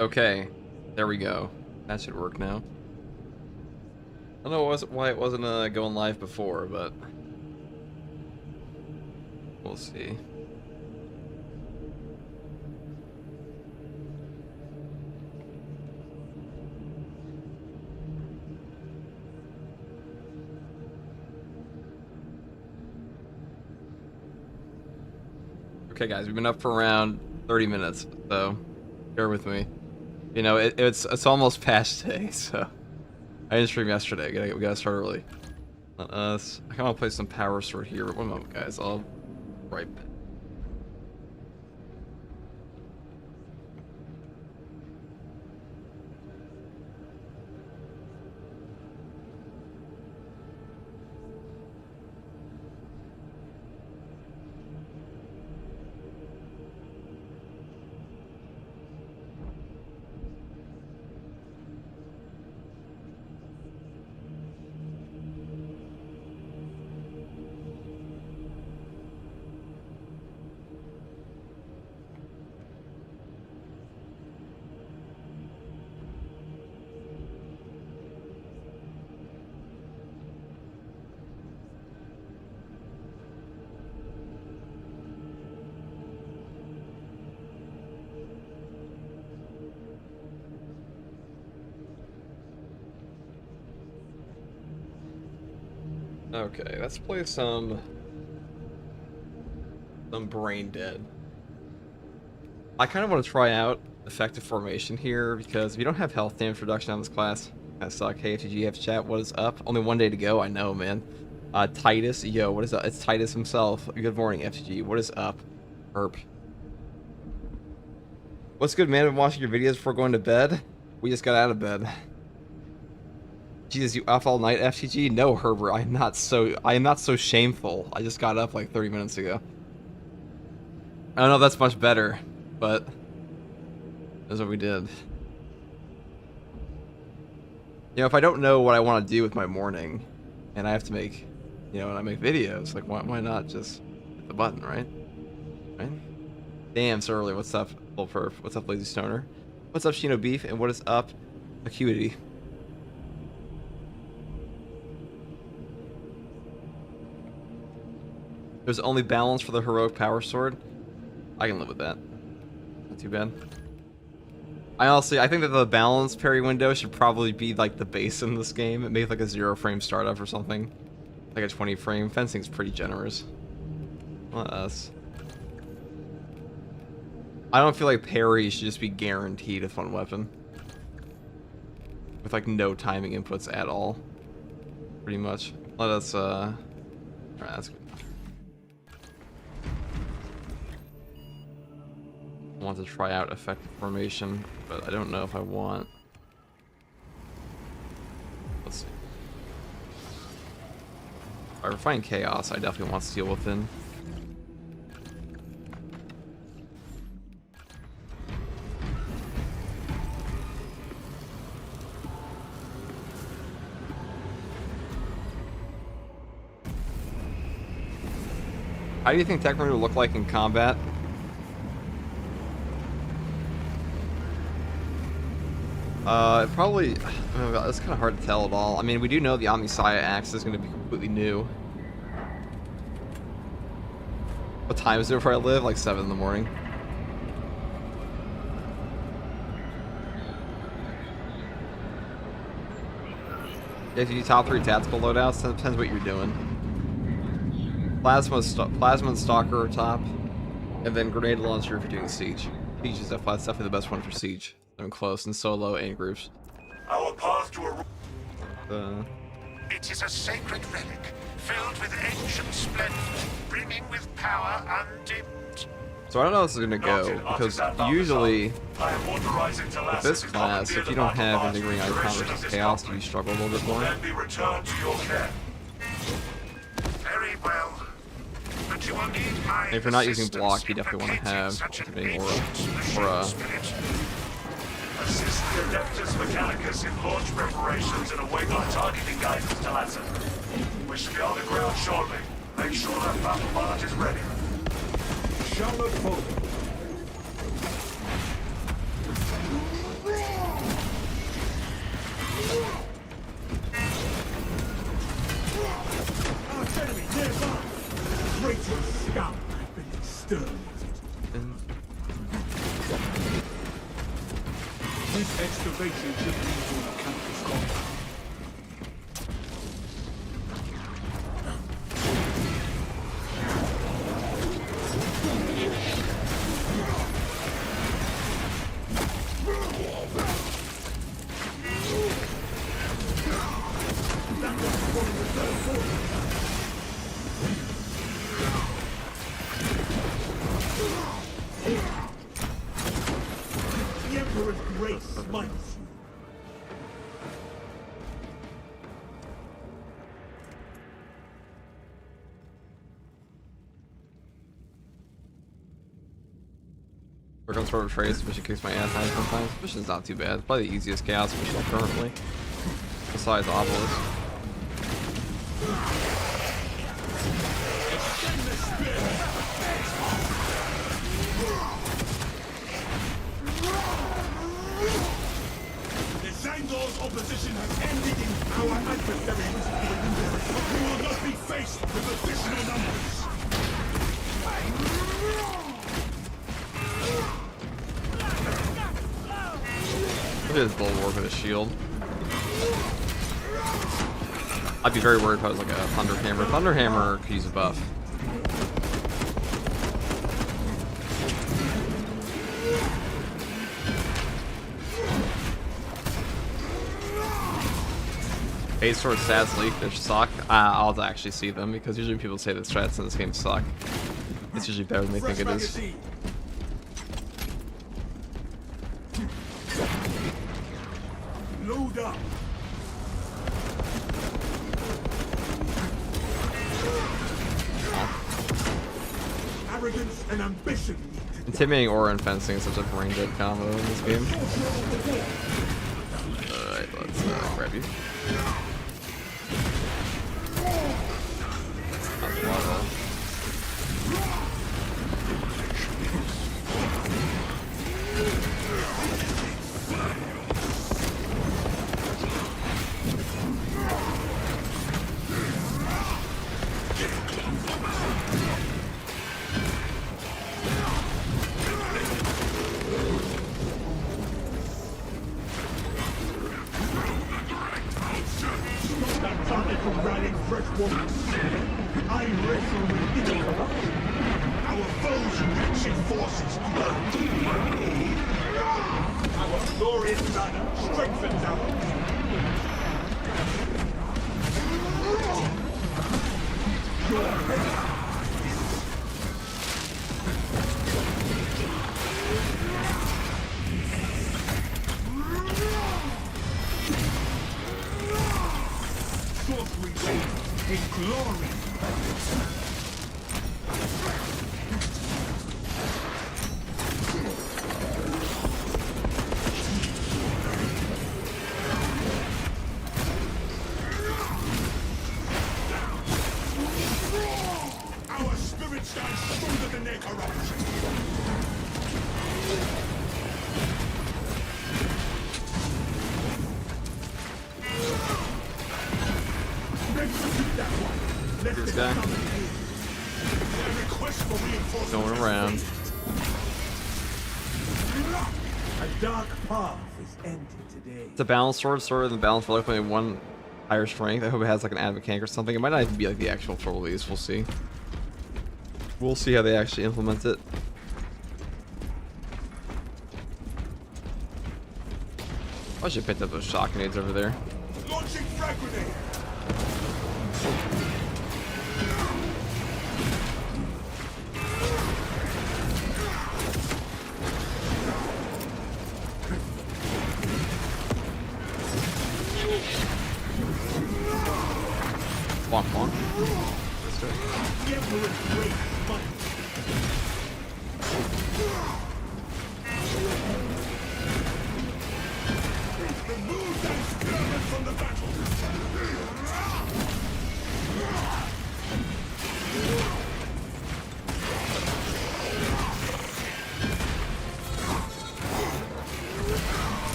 Okay, there we go. That should work now. I don't know why it wasn't going live before, but we'll see. Okay, guys, we've been up for around 30 minutes, so bear with me. You know, it's almost past day, so I didn't stream yesterday. We gotta start early. I kind of want to play some Power Sword here. One moment, guys. I'll right back. Okay, let's play some Brain Dead. I kind of want to try out effective formation here because if you don't have health damage reduction on this class, I suck. Hey, FTG, have chat. What is up? Only one day to go. I know, man. Titus, yo, what is up? It's Titus himself. Good morning, FTG. What is up? Herp. What's good, man? I've been watching your videos before going to bed. We just got out of bed. Jesus, you up all night, FTG? No, Herbert, I am not so shameful. I just got up like 30 minutes ago. I don't know if that's much better, but that's what we did. You know, if I don't know what I want to do with my morning, and I have to make, you know, and I make videos, like why not just hit the button, right? Right? Damn, so early. What's up, Full Perf? What's up, Lazy Stoner? What's up, Shino Beef? And what is up, Acuity? There's only balance for the heroic power sword. I can live with that. Not too bad. I think that the balance parry window should probably be like the base in this game. It made like a 0 frame startup or something. Like a 20 frame. Fencing's pretty generous. Not us. I don't feel like parry should just be guaranteed with one weapon. With like no timing inputs at all. Pretty much. Let us alright, that's good. I want to try out effective formation, but I don't know if I want. Let's see. If I refine chaos, I definitely want steel within. How do you think Techman would look like in combat? Probably, oh God, it's kind of hard to tell at all. I mean, we do know the Omniscience axe is going to be completely new. What time is it where I live? Like 7 in the morning. If you do top 3 tactical loadouts, that depends what you're doing. Plasma and Stalker are top, and then Grenade Launcher if you're doing Siege. Siege is definitely the best one for Siege. I'm close and solo and groups. Our path to a... It is a sacred relic, filled with ancient splendor, brimming with power undimmed. So I don't know how this is gonna go, because usually with this class, if you don't have anything ring icon versus chaos, you struggle a little bit more. Very well. But you will need my And if you're not using block, you definitely want to have activating aura. Assist the Adeptus Mechanicus in launch preparations and await our targeting guidance to Latin. We should be on the ground shortly. Make sure that battle barge is ready. Shall look forward. This excavation should lead to an campus combat. The Emperor's grace smites you. We're going to throw a trace, mission kicks my ass high sometimes. Mission's not too bad. It's probably the easiest chaos mission currently. Besides Obelisk. The Zangor's opposition has ended in our adversaries. We will not be faced with additional numbers. Look at his bulwark with a shield. I'd be very worried if I was like a Thunder Hammer. Thunder Hammer could use a buff. Base Sword stats leak, they suck. I'll actually see them because usually people say that strats in this game suck. It's usually better than they think it is. Load up. Arrogance and ambition. Intimidating aura and fencing is such a brain dead combo in this game. Alright, let's grab you. That's a lot of I wrestle with it. Our foes' wretched forces our glorious banner strengthens ours. Sorcery reigns in glory. Our spirit stands stronger than their corruption. this guy. Going around. A dark path is ended today. It's a balance sword, sort of balance for like only one higher strength. I hope it has like an add mechanic or something. It might not even be like the actual troll of these. We'll see. We'll see how they actually implement it. I should pick up those shock grenades over there. Launching frag grenade. Bonk, bonk. The Emperor's great might. Remove that skirmish from the battle.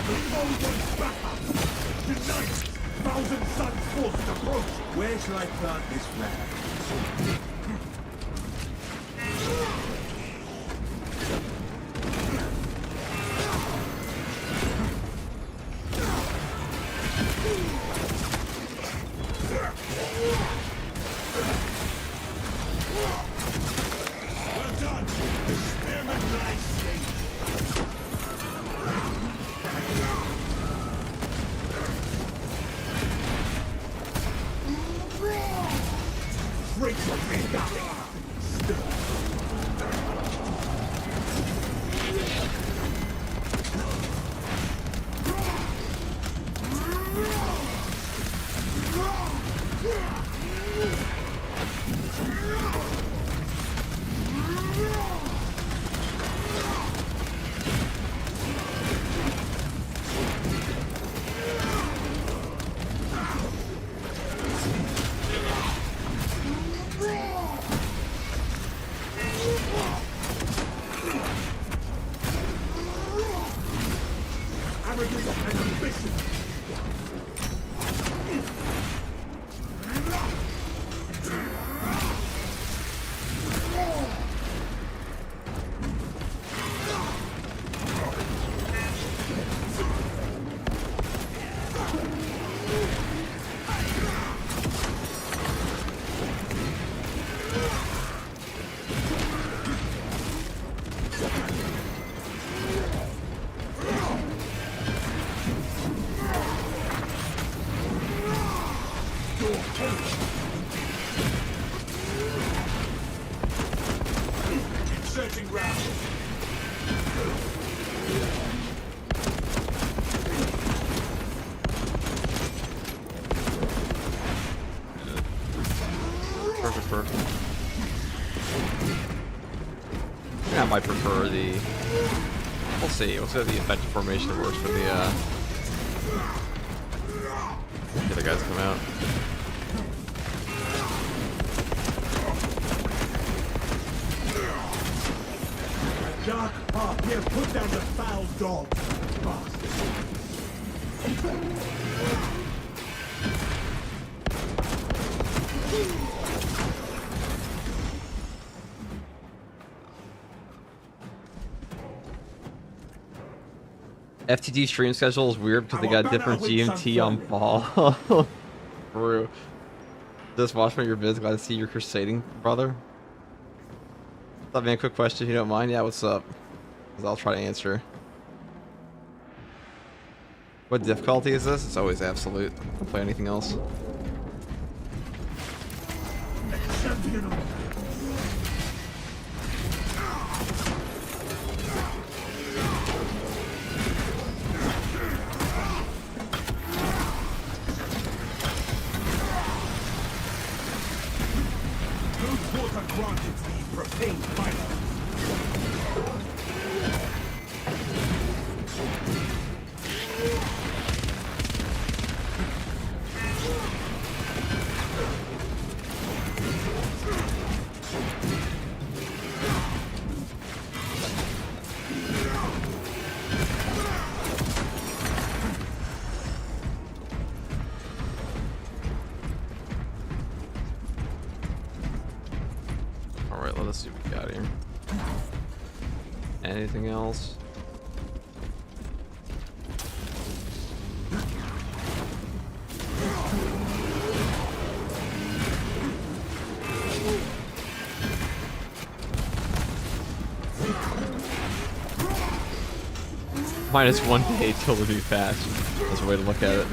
The foe wants backup. Tonight, Thousand Suns forces approach. Where shall I plant this flag? Listen. Searching round. Perfect. Yeah, I might prefer the. We'll see. We'll see how the effective formation works for the other guys come out. Dark path here, put down the foul dog. Bastard. FTD stream schedule is weird because they got different GMT on fall. True. Just watch my your vids. Glad to see you're crusading, brother. What's up, man? Quick question, if you don't mind. Yeah, what's up? 'Cause I'll try to answer. What difficulty is this? It's always absolute. Don't play anything else. Champion of granted to the profane fighter. Alright, let's see what we got here. Anything else? -1 day till we be fast. That's a way to look at it.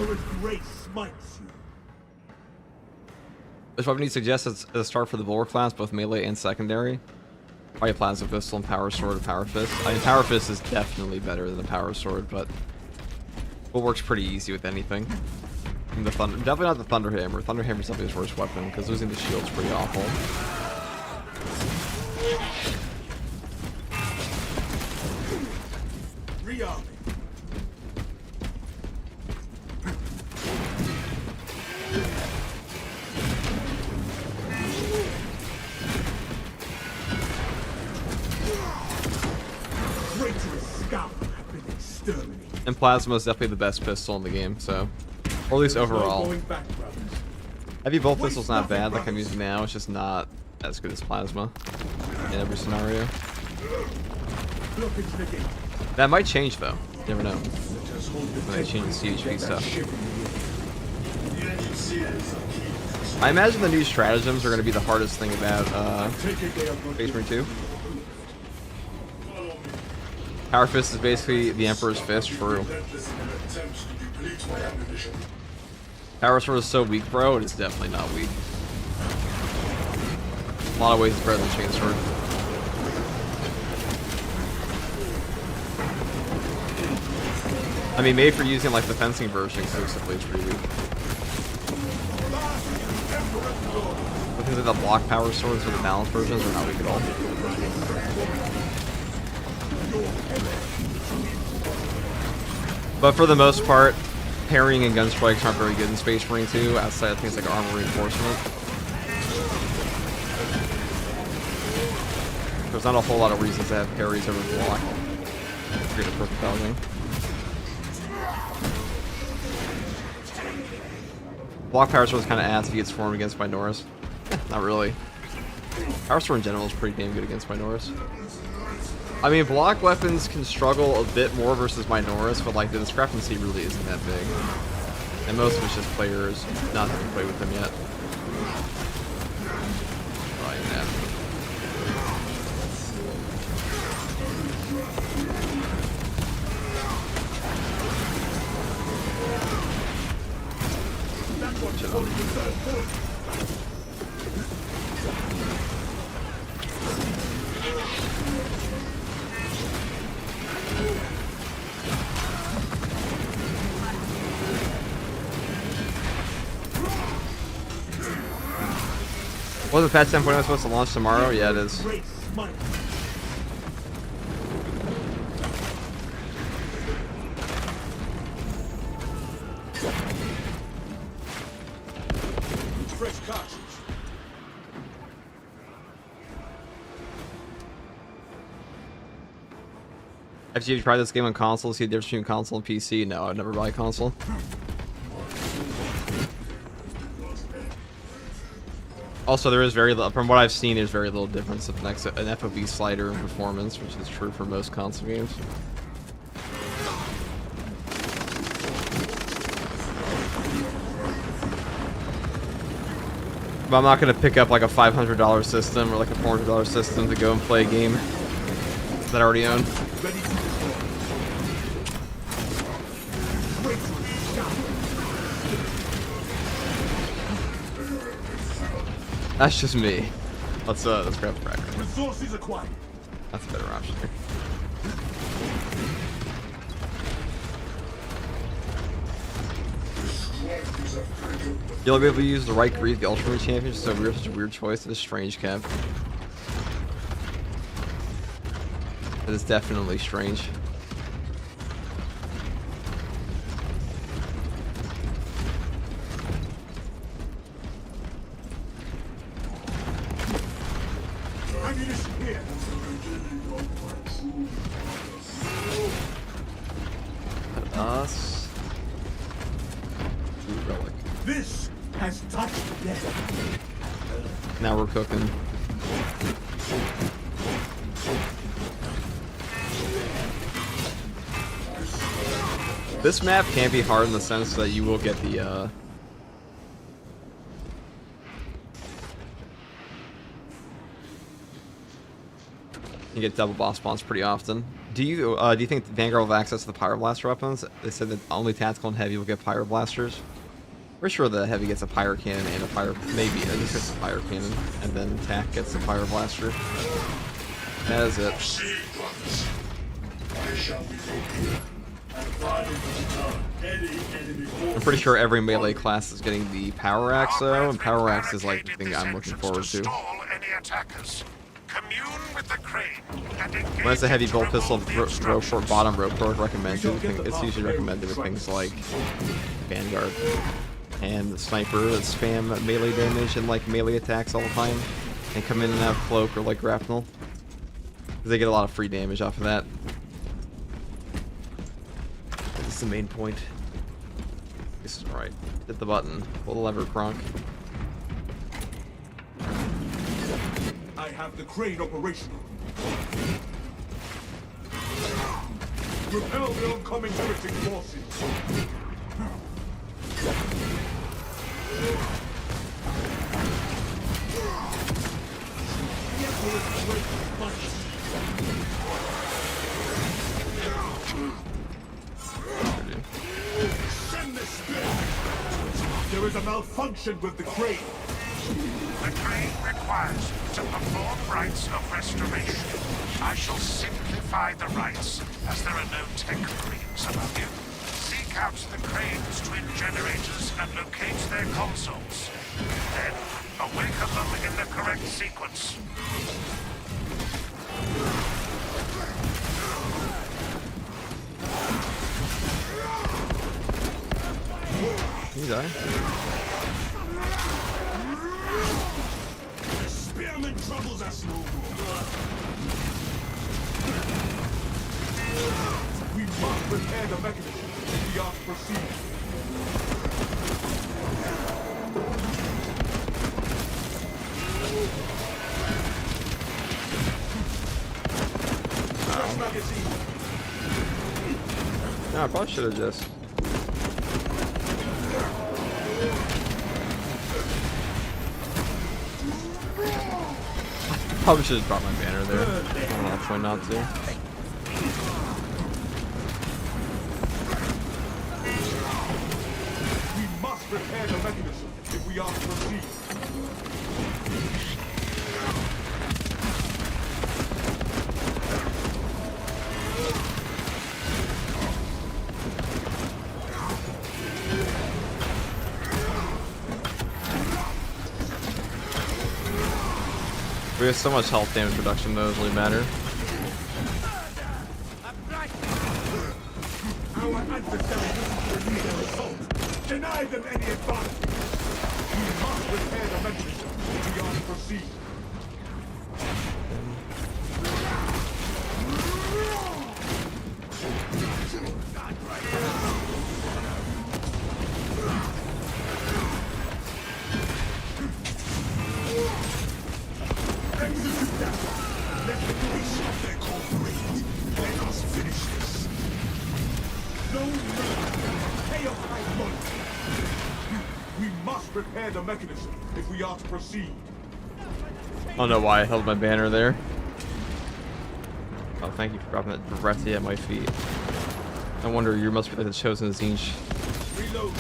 Which weapon do you suggest as a start for the bulwark class, both melee and secondary? Probably Plasma Pistol and Power Sword or Power Fist. I mean, Power Fist is definitely better than the Power Sword, but bulwark's pretty easy with anything. And the Thunder, definitely not the Thunder Hammer. Thunder Hammer's definitely his worst weapon, because losing the shield's pretty awful. Rearming. And Plasma is definitely the best pistol in the game, so. Or at least overall. Heavy bolt pistol's not bad, like I'm using now, it's just not as good as Plasma in every scenario. That might change though, you never know. When they change the CHP stuff. I imagine the new stratagems are going to be the hardest thing about Space Marine 2. Power Fist is basically the Emperor's Fist, true. Power Sword is so weak, bro, it is definitely not weak. In a lot of ways it's better than Chain Sword. I mean, made for using like the fencing version exclusively, it's pretty weak. But things like the block power swords or the balanced versions are not weak at all. But for the most part, parrying and gun strikes aren't very good in Space Marine 2, outside of things like armor reinforcement. There's not a whole lot of reasons to have parries over block. Great at perfect dodging. Block Power Sword is kind of ass if he gets formed against Minoras. Not really. Power Sword in general is pretty damn good against Minoras. I mean, block weapons can struggle a bit more versus Minoras, but like the discrepancy really isn't that big. And most of it's just players not having played with them yet. Oh, yeah. Wasn't patch 10.0 supposed to launch tomorrow? Yeah, it is. Fresh cartridge. Have you tried this game on console? See the difference between console and PC? No, I'd never buy a console. Also, there is from what I've seen, there's very little difference of an FOV slider in performance, which is true for most console games. But I'm not going to pick up like a $500 system or like a $400 system to go and play a game that I already own. That's just me. Let's grab the cracker. Resources acquired. That's a better option here. You'll be able to use the right grease, the Ultra Champion, so we're such a weird choice. It is strange, Kev. It is definitely strange. Ammunition here. Us. Ooh, relic. This has touched death. Now we're cooking. This map can be hard in the sense that you will get the you get double boss spawns pretty often. Do you think Vanguard will have access to the Pyroblast weapons? They said that only tactical and heavy will get Pyroblasters. We're sure the heavy gets a Pyro Cannon and a Pyro... Maybe, at least it's a Pyro Cannon. And then TAC gets the Pyroblaster. That is it. I'm pretty sure every melee class is getting the Power Axe though, and Power Axe is like the thing I'm looking forward to. When it's a heavy bolt pistol, rope short bottom rope short recommended. It's usually recommended with things like Vanguard and the sniper that spam melee damage and like melee attacks all the time, and come in and out of cloak or like grapnel. They get a lot of free damage off of that. This is the main point. This is right. Hit the button. Pull the lever, Kronk. I have the crane operational. Repel the oncoming heretic forces. There is a malfunction with the crane. The crane requires to perform rites of restoration. I shall simplify the rites, as there are no tech creams among you. Seek out the crane's twin generators and locate their consoles. Then, awaken them in the correct sequence. You die. The spearman troubles us no more. We must repair the mechanism. The art proceeds. No, I probably should have just. Probably should have brought my banner there. I don't know, try not to. We must repair the mechanism if we are to proceed. We have so much health damage reduction, that doesn't really matter. Our adversaries listen to their assault. Deny them any advantage. We must repair the mechanism if we are to proceed. Repair the mechanism if we are to proceed. I don't know why I held my banner there. Oh, thank you for dropping that directly at my feet. I wonder, you must be like the chosen Zinch. Reload.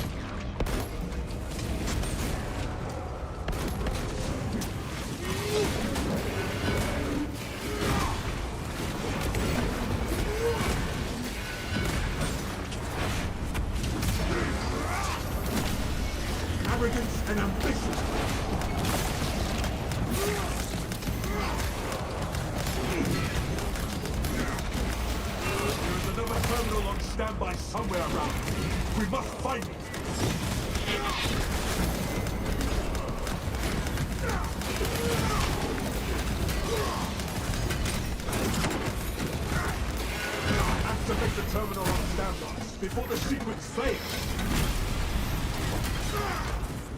Arrogance and ambition. There is another terminal on standby somewhere around. We must find it. Activate the terminal on standby before the sequence fails.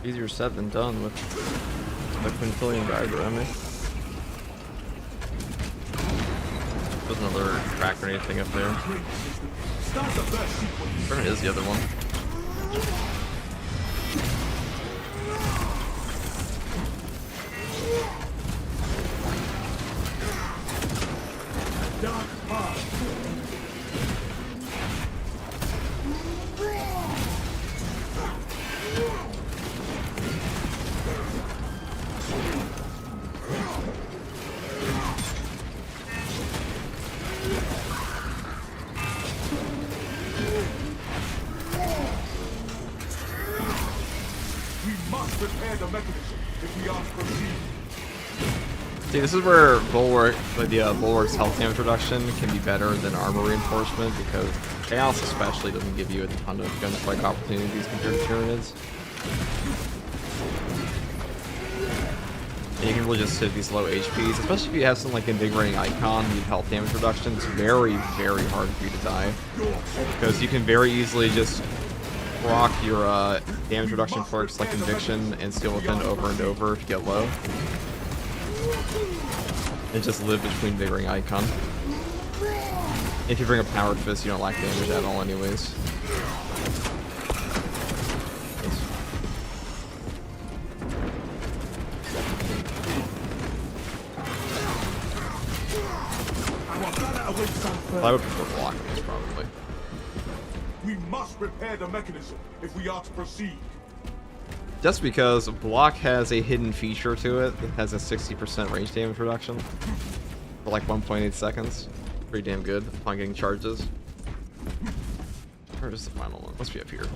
Easier said than done with the quintillion guys around me. There's another track or anything up there. Where is the other one? Dark path. Repair the mechanism if we are to proceed. See, this is where Bulwark, like the Bulwark's health damage reduction can be better than armor reinforcement, because Chaos especially doesn't give you a ton of gunstrike opportunities compared to Tyranids. And you can really just hit these low HPs, especially if you have some like invigorating icon with health damage reduction. It's very, very hard for you to die, because you can very easily just rock your damage reduction perks like Conviction and Steel Weapon over and over to get low. And just live between Invigorating Icon. If you bring a Powered Fist, you don't lack damage at all anyways. I would prefer blocking this probably. We must repair the mechanism if we are to proceed. Just because block has a hidden feature to it that has a 60% range damage reduction for like 1.8 seconds. Pretty damn good upon getting charges. Where is the final one? Must be up here.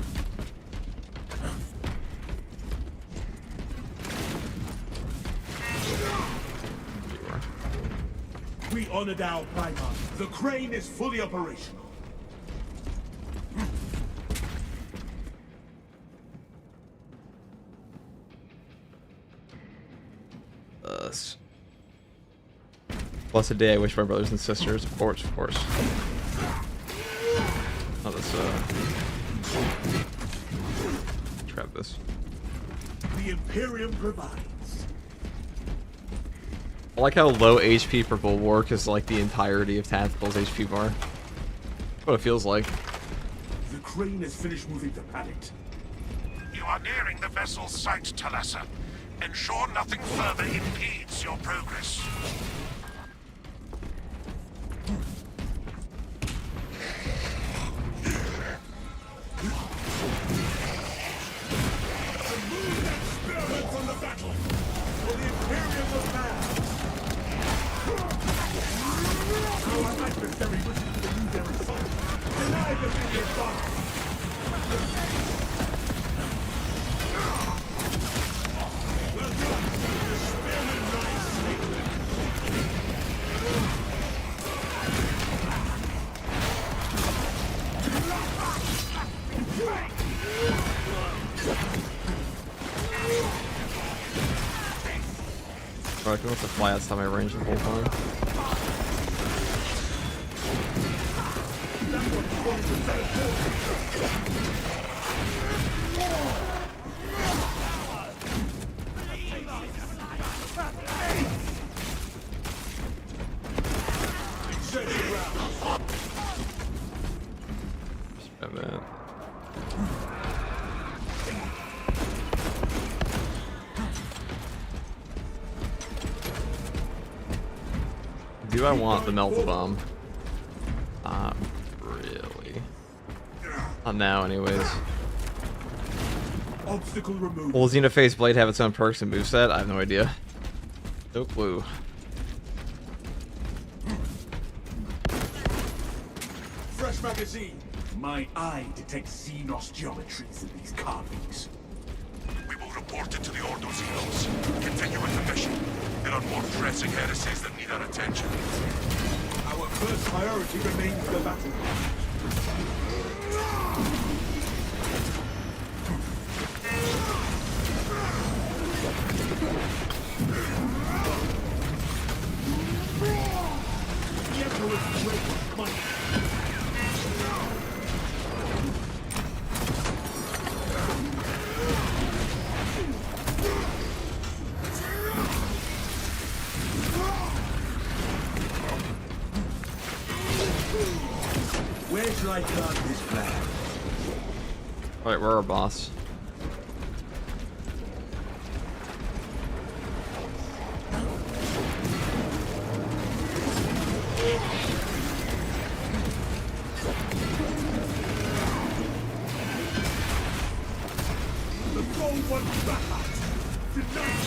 We honored our primer. The crane is fully operational. Blessed day I wish my brothers and sisters. Of course, of course. Oh, let's trap this. The Imperium provides. I like how low HP for Bulwark is like the entirety of Tactical's HP bar. That's what it feels like. The crane has finished moving the pallet. You are nearing the vessel's site, Talassa. Ensure nothing further impedes your progress. Experiment from the battle for the Imperium of Man. Our adversary wishes to use their assault. Deny them the advance. Well done. The spearman lies safely. Bro, I can want to fly outside my range the whole time. That. Do I want the melt bomb? Not really. Not now, anyways. Obstacle removed. Will Xenophase Blade have its own perks and moveset? I have no idea. No clue. Fresh magazine. My eye detects Xenos geometries in these carvings. We will report it to the Ordo Xenos. Continue with the mission. There are more pressing heresies that need our attention. Our first priority remains the battle. The Emperor's great might. Where shall I plant this flag? Alright, we're our boss. The gold one's back up. Tonight.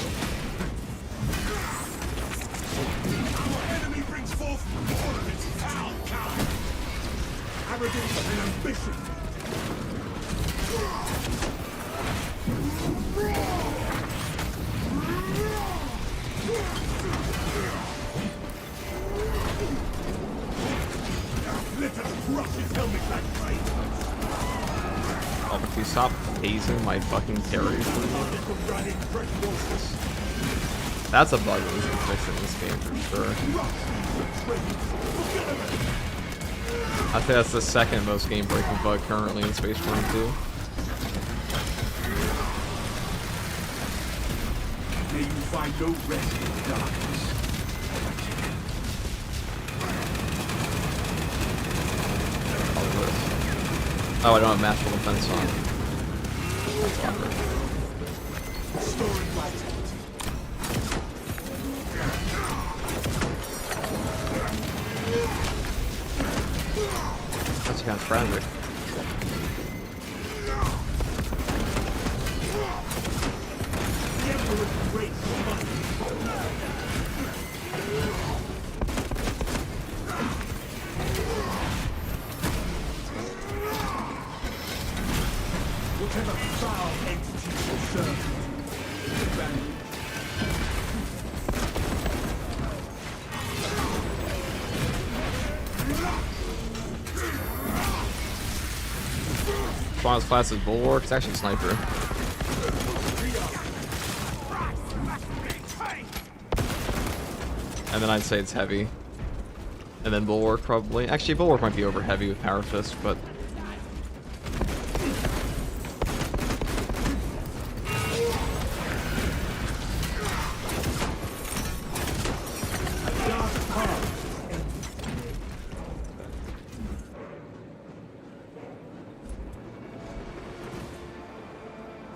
Our enemy brings forth all of its foul kind. Arrogance and ambition. Let us crush his helmet like right. Oh, but can you stop hazing my fucking carry? That's a bug that we can fix in this game for sure. I think that's the second most game-breaking bug currently in Space Marine 2. May you find no rest in the darkness. Oh, I don't have Master Defense on. Storing vitality. That's kind of tragic. The Emperor's great might. Whatever foul entity will serve advantage. Spawn's class is Bulwark, it's actually Sniper. And then I'd say it's Heavy. And then Bulwark probably. Actually, Bulwark might be over Heavy with Power Fist, but...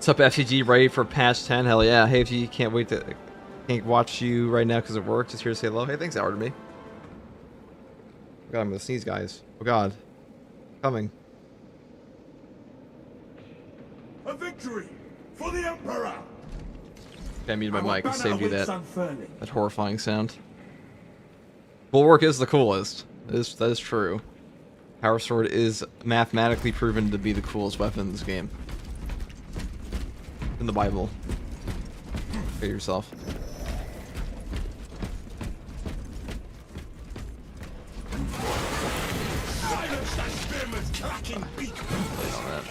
What's up, FTG? Ready for patch 10? Hell yeah. Hey, if you can't watch you right now because it worked, just here to say hello. Hey, thanks, Howard, to me. Oh god, I'm gonna sneeze, guys. Oh god. Coming. A victory for the Emperor! Okay, I muted my Our mic and banner saved you waits that unfurling. horrifying sound. Bulwark is the coolest. That is true. Power Sword is mathematically proven to be the coolest weapon in this game. In the Bible. Get yourself. Silence that spearman's clacking beak! All that.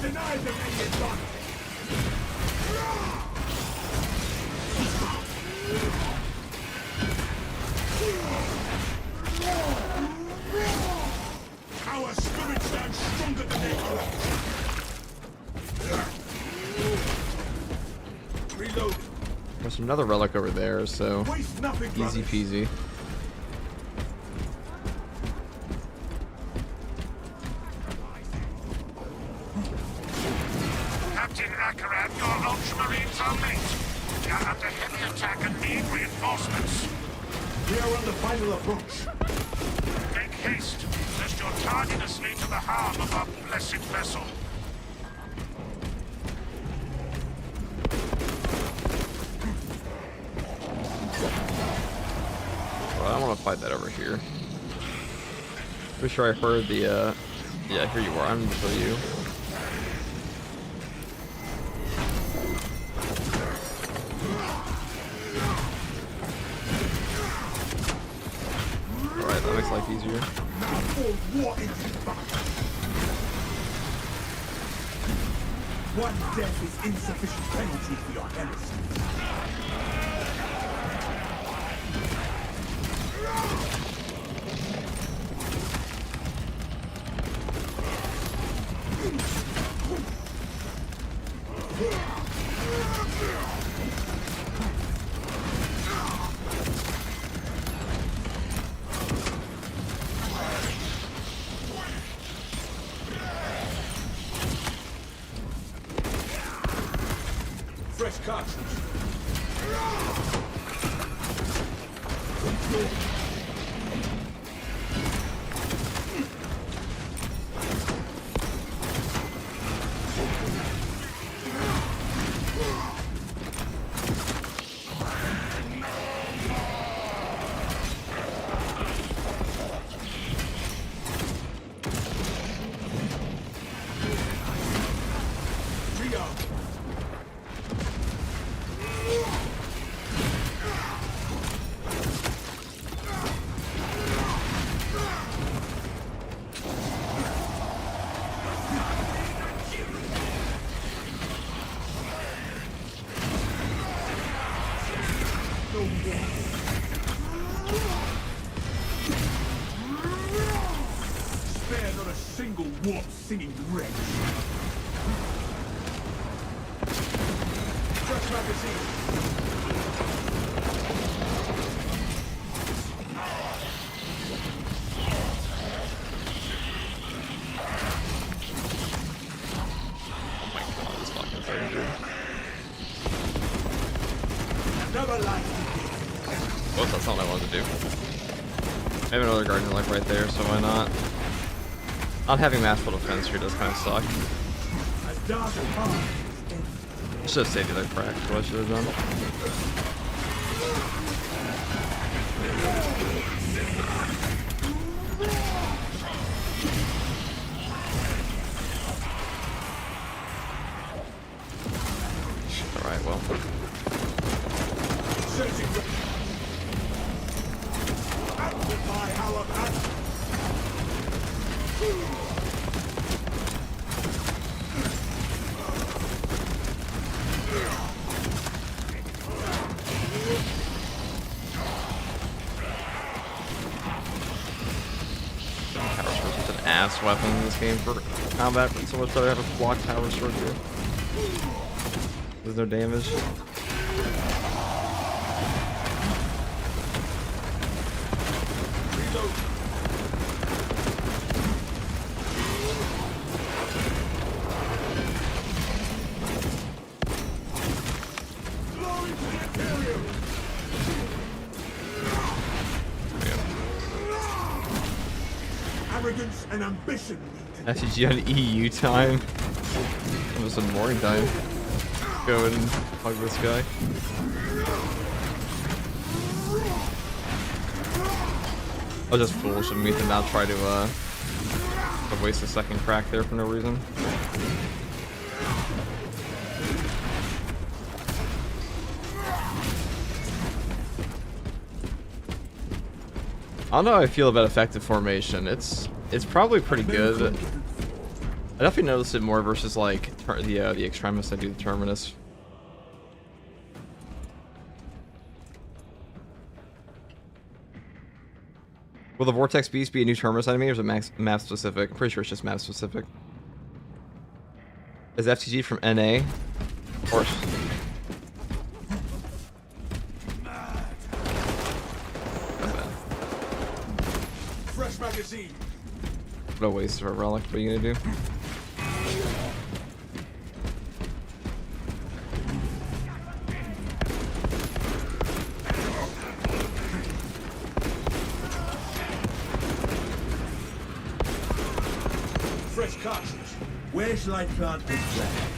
Deny them any advantage! Our spirit stands stronger than ever! Reload. There's another relic over there, so Waste nothing, easy brothers. peasy. Captain Akaran, your Ultramarines are late. You're under heavy attack and need reinforcements. We are on the final approach. Make haste, lest your tardiness lead to the harm of our blessed vessel. Well, I don't want to fight that over here. Pretty sure I heard the, yeah, here you are. I'm gonna show you. Alright, that makes life easier. Now for war into battle. One death is insufficient penalty for your heresy. Fresh cartridge. Rearm. Spare not a single warp singing wretch. Fresh magazine. Oh, this fucking thing, dude. Another life. Whoops, that's not what I wanted to do. I have another guardian like right there, so why not? Not having masterful defense here does kind of suck. As dark as hard. I should have saved the other crack, what I should have done. Alright, well. Searching. Amplify our battle. Power sword's such an ass weapon in this game for combat, but it's so much better to have a block power sword here. There's no damage. Arrogance and ambition meet. FTG on EU time. Almost in morning time. Go and hug this guy. I was just foolish of me to not try to waste a second crack there for no reason. I don't know how I feel about effective formation. It's probably pretty good. I definitely noticed it more versus like the extremists I do the terminus. Will the Vortex Beast be a new terminus enemy or is it map specific? I'm pretty sure it's just map specific. Is FTG from NA? Of course. Fresh magazine. What a waste of a relic. What are you gonna do? Fresh cartridge. Where shall I plant this flag?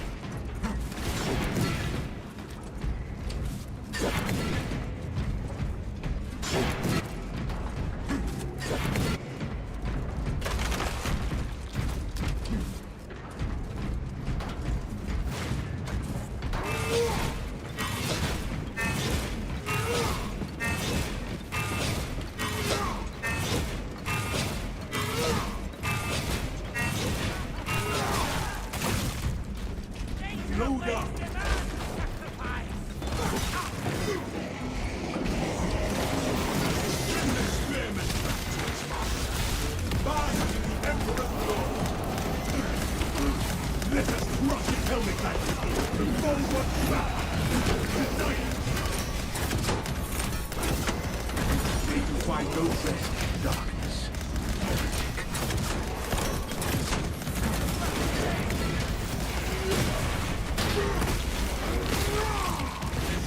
Loadout. Let us crush his helmet like the Vanguard back. May you find no rest in darkness.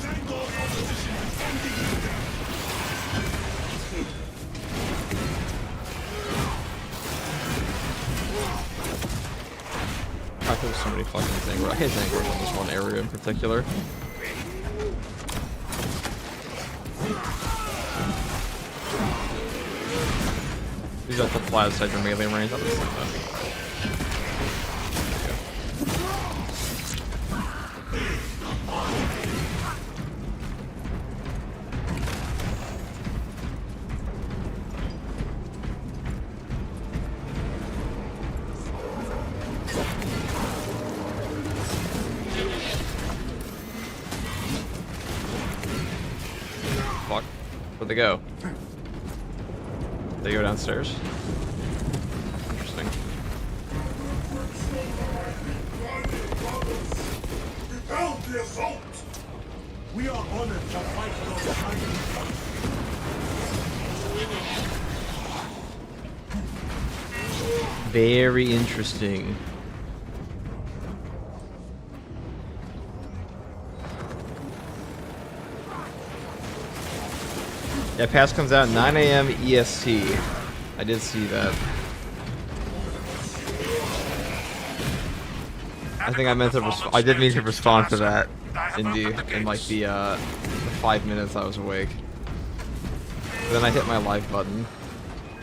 Vanguard opposition defending you. There's so many fucking Vanguard. I hate Vanguard on this one area in particular. These are the flat side your melee range. I'll just like that. Fuck. Where'd they go? They go downstairs? Interesting. Repel the assault! We are honored to fight alongside you. Very interesting. Yeah, pass comes out 9 AM EST. I did see that. I think I meant to. I did mean to respond to that, Indy, in like the 5 minutes I was awake. Then I hit my live button.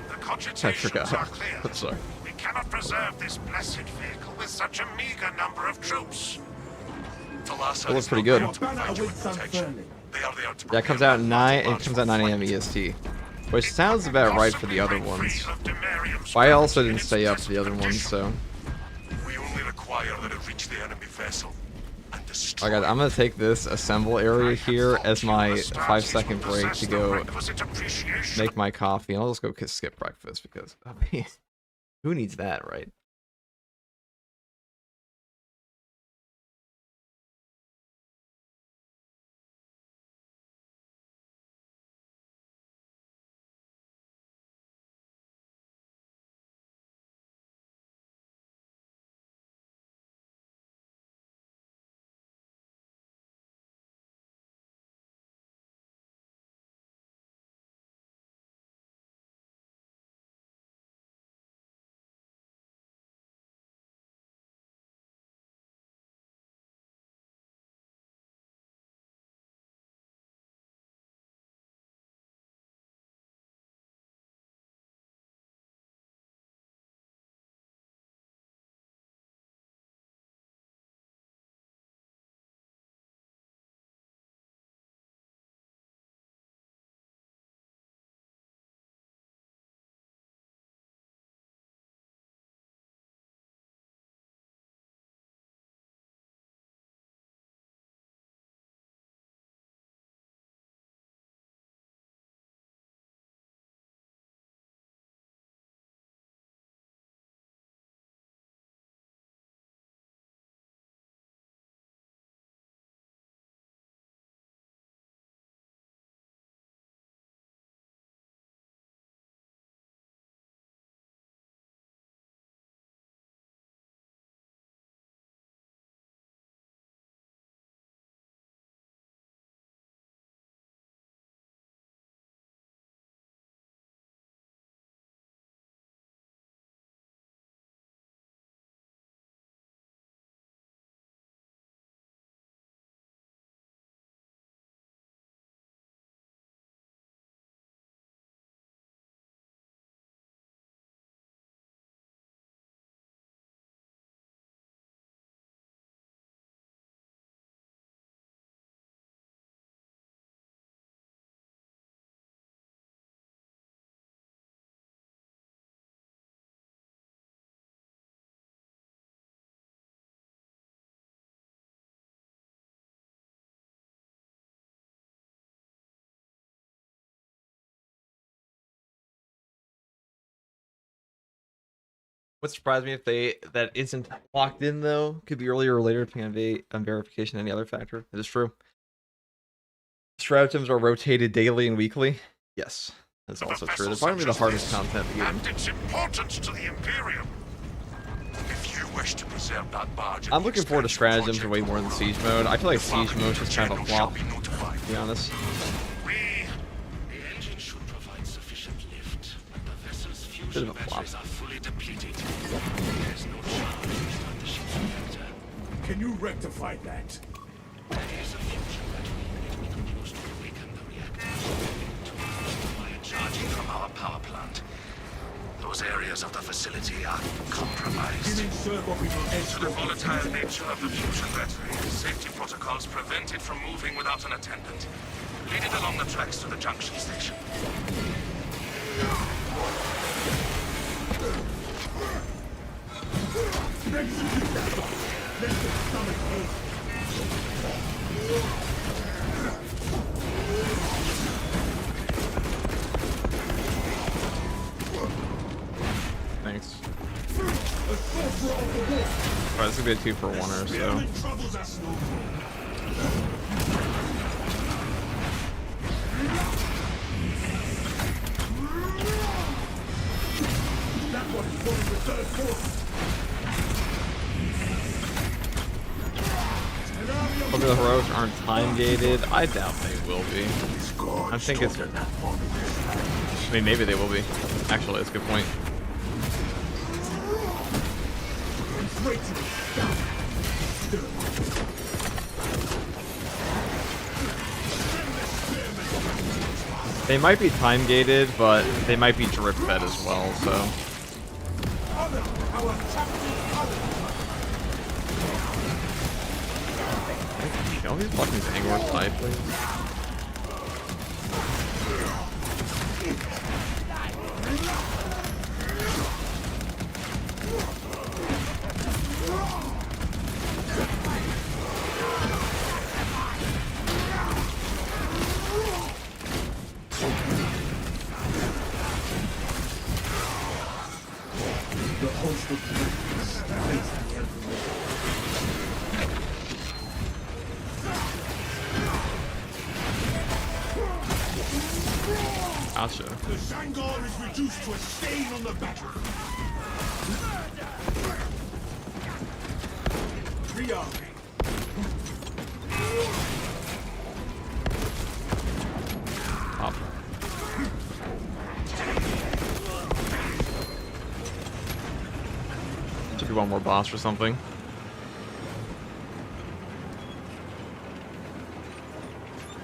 The I cogitations forgot. are clear. I'm sorry. We cannot preserve this blessed vehicle with such a meager number of troops. It looks pretty good. Our banner awaits unfurling. Yeah, it comes out 9. It comes out 9 AM EST, which sounds about right for the other ones. But I also didn't stay up for the other ones, so. We only require that it reach the enemy vessel and destroy. Alright, guys, I'm gonna take this assemble area here as my 5-second break to go make my coffee, and I'll just go skip breakfast because I mean, who needs that, right? Would surprise me if that isn't locked in though. Could be earlier or later depending on verification and any other factor. It is true. Stratagems are rotated daily and weekly. Yes, that's also true. They're probably the hardest content in the game. And its importance to the Imperium. If you wish to preserve that barge, I'm looking forward to stratagems way more than siege mode. I feel like siege mode is just kind of a flop, to be honest. The engine should provide sufficient lift, but the vessel's fusion batteries are fully depleted. There's no charge to start the ship's reactor. Can you rectify that? There is a fusion battery unit we could use to awaken the reactor. By charging from our power plant. Those areas of the facility are compromised. To the volatile nature of the fusion battery, safety protocols prevent it from moving without an attendant. Lead it along the tracks to the junction station. Thanks. Alright, this is gonna be a 2-for-1 or so. Hopefully the heroics aren't time gated. I doubt they will be. I think it's. I mean, maybe they will be. Actually, that's a good point. They might be time gated, but they might be drip fed as well, so. Can all these fucking Vanguards die, please? Gotcha. The Vanguard is reduced to a stain on the battery. Rearming. Up. Should be one more boss or something.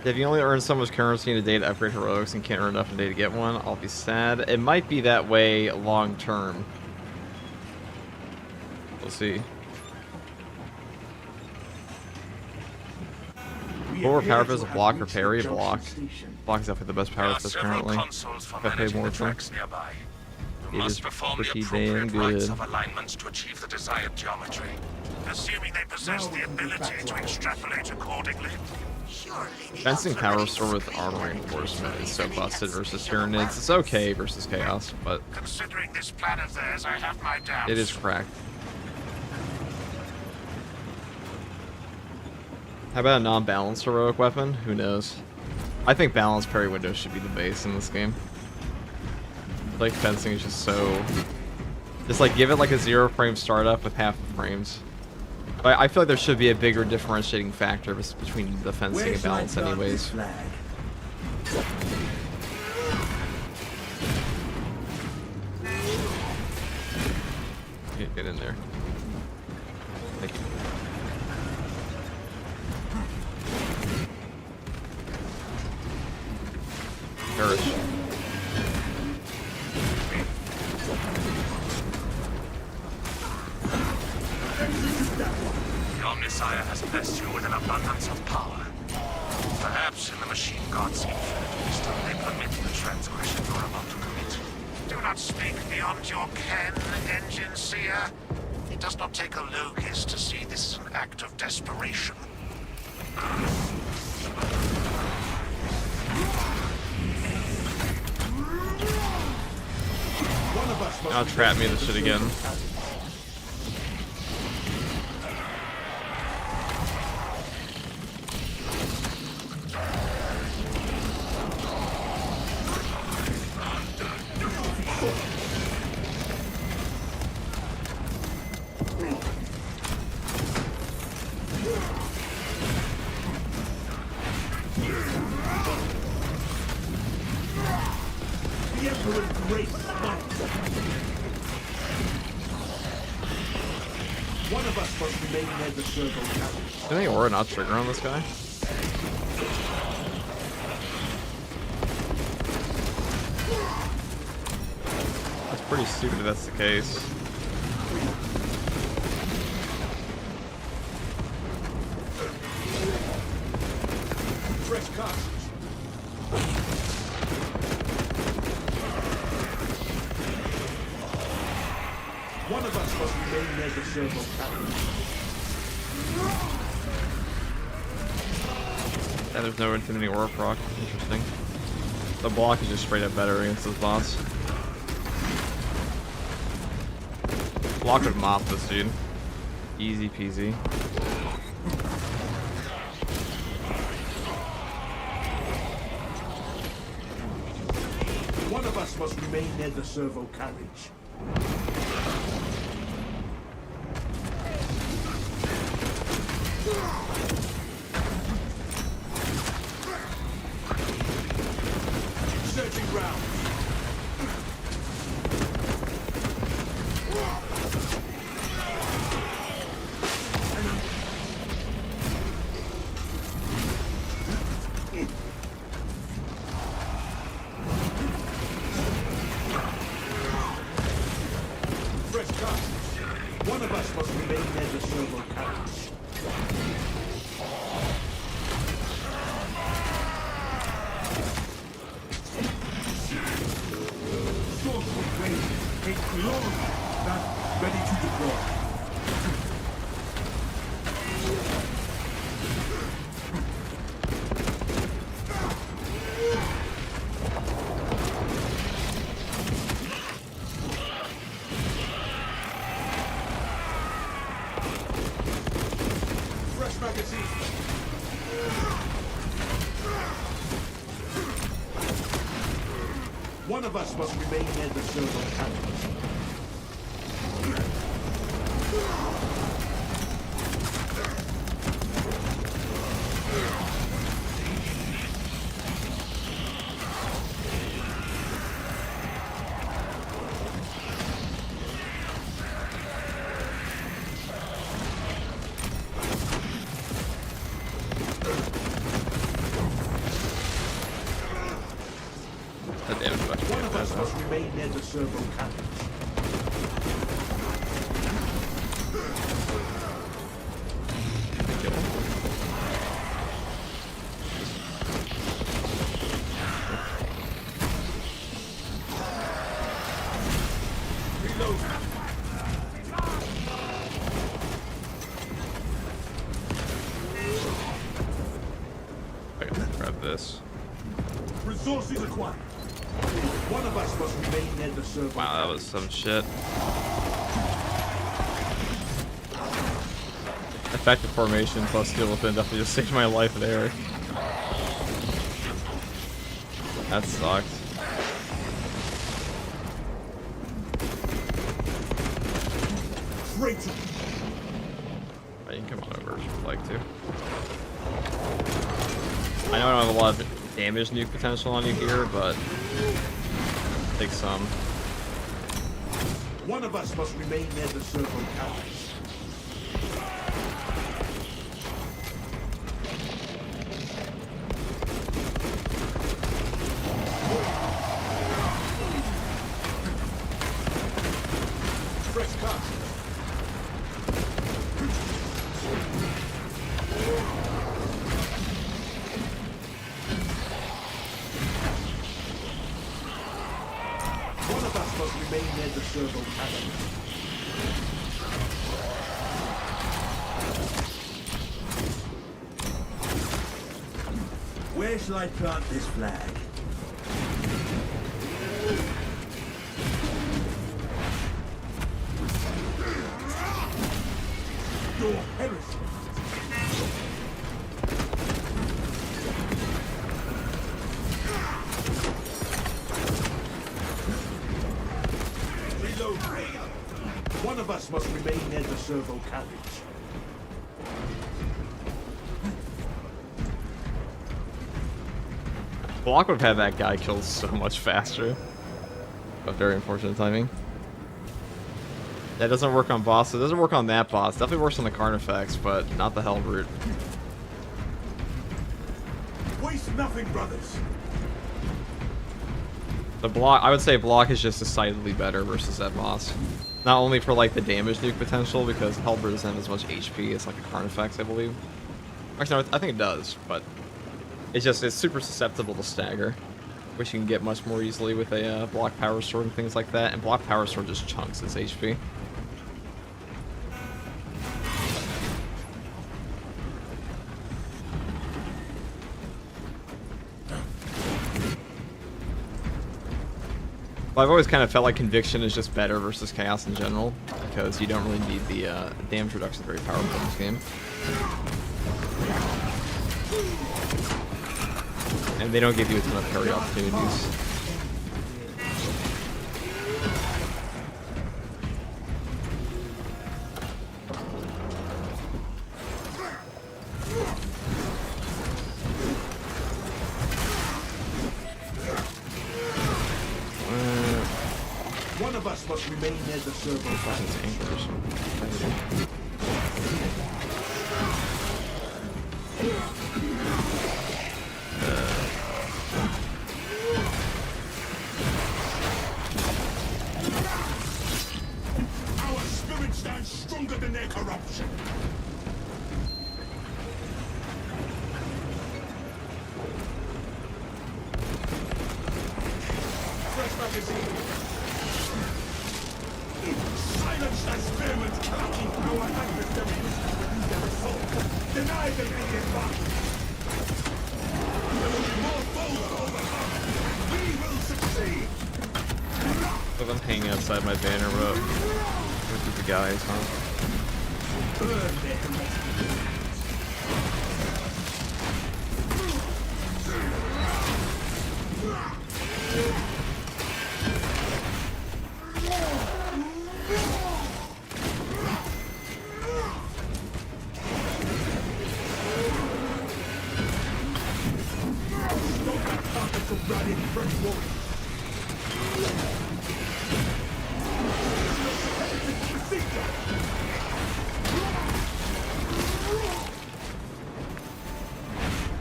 If you only earn so much currency in a day to upgrade heroics and can't earn enough in a day to get one, I'll be sad. It might be that way long term. We'll see. Lower power fist, block or parry, block. Block is definitely the best power fist currently. If I pay more for it. It is pretty damn good. To achieve the desired geometry. Assuming they possess the ability to extrapolate accordingly. Fencing power sword with armor reinforcement is so busted versus Tyranids. It's okay versus Chaos, but considering this plan of theirs, I have my doubts. it is cracked. How about a non-balanced heroic weapon? Who knows? I think balanced parry window should be the base in this game. Like fencing is just so... Just like give it like a 0-frame startup with half the frames. But I feel like there should be a bigger differentiating factor between the fencing and balance anyways. Get in there. Thank you. Perish. Your Messiah has blessed you with an abundance of power. Perhaps in the machine god's infinite wisdom, they permit the transgression you're about to commit. Do not speak beyond your ken, Engine Seer. It does not take a Logis to see this as an act of desperation. One of us must Now trap me in this shit again. The Emperor's great might. One of us must remain near the servo carriage. Did any aura not trigger on this guy? That's pretty stupid if that's the case. Fresh cartridge. One of us must remain near the servo carriage. And there's no infinity aura proc. Interesting. The block is just straight up better against this boss. Block would mop this dude. Easy peasy. One of us must remain near the servo carriage. Searching round. Fresh cartridge. One of us must remain near the servo carriage. Source of wave. A glory that's ready to deploy. Fresh magazine. One of us must remain near the servo carriage. That damage buff. One of us must remain near the servo carriage. Kill him. Reload. I gotta grab this. Resources acquired. One of us must remain near the servo. Wow, that was some shit. Effective formation plus steel weapon definitely just saved my life there. That sucked. Traitor. You can come on over if you'd like to. I know I don't have a lot of damage nuke potential on you here, but take some. One of us must remain near the servo carriage. Fresh cut. One of us must remain near the servo carriage. Where shall I plant this flag? Your heresy. Reload. One of us must remain near the servo carriage. Block would have had that guy killed so much faster. But very unfortunate timing. That doesn't work on boss. It doesn't work on that boss. Definitely works on the Carnifex, but not the Hellbrute. Waste nothing, brothers. The block, I would say block is just decidedly better versus that boss. Not only for like the damage nuke potential, because Hellbrute doesn't have as much HP as like a Carnifex, I believe. Actually, no, I think it does, but it's super susceptible to stagger, which you can get much more easily with a block power sword and things like that. And block power sword just chunks its HP. Well, I've always kind of felt like Conviction is just better versus Chaos in general, because you don't really need the damage reduction very powerful in this game. And they don't give you a ton of parry opportunities. One of us must remain near the servo carriage. Our spirit stands stronger than their corruption. Fresh magazine. Silence that spearman clacking our adversaries. Their assault. Deny them any advance. There will be more foes to overcome. We will succeed. Let them hang outside my banner, but with the guys, huh? Burn their heresy.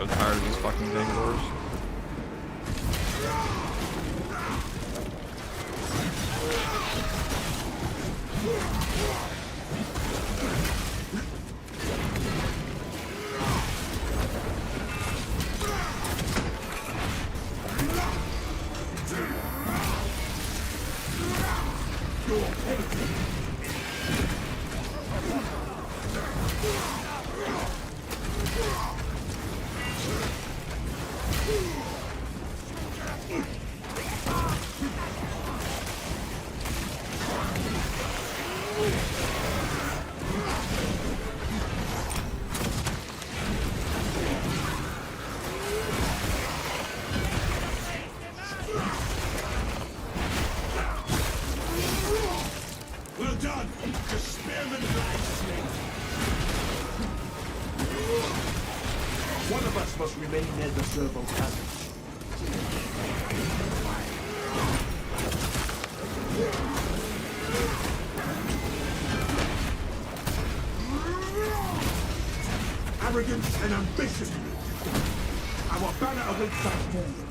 I'm tired of these fucking Vanguards. Well done! The spearman lies slain. One of us must remain near the servo carriage. Arrogance and ambition. Our banner awaits our forward.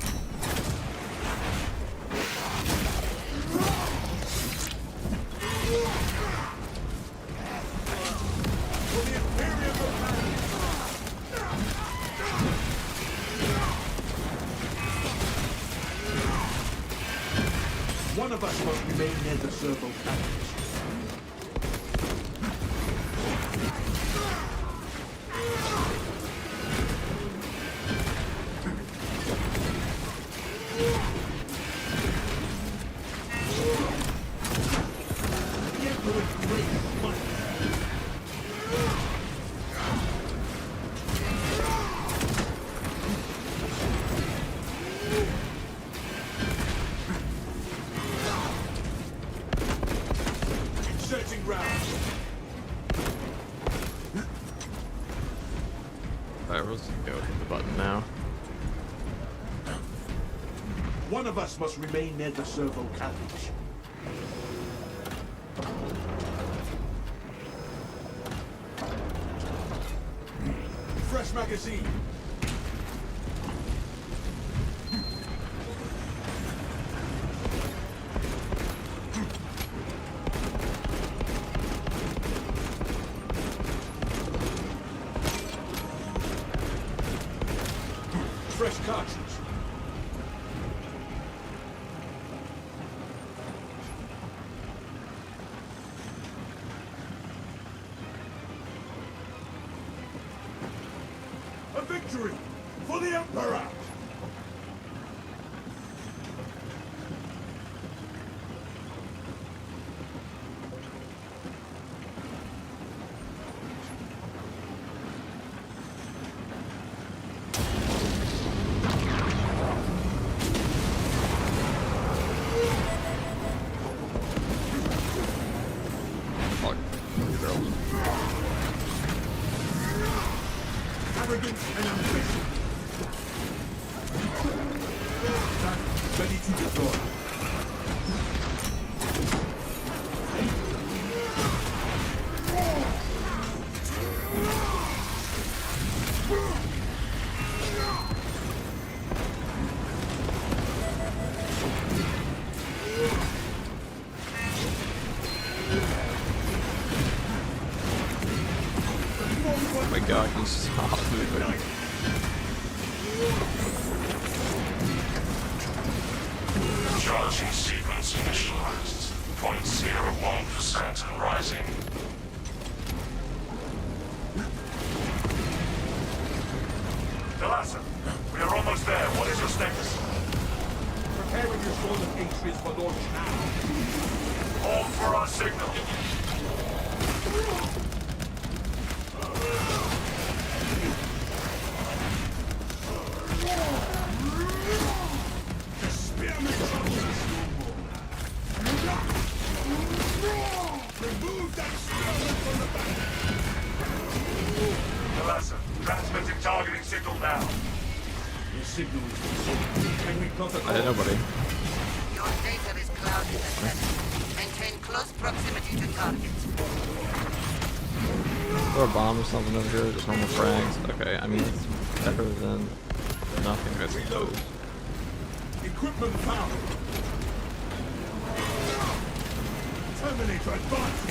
For the Imperium of One of us must remain near the servo carriage. The Emperor's great might. down. Alright, we'll just go hit the button now. One of us must remain near the servo carriage. Fresh magazine. Fresh cartridge. A victory for the Emperor! Fuck. Arrogance and ambition. Tank ready to deploy. Oh my god, can you stop moving? Charging sequence initialized. 0.01% and rising. Delassa, we are almost there. What is your status? Preparing your sword of Atreus for launch now. Hold for our signal. The spearman troubles us no more. Remove that spearman from the back. Delassa, transmitting targeting signal now. Your signal is received. Can we plot a I didn't know, buddy. Your data is clouded at best. Maintain close proximity to targets. Throw a bomb or something over here, just normal frags. Okay, I mean, it's better than nothing, I suppose. Equipment found. Terminator advance.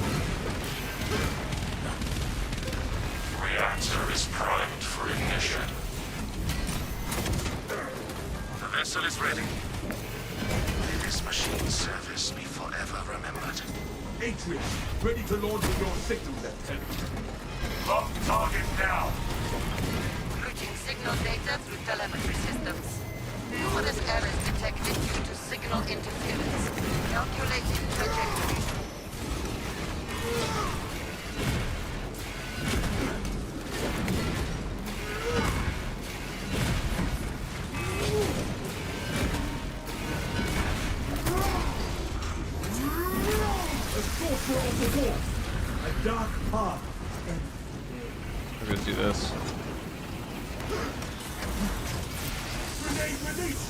Reactor is primed for ignition. The vessel is ready. May this machine's service be forever remembered. Atreus, ready to launch with your signal, Lieutenant. Lock target now. Routing signal data through telemetry systems. Numerous errors detected due to signal interference. Calculating trajectory. A sorcerer of the wolf. A dark path. We're gonna do this. Grenade release.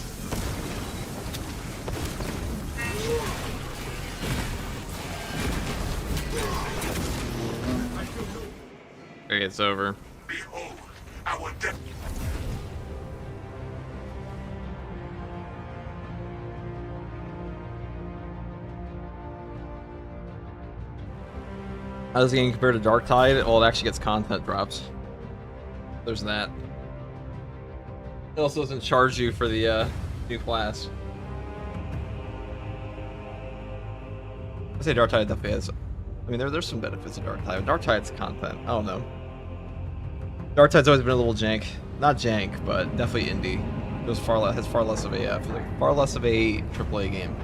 Okay, it's over. Behold, our death. How does the game compare to Dark Tide? Well, it actually gets content drops. There's that. It also doesn't charge you for the new class. I say Dark Tide definitely has. I mean, there's some benefits to Dark Tide. Dark Tide's content. I don't know. Dark Tide's always been a little jank. Not jank, but definitely indie. It was far less. Has far less of a far less of a AAA game.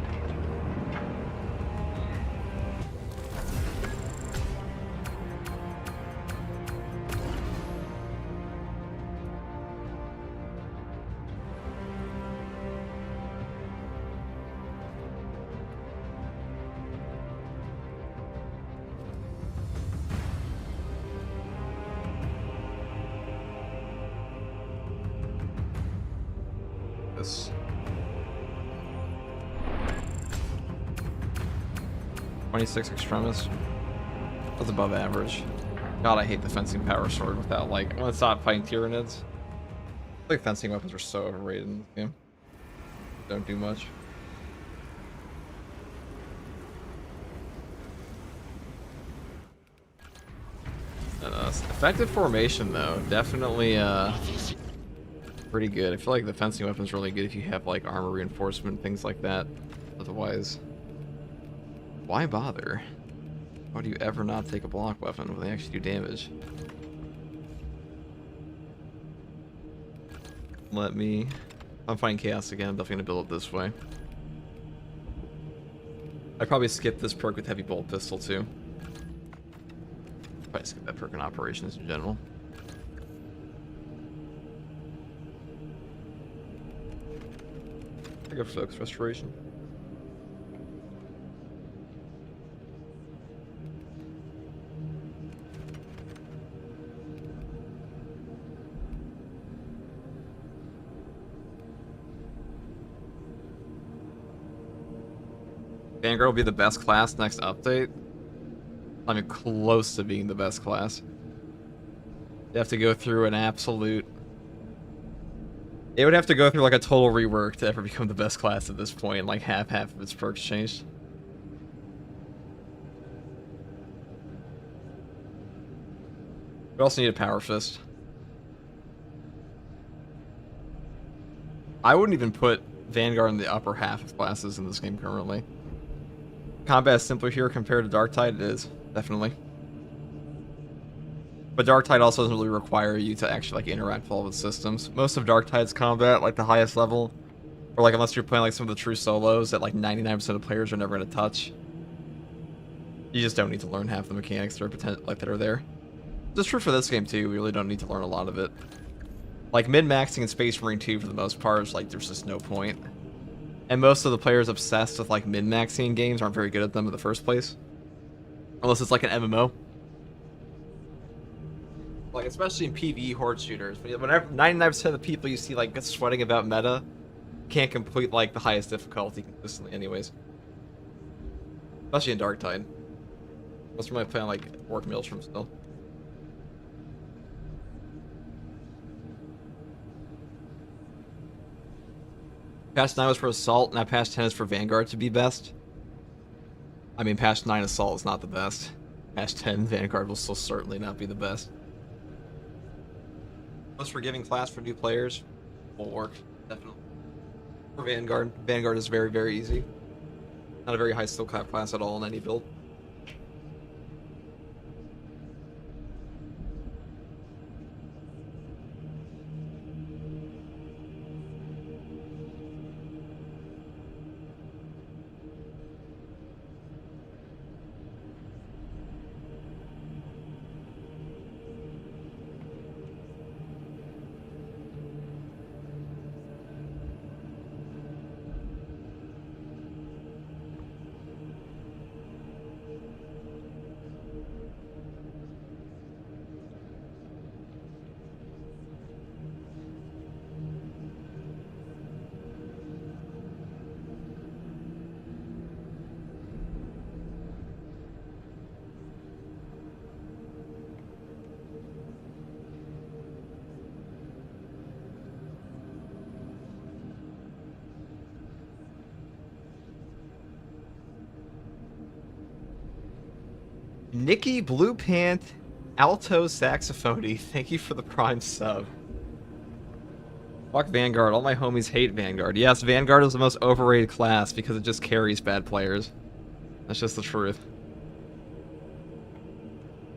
26 extremis. That's above average. God, I hate the fencing power sword without, like, when it's not fighting Tyranids. I think fencing weapons are so overrated in this game. Don't do much. Effective formation, though, definitely pretty good. I feel like the fencing weapon's really good if you have like armor reinforcement, things like that. Otherwise, why bother? Why do you ever not take a block weapon when they actually do damage? I'm fighting chaos again. I'm definitely gonna build it this way. I'd probably skip this perk with heavy bolt pistol too. Probably skip that perk in operations in general. I go focus restoration. Vanguard will be the best class next update. Not even close to being the best class. You have to go through an absolute... It would have to go through like a total rework to ever become the best class at this point. Like half of its perks changed. We also need a power fist. I wouldn't even put Vanguard in the upper half of classes in this game currently. Combat is simpler here compared to Darktide. It is, definitely. But Darktide also doesn't really require you to actually like interact well with systems. Most of Darktide's combat, like the highest level, or like unless you're playing like some of the true solos that like 99% of players are never going to touch, you just don't need to learn half the mechanics that are there. It's true for this game too. We really don't need to learn a lot of it. Like min-maxing in Space Marine 2 for the most part is like there's just no point. And most of the players obsessed with like min-maxing games aren't very good at them in the first place. Unless it's like an MMO. Like especially in PvE horde shooters. Whenever 99% of the people you see like sweating about meta can't complete like the highest difficulty consistently anyways. Especially in Darktide. Most of them play on like Orc Maelstrom still. Patch 9 was for Assault, now Patch 10 is for Vanguard to be best. I mean, Patch 9 Assault is not the best. Patch 10 Vanguard will still certainly not be the best. Most forgiving class for new players will work, definitely. For Vanguard, Vanguard is very, very easy. Not a very high skill cap class at all in any build. Nikki Blue Pant Alto Saxophony, thank you for the Prime sub. Fuck Vanguard, all my homies hate Vanguard. Yes, Vanguard is the most overrated class because it just carries bad players. That's just the truth.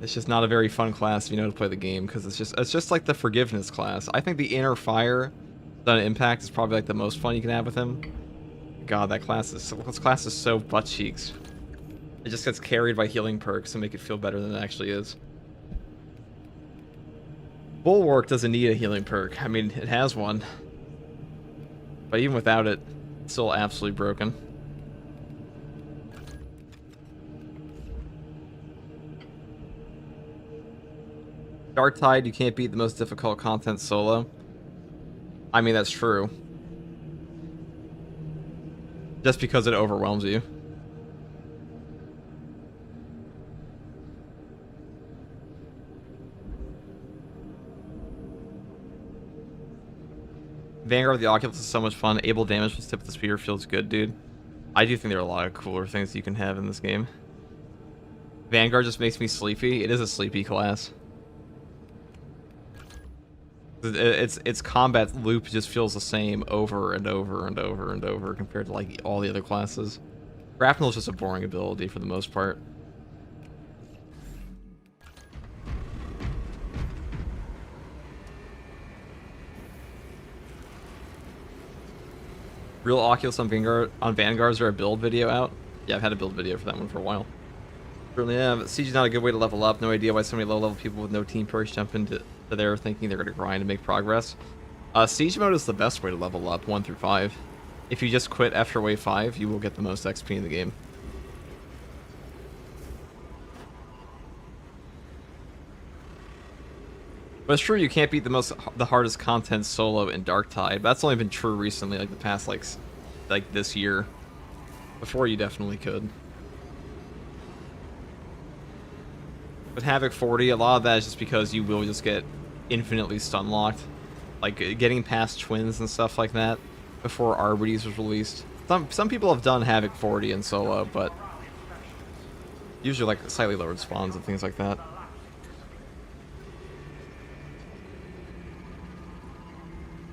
It's just not a very fun class if you know how to play the game, because it's just like the Forgiveness class. I think the Inner Fire done Impact is probably like the most fun you can have with him. God, this class is so butt cheeks. It just gets carried by healing perks and make it feel better than it actually is. Bulwark doesn't need a healing perk. I mean, it has one. But even without it, it's still absolutely broken. Darktide, you can't beat the most difficult content solo. I mean, that's true. Just because it overwhelms you. Vanguard with the Oculus is so much fun. Able damage with tip of the spear feels good, dude. I do think there are a lot of cooler things you can have in this game. Vanguard just makes me sleepy. It is a sleepy class. Its combat loop just feels the same over and over and over and over compared to like all the other classes. Grapnel is just a boring ability for the most part. Real Oculus on Vanguards or a build video out? Yeah, I've had a build video for that one for a while. Certainly have. Siege is not a good way to level up. No idea why so many low-level people with no team perks jump into there thinking they're going to grind and make progress. Siege mode is the best way to level up, 1 through 5. If you just quit after wave 5, you will get the most XP in the game. But it's true, you can't beat the hardest content solo in Darktide. But that's only been true recently, like the past like this year. Before you definitely could. With Havoc 40, a lot of that is just because you will just get infinitely stun locked. Like getting past twins and stuff like that before Arbites was released. Some people have done Havoc 40 in solo, but usually like slightly lowered spawns and things like that.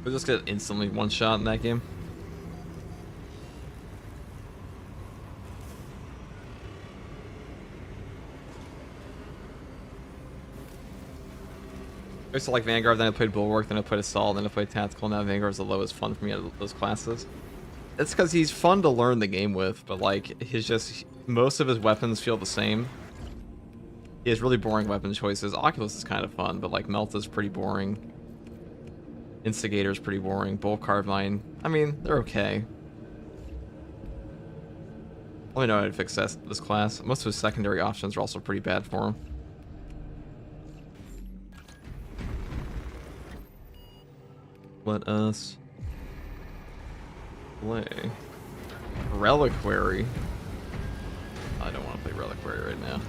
We just get instantly one shot in that game. I used to like Vanguard, then I played Bulwark, then I played Assault, then I played Tactical. Now Vanguard's the lowest fun for me out of those classes. It's because he's fun to learn the game with, but like most of his weapons feel the same. He has really boring weapon choices. Oculus is kind of fun, but like Melt is pretty boring. Instigator's pretty boring. Bull Carbine, I mean, they're okay. Let me know how to fix this class. Most of his secondary options are also pretty bad for him. Let us play Reliquary. I don't want to play Reliquary right now.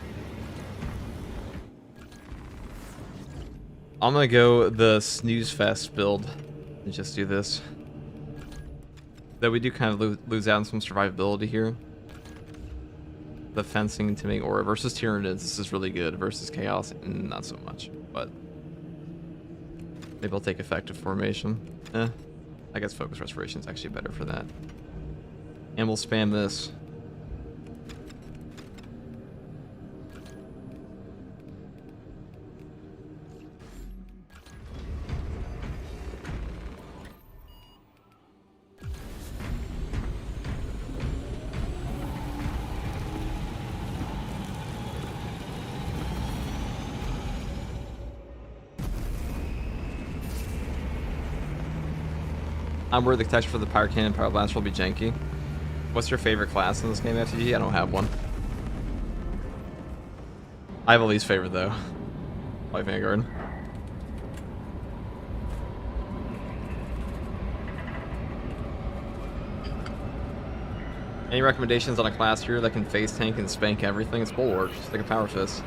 I'm gonna go the Snooze Fest build and just do this. Though we do kind of lose out on some survivability here. The fencing to make aura versus Tyranids, this is really good. Versus Chaos, not so much. But maybe I'll take effective formation. I guess focus restoration is actually better for that. And we'll spam this. I'm worried the texture for the Power Cannon and Power Blast will be janky. What's your favorite class in this game, FTG? I don't have one. I have a least favorite, though. Probably Vanguard. Any recommendations on a class here that can face tank and spank everything? It's Bulwark, just like a Power Fist.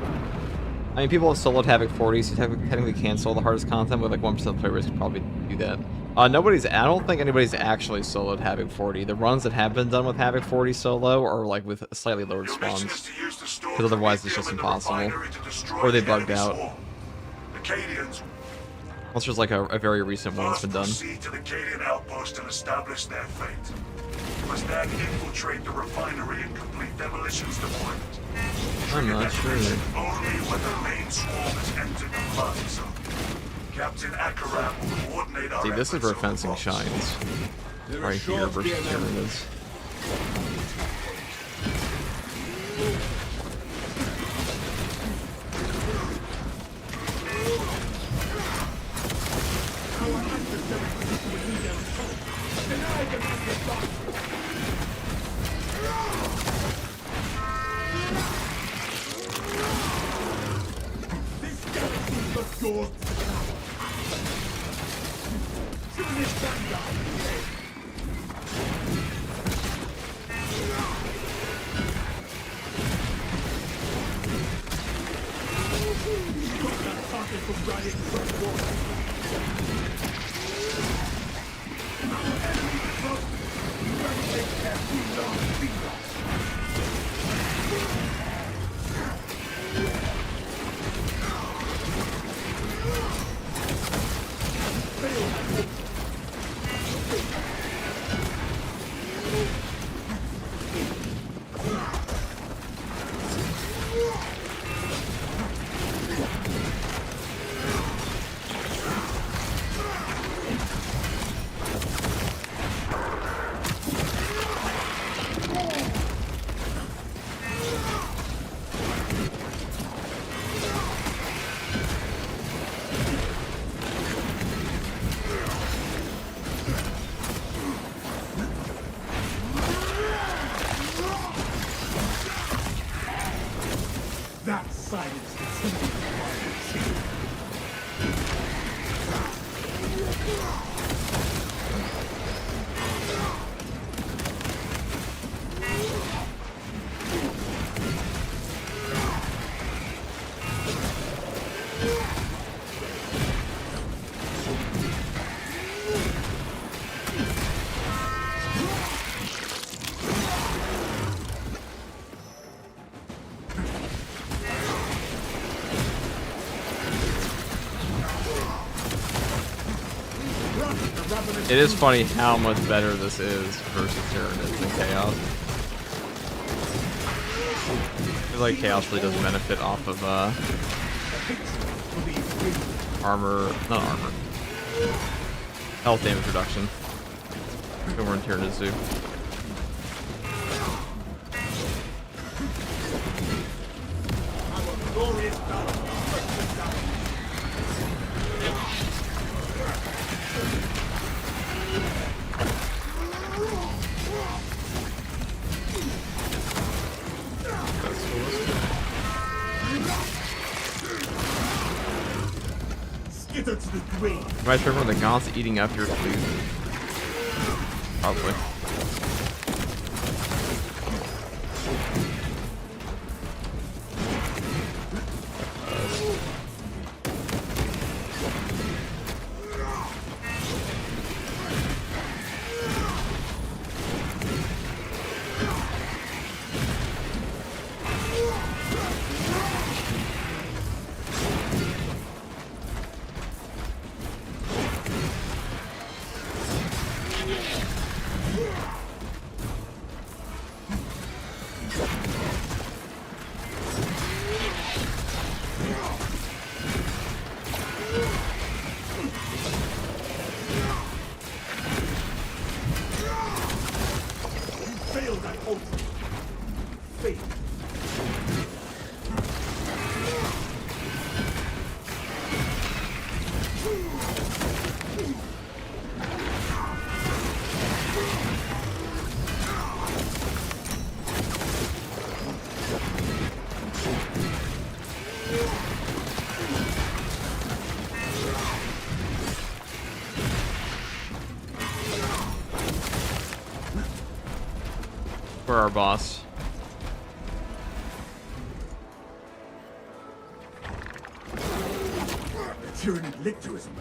I mean, people have soloed Havoc 40, so you technically can solo the hardest content, with like 1% of players could probably do that. I don't think anybody's actually soloed Havoc 40. The runs that have been done with Havoc 40 solo are like with slightly lowered spawns, because otherwise it's just impossible. Or they bugged out. Unless there's like a very recent one that's been done. To the Cadian outpost and establish their fate. You must then infiltrate the refinery and complete demolitions deployment. I'm not sure. Only when the main swarm has entered the flood zone. Captain Akaram will coordinate our See, this is where efforts fencing over shines. Right here versus Tyranids. That silence continues to find It is funny how much better this is versus Tyranids and Chaos. I feel like Chaos really does benefit off of armor, not armor, health damage reduction. Over in Tyranids too. glorious battle. Skitter to the grave. Am I sure when the Gaunt's eating up your food? Probably. Failed at ultimate. Failed. For our boss. Tyranny lictorism.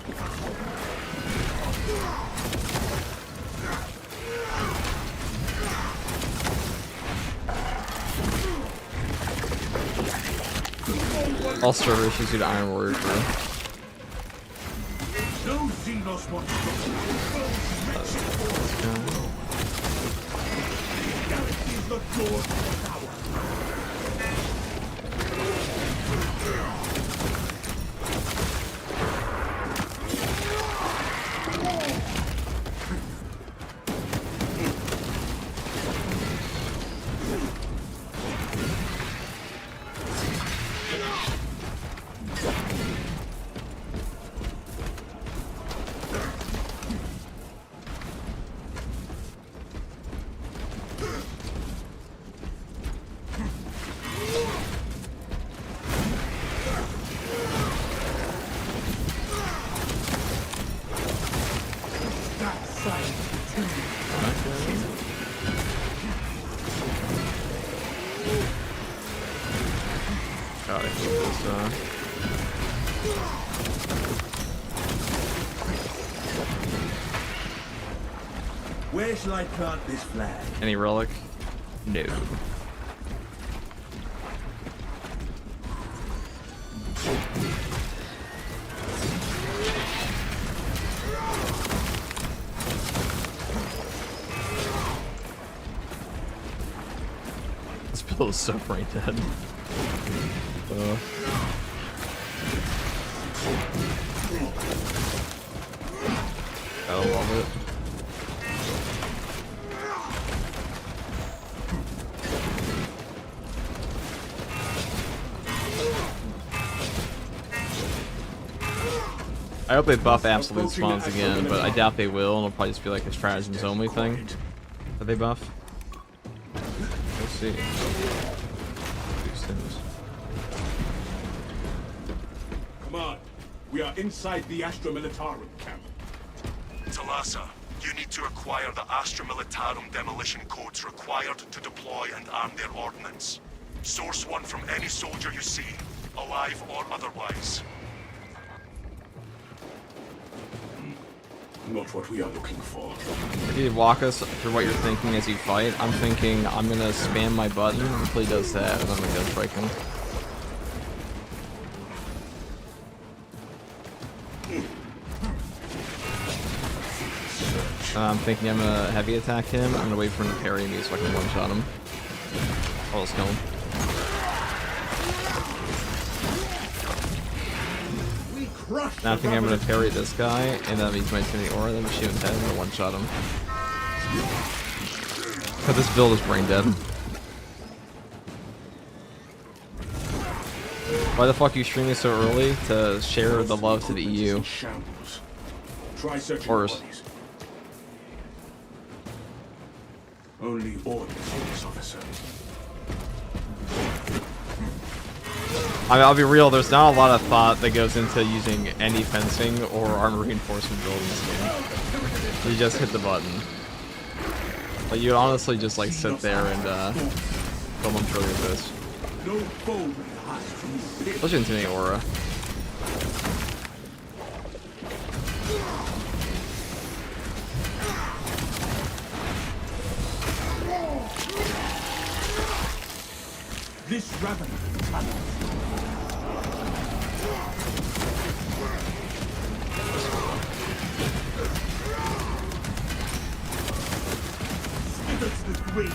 All server issues due to Iron Warrior crew. No Xenos wants Galaxy is the door to power. Where shall I plant this flag? Any relic? No. This build is so brain dead. I love it. I hope they buff absolute spawns again, but I doubt they will. It'll probably just be like a stratagems only thing that they buff. We'll see. Come on. We are inside the Astra Militarum camp. Talassa, you need to acquire the Astra Militarum demolition codes required to deploy and arm their ordnance. Source one from any soldier you see, alive or otherwise. Not what we are looking for. Can you walk us through what you're thinking as you fight? I'm thinking I'm gonna spam my button until he does that, and then I'm gonna go strike him. I'm thinking I'm gonna heavy attack him. I'm gonna wait for him to parry me so I can one-shot him. Oh, let's kill him. Now I think I'm gonna parry this guy, and that means my Infinity Aura, then we shoot him dead, and gonna one-shot him. But this build is brain dead. Why the fuck are you streaming so early? To share the love to the EU. Try searching Or bodies. Only orders for this officer. I mean, I'll be real, there's not a lot of thought that goes into using any fencing or armor reinforcement build in this game. You just hit the button. Like, you'd honestly just like sit there and kill them through with this. No foe will hide from you. Especially Infinity Aura. This raven tunnel. That's the great.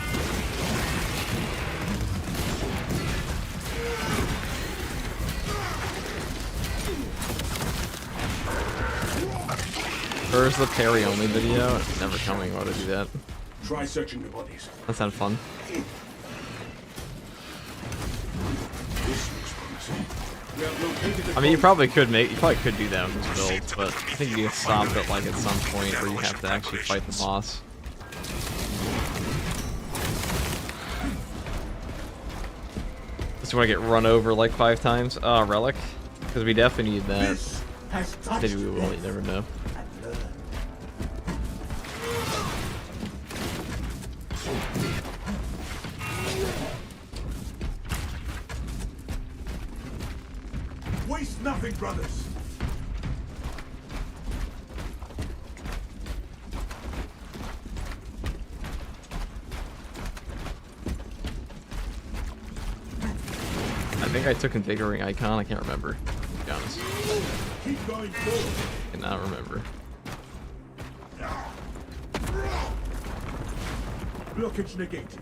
Where's the parry only video? It's never coming. Why would I do that? Try searching the bodies. That sounds fun. This looks promising. We have located the I mean, you probably could do that with this build, but I think you get stopped at like at some point where you have to actually fight the boss. Just want to get run over like 5 times. Relic, because we definitely need that. This has touched Maybe we will. You never know. and learned. Waste nothing, brothers. I think I took Invigorating Icon. I can't remember, to be honest. Keep going forward. I cannot remember. Blockage negated.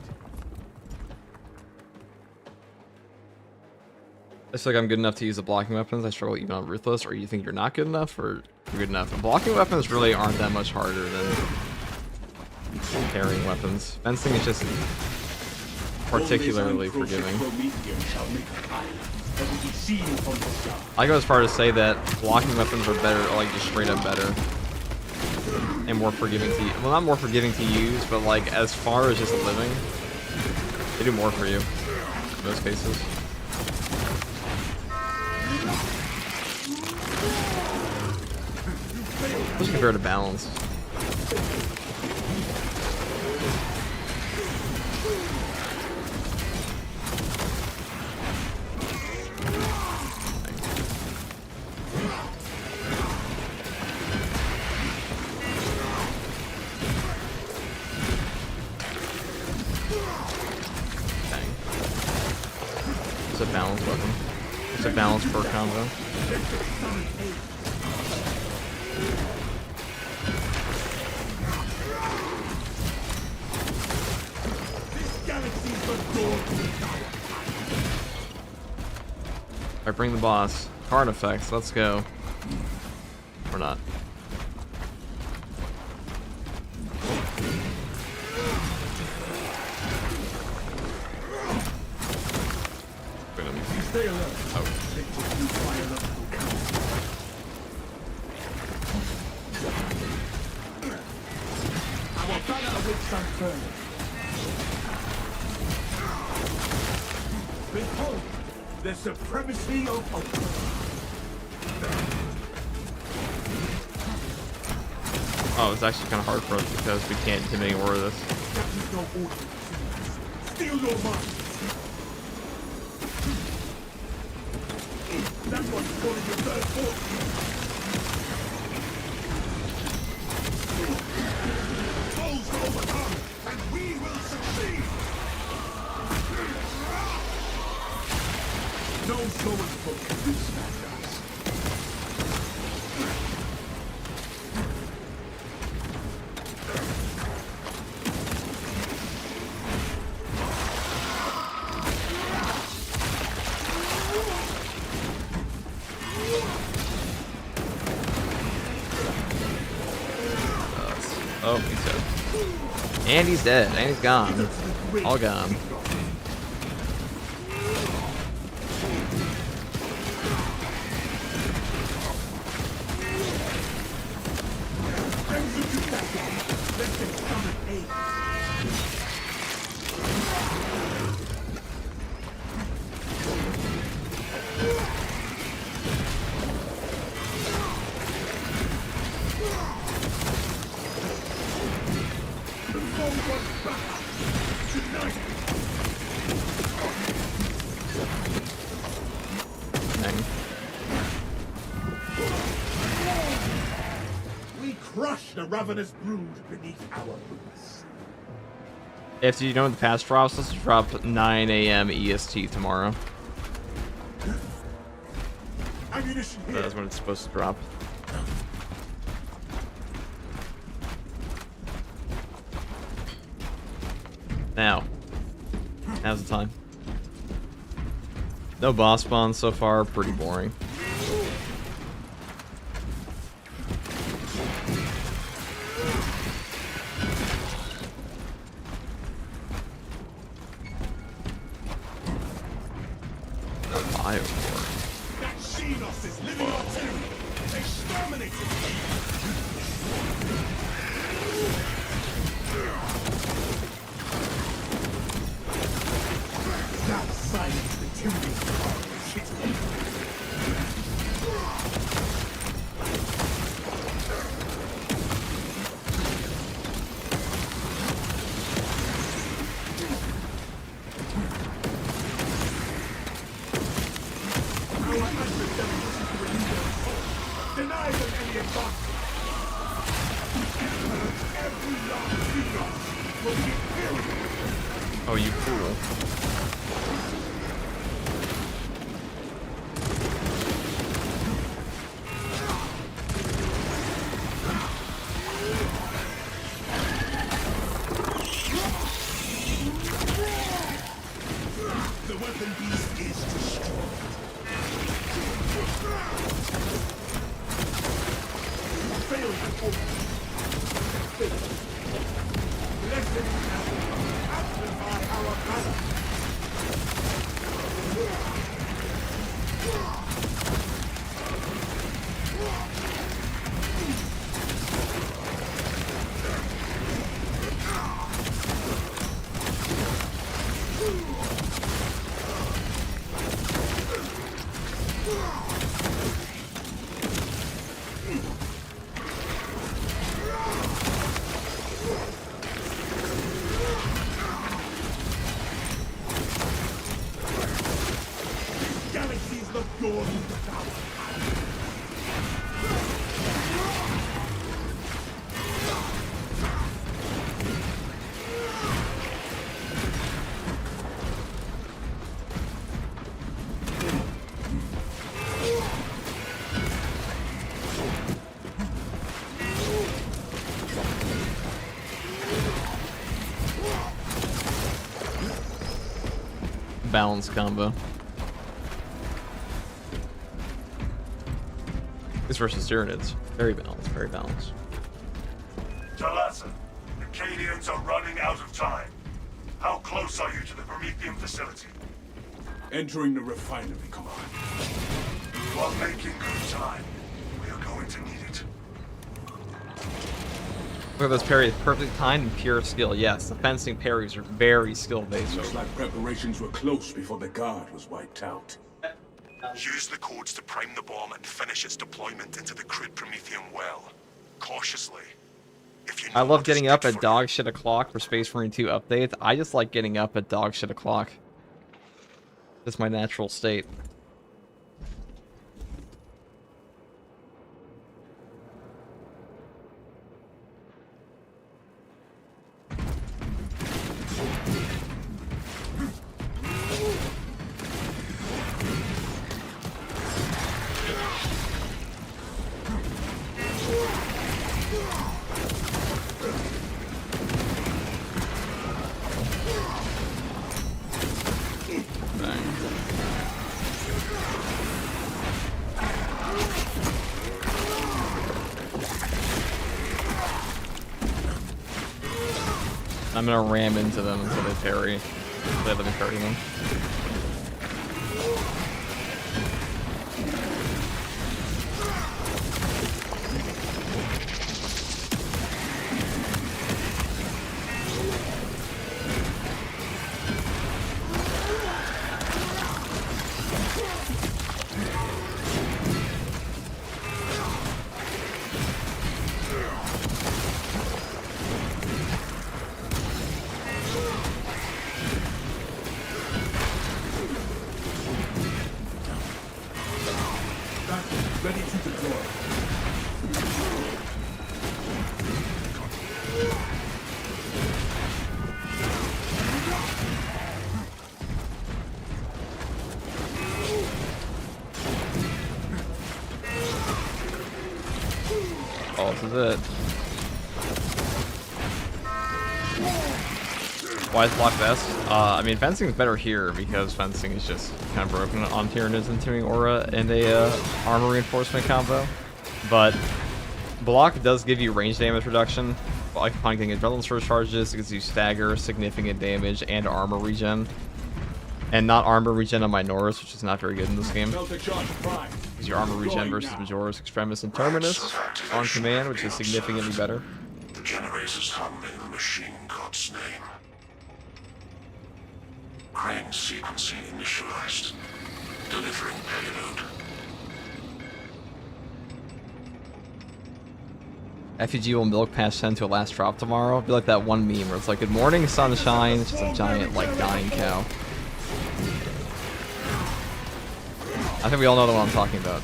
I feel like I'm good enough to use the blocking weapons. I struggle even on Ruthless, or you think you're not good enough, or you're good enough? The blocking weapons really aren't that much harder than carrying weapons. Fencing is just particularly forgiving. I go as far as to say that blocking weapons are better, like just straight up better, and more forgiving to well, not more forgiving to use, but like as far as just living, they do more for you in most cases. Just compared to balance. for a combo. Alright, bring the boss. Card effects, let's go. Or not. Stay alert. Oh. Our banner awaits some furnace. Behold, the supremacy of Ultra. Oh, it's actually kind of hard for us because we can't do any more of this. Captain's no order. Steal your mind. That's what's calling your third force. Foes will overcome, and we will succeed. No showing for this madness. Oh, he's dead. And he's dead. And he's gone. All gone. We crush the ravenous brood beneath our boots. If you know when the patch drops, let's drop 9 a.m. EST tomorrow. Ammunition here. That's when it's supposed to drop. Now's the time. No boss spawns so far, pretty boring. That Xenos is living artillery. Exterminate it. That silence the timber. Deny them any advantage. Every last Xenos will be killed. Oh, you fool. The weapon beast is destroyed. Failed before. Blessed is now, absent by our banner. balanced combo. This versus Tyranids. Very balanced, very balanced. Talassa, the Cadians are running out of time. How close are you to the Prometheum facility? Entering the refinery, Command. You are making good time. We are going to need it. Look at this parry, it's perfectly timed and pure skill. Yes, the fencing parries are very skill based. Looks like preparations were close before the guard was wiped out. Use the codes to prime the bomb and finish its deployment into the crude Prometheum well. Cautiously. If you I know love what getting is up good at for dog shit o'clock for Space Marine 2 updates. I just like getting up at dog shit o'clock. That's my natural state. I'm gonna ram into them until they parry. They let me parry them. Ready to deploy. Oh, this is it. Why is block best? I mean, fencing is better here because fencing is just kind of broken on Tyranids and Tuning Aura and a armor reinforcement combo. But block does give you range damage reduction. Like upon getting adrenaline surge charges, it gives you stagger, significant damage, and armor regen. And not armor regen on Minoris, which is not very good in this game. Delta charge prime. Is your armor regen versus Majoris, Extremis, and Terminus on command, which is significantly better. The generators hum in the machine god's name. Crane sequencing initialized. Delivering payload. FUG will milk past 10 to a last drop tomorrow. It'll be like that one meme where it's like, good morning, sunshine. It's just a giant, like, dying cow. I think we all know what I'm talking about.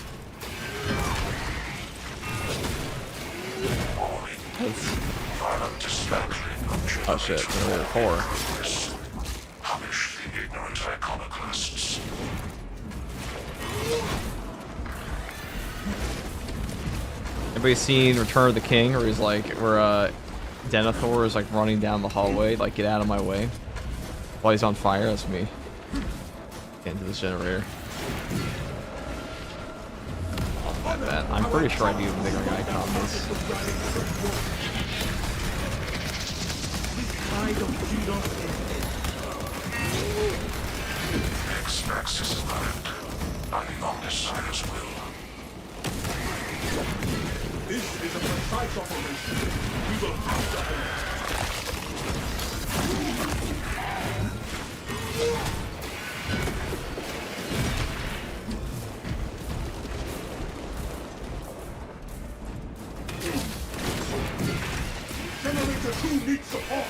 Oh shit, there were 4. Punish the ignorant iconoclasts. Everybody seen Return of the King, where he's like, where Denethor is like running down the hallway, like, get out of my way. While he's on fire, that's me. Get into this generator. Like that. I'm pretty sure I do the bigger icon this. X-Axis land. I'm on this sire's will. This is a precise operation. We will have to end. Generator 2 needs support.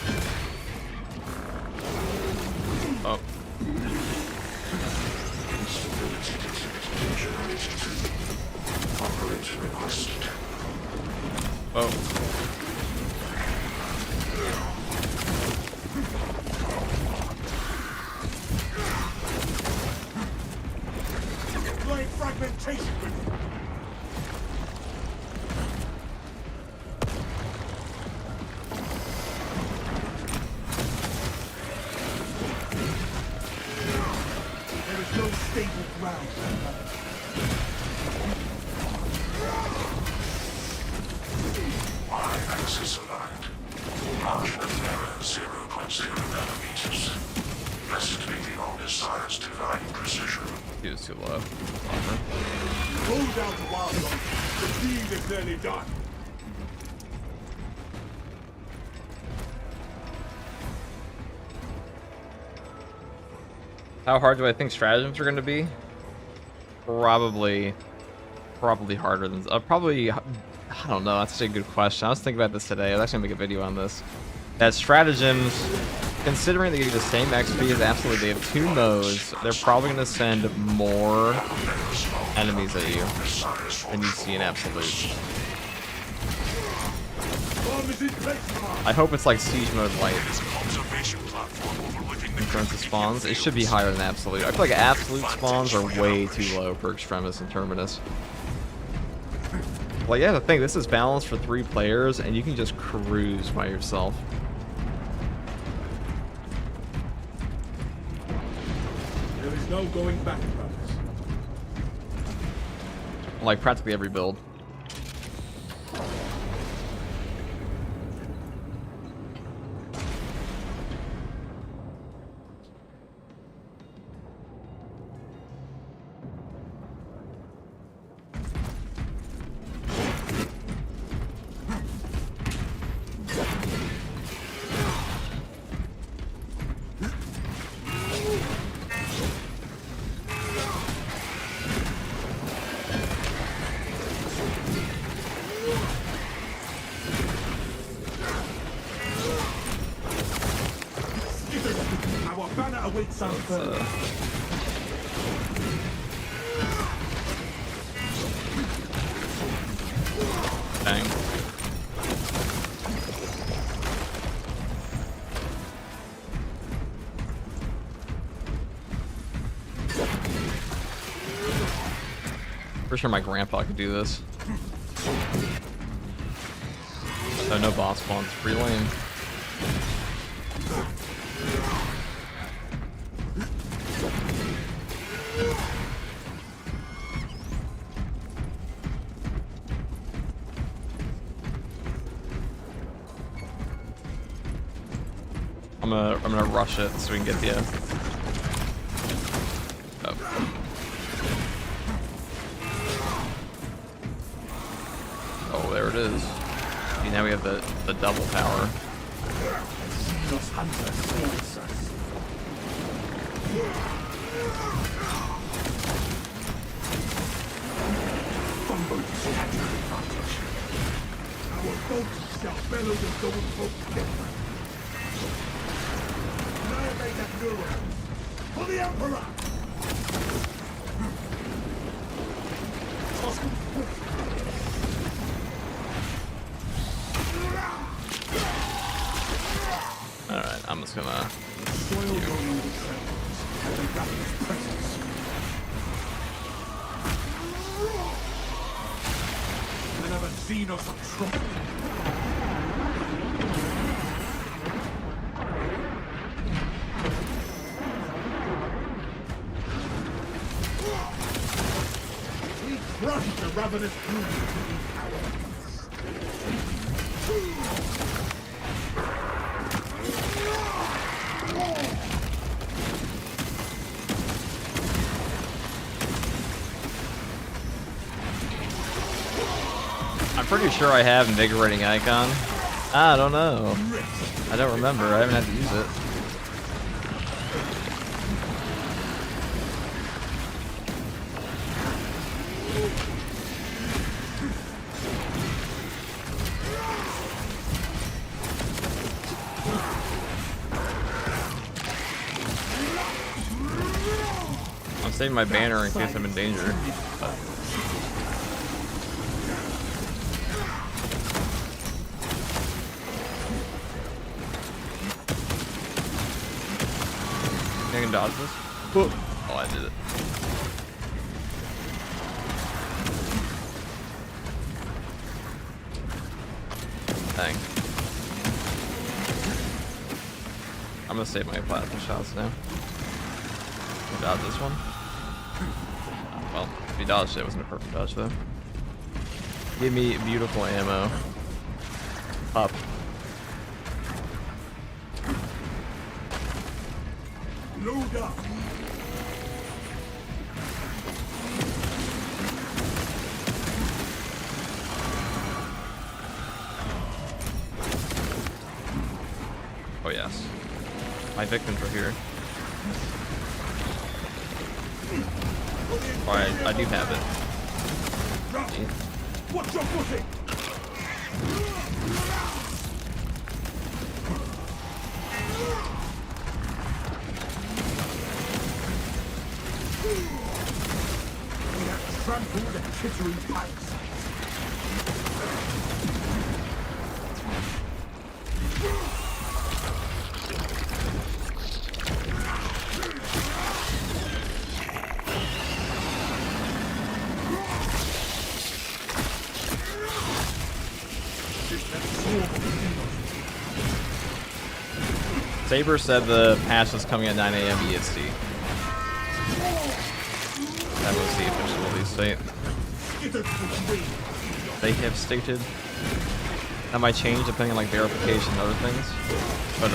Oh. Operator requested. Oh. Deploying fragmentation with Y-axis aligned. Margin of error 0.0 nanometers. Blessed be the omniscience divine precision. He was too low. Hold out the wild one. The deed is nearly done. How hard do I think stratagems are going to be? Probably harder than probably. I don't know. That's actually a good question. I was thinking about this today. I was actually gonna make a video on this. That stratagems, considering they give you the same XP as absolute, they have 2 modes. They're probably gonna send more enemies at you than you see in absolute. Bomb is in place, Command. I hope it's like siege mode light. Observation platform overlooking the In terms of spawns, it should be higher than absolute. I feel like absolute spawns are way too low for Extremis and Terminus. Well, yeah, the thing, this is balanced for 3 players, and you can just cruise by yourself. There is no going back, brothers. Like practically every build. Our banner awaits our further. Dang. Pretty sure my grandpa could do this. So no boss spawns, free lane. I'm gonna rush it so we can get the. Oh, there it is. See, now we have the double power. Those hunters face us. Fumble tactical advantage. Our boats shall bellow the golden hope together. Annihilate that neuron. For the Emperor! Toss them. Alright, I'm just gonna. Soil rolling the trembles at the ravenous presence. I never seen us a trumpet. We crush the ravenous brood to be I'm pretty sure I have invigorating icon. I don't know. I don't remember. I haven't had to use it. I'm saving my banner in case I'm in danger. I can dodge this. Oh, I did it. Dang. I'm gonna save my plasma shots now. Dodge this one. dodged it. It wasn't a perfect dodge though. Give me beautiful ammo. Up. Load up. Oh yes. My victims are here. Alright, I do have it. Drop. Watch your footing. We have trampled the chittering parasites. Saber said the patch was coming at 9 a.m. EST. That was the official release date. They have stated that might change depending on like verification and other things, but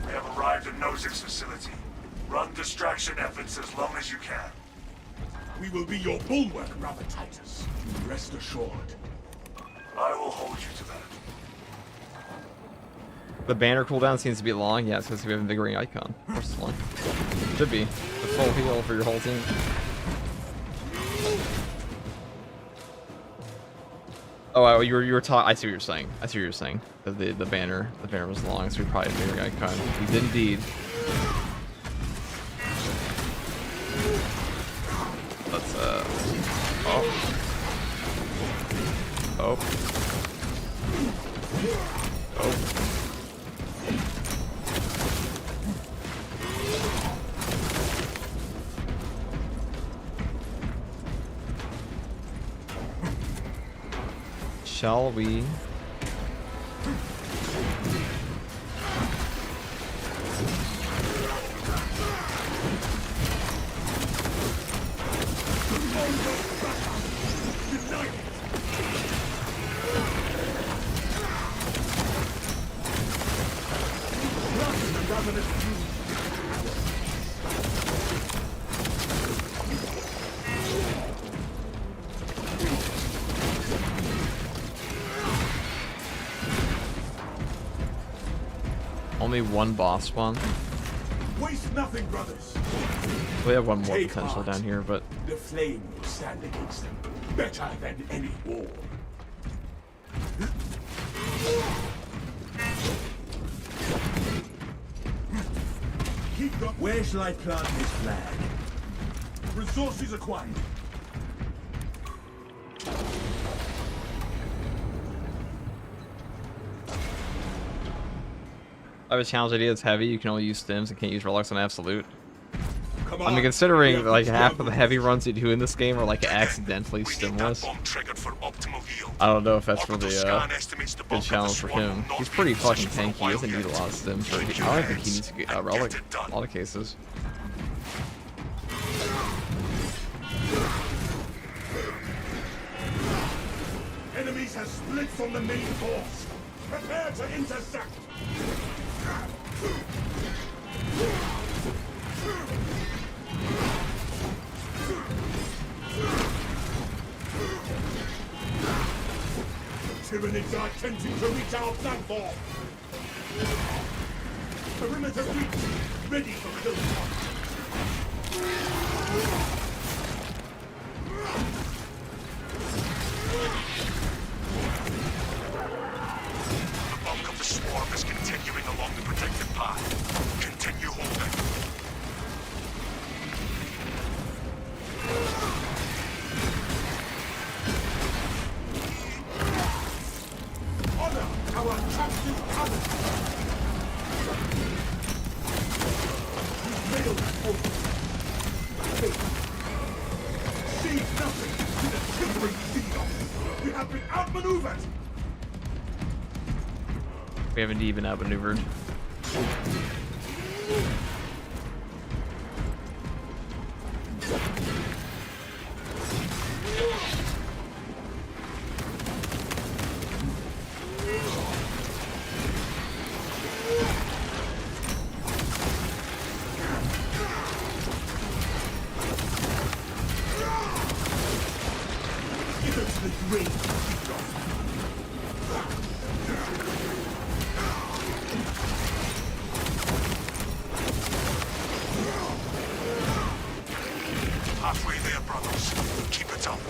We have arrived at Nozick's facility. Run distraction efforts as long as you can. We will be your bulwark, Brother Titus. Rest assured. I will hold you to that. the banner cooldown seems to be long. Yeah, it's because we have an invigorating icon. Of course it's long. Should be. The full heal for your whole team. Oh, you were talking. I see what you're saying. I see what you're saying. The banner was long, so we probably had a bigger icon. We did indeed. Let's oh. Oh. Oh. Shall we? Only one boss spawn. Waste nothing, brothers. We have one more Take potential heart. down here, but The flame will stand against them better than any wall. Keep up. Where shall I plant this flag? Resources acquired. I have a challenge idea that's heavy. You can only use stims and can't use relics on absolute. Come I mean, on. considering like half of the heavy runs you do in this game are like accidentally We need that stimless. bomb triggered for optimal yield. I don't know if that's Orbital really scan estimates the good bulk of the challenge for swarm will him. not He's be pretty in fucking position for a tanky. He while doesn't need a yet. lot of stims. For, Keep your I don't think he hands needs to get a and relic get it done. in a lot of cases. Enemies have split from the main force. Prepare to intercept. Tyranids are attempting to reach our platform. Perimeter breach. Ready for kill shot. The bulk of the swarm is continuing along the protected path. Continue holding. Our trust is covered. You failed that hope. See nothing to the shivering Xenos. We have been outmaneuvered. We haven't even outmaneuvered. Give us the grave, Xenos. Halfway there, brothers. Keep it up.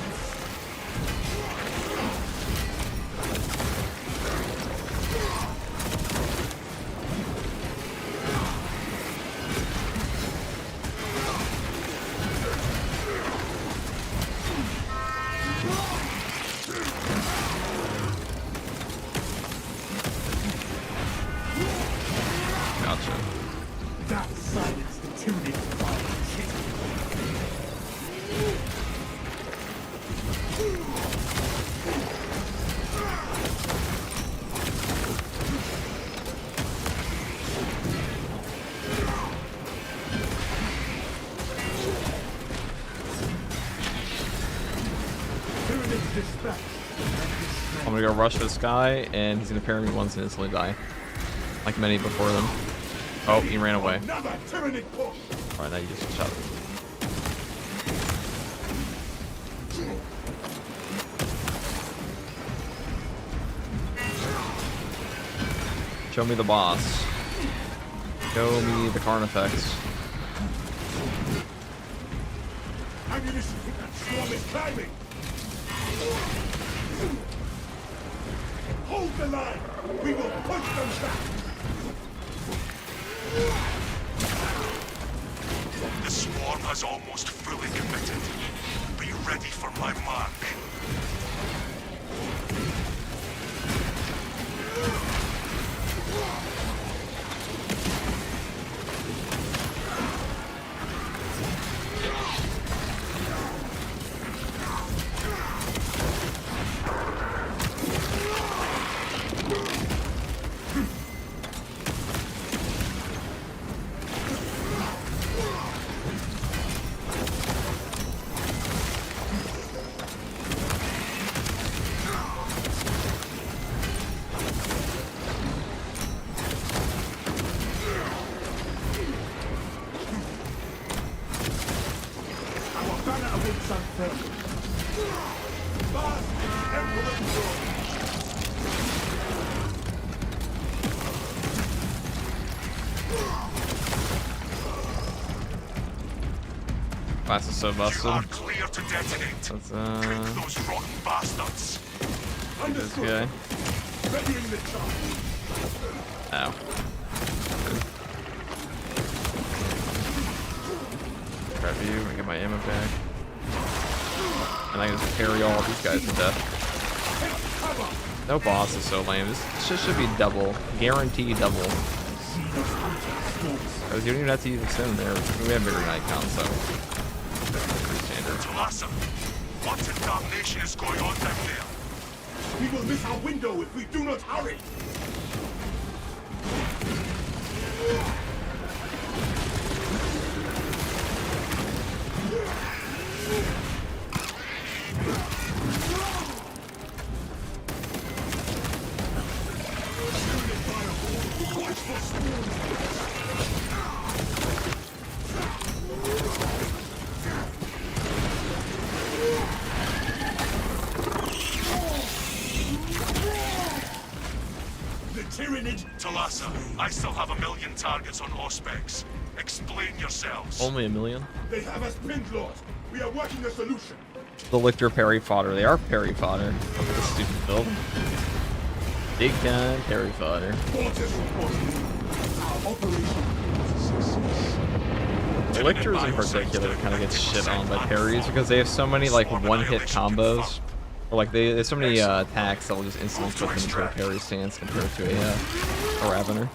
Gotcha. That silenced the Tyranid fire king. Tyranid dispatched. I'm gonna go rush this guy, and he's gonna parry me once and instantly die. Like many before them. Oh, he ran away. Another Tyranid push. Alright, now you just shot him. Show me the boss. Show me the Carnifex. Ammunition. That swarm is climbing. Hold the line. We will push them back. The swarm has almost fully committed. Be ready for my mark. Our banner awaits unfurled. Fast, Emperor Lord. Class is so You busted. are clear to detonate. Let's Drink those rotten bastards. this Understood. guy. Readying the charge. Ow. Grab you and get my ammo back. And I can just carry all these guys to death. No boss is so lame. This shit should be double. Guaranteed double. Because you don't even have to use extend there. We have bigger night count, so. Pretty standard. Talassa, what in damnation is going on down there? We will miss our window if we do not hurry. The Tyranid. Talassa, I still have 1,000,000 targets on Auspex. Explain yourselves. Only 1,000,000? They have us pinned, Lord. We are working a solution. The Lictor parry fodder. They are parry fodder. Look at this stupid build. Big time parry fodder. Mortis reporting. Our operation was a success. The Lictors in particular kind of get shit on by parries because they have so many like one-hit combos Or like there's so many attacks that will just instantly put them into a parry stance compared to a Ravener.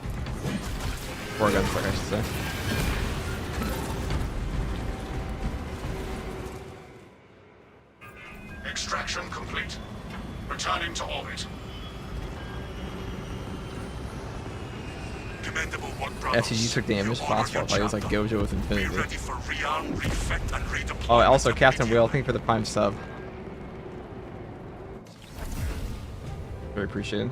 Or a Gunslinger, I should say. Extraction complete. Returning to orbit. Commendable one, brothers. FTG took damage. Possible if I was like Gojo with Be Infinity. ready for rearm, refit, and redeployment. Oh, also Captain Whale, thank you for the Prime sub. Very appreciated.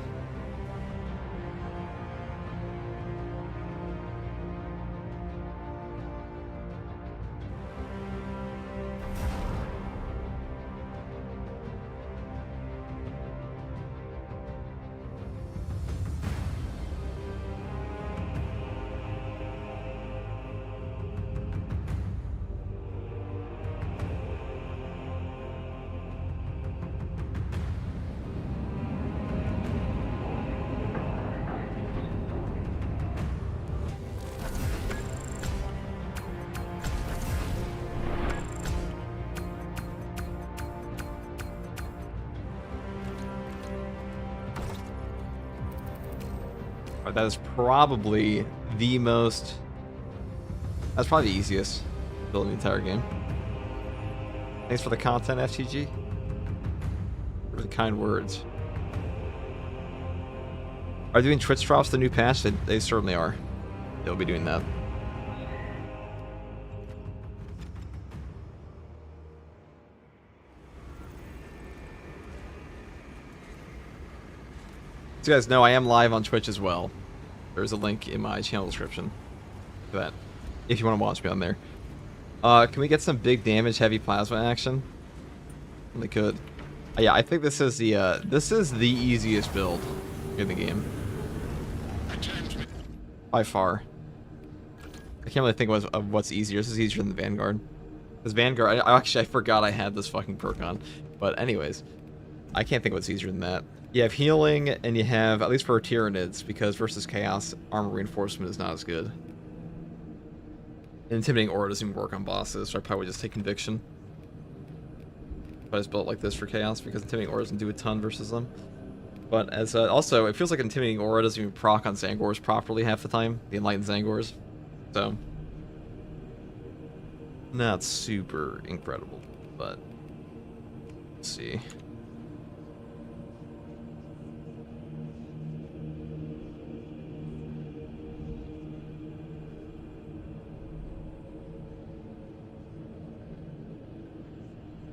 That is probably the most... That's probably the easiest build in the entire game. Thanks for the content, FTG. For the kind words. Are they doing Twitch drops the new patch? They certainly are. They'll be doing that. So you guys know I am live on Twitch as well. There's a link in my channel description for that, if you want to watch me on there. Can we get some big damage, heavy plasma action? We could. Yeah, I think this is the easiest build in the game by far. I can't really think of what's easier. This is easier than the Vanguard. Because Vanguard, I forgot I had this fucking perk on. But anyways, I can't think what's easier than that. You have healing, and you have, at least for Tyranids, because versus Chaos, armor reinforcement is not as good. Intimidating Aura doesn't even work on bosses, so I probably would just take Conviction. If I just built it like this for Chaos, because Intimidating Aura doesn't do a ton versus them. But as also, it feels like Intimidating Aura doesn't even proc on Zangors properly half the time, the Enlightened Zangors. So, not super incredible, but let's see.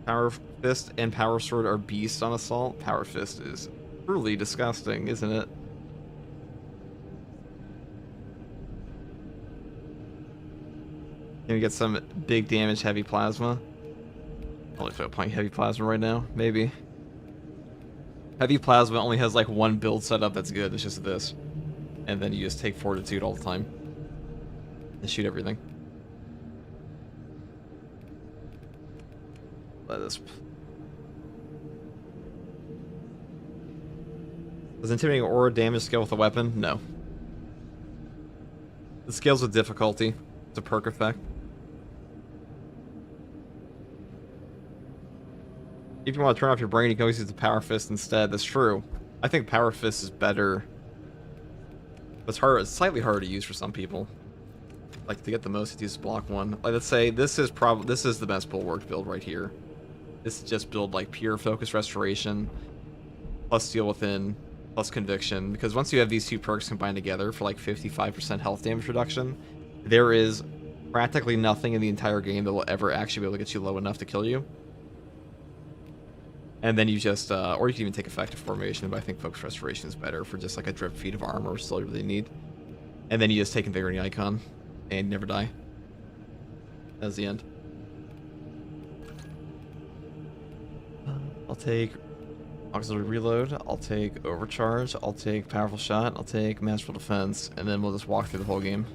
Power Fist and Power Sword are beasts on Assault. Power Fist is truly disgusting, isn't it? Can we get some big damage, heavy plasma? I'll look at playing heavy plasma right now, maybe. Heavy plasma only has like one build setup that's good, it's just this. And then you just take Fortitude all the time. And shoot everything. Does Intimidating Aura damage scale with a weapon? No. It scales with difficulty. It's a perk effect. If you want to turn off your brain, you can always use the Power Fist instead. That's true. I think Power Fist is better. But it's harder. It's slightly harder to use for some people. Like to get the most, use block 1. Like let's say this is the best bulwark build right here. This is just build like pure focus restoration, plus Steel Within, plus Conviction. Because once you have these two perks combined together for like 55% health damage reduction, there is practically nothing in the entire game that will ever actually be able to get you low enough to kill you. And then you just, or you can even take Effective Formation, but I think Focus Restoration is better for just like a drip feed of armor, which is all you really need. And then you just take Invigorating Icon, and never die. That's the end. I'll take Auxiliary Reload, I'll take Overcharge, I'll take Powerful Shot, I'll take Masterful Defense, and then we'll just walk through the whole game.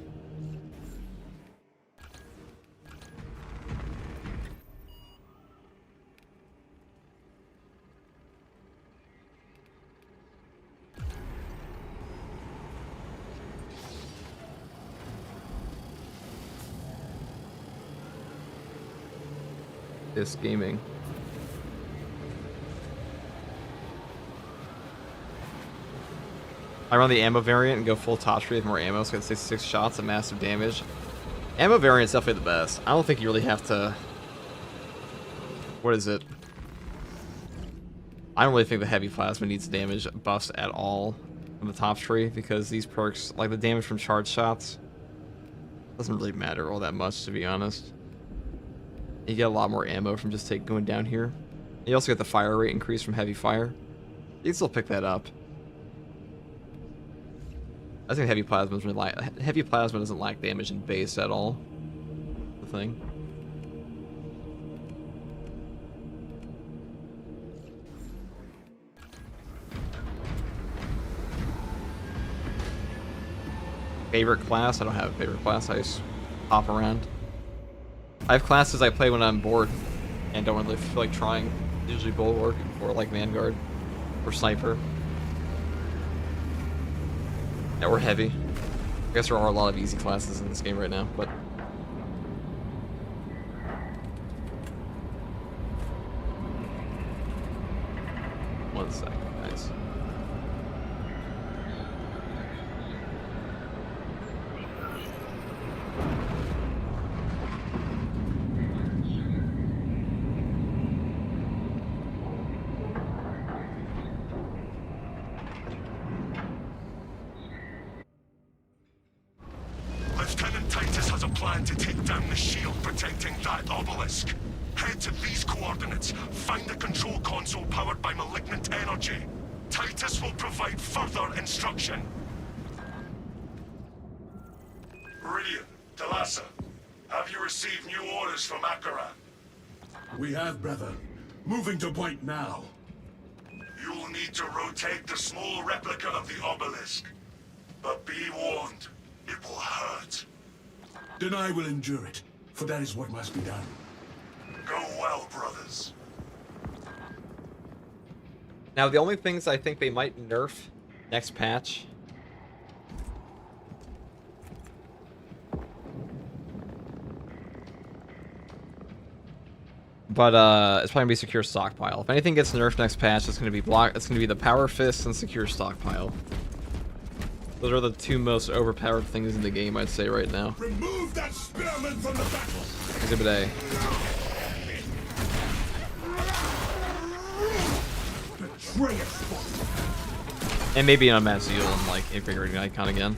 This gaming. I run the ammo variant and go full top speed with more ammo, so I get 66 shots and massive damage. Ammo variant's definitely the best. I don't think you really have to... What is it? I don't really think the heavy plasma needs damage buffs at all on the top tree, because these perks, like the damage from charge shots, doesn't really matter all that much, to be honest. You get a lot more ammo from just going down here. You also get the fire rate increase from heavy fire. You can still pick that up. I think heavy plasma doesn't lack damage in base at all. The thing. Favorite class? I don't have a favorite class. I just hop around. I have classes I play when I'm bored and don't really feel like trying. Usually Bulwark or like Vanguard or Sniper. Yeah, or Heavy. I guess there are a lot of easy classes in this game right now, but... One second, guys. Lieutenant Titus has a plan to take down the shield protecting that obelisk. Head to these coordinates. Find the control console powered by malignant energy. Titus will provide further instruction. Iridian, Talassa, have you received new orders from Akara? We have, brother. Moving to point now. You will need to rotate the small replica of the obelisk. But be warned, it will hurt. Then I will endure it, for that is what must be done. Go well, brothers. Now, the only things I think they might nerf next patch... But it's probably gonna be secure stockpile. If anything gets nerfed next patch, it's gonna be the power fist and secure stockpile. Those are the two most overpowered things in the game, I'd say right now. Remove that spearman from the battle! Exhibit A. Atreus! And maybe an unmatched Zeal and like invigorating icon again.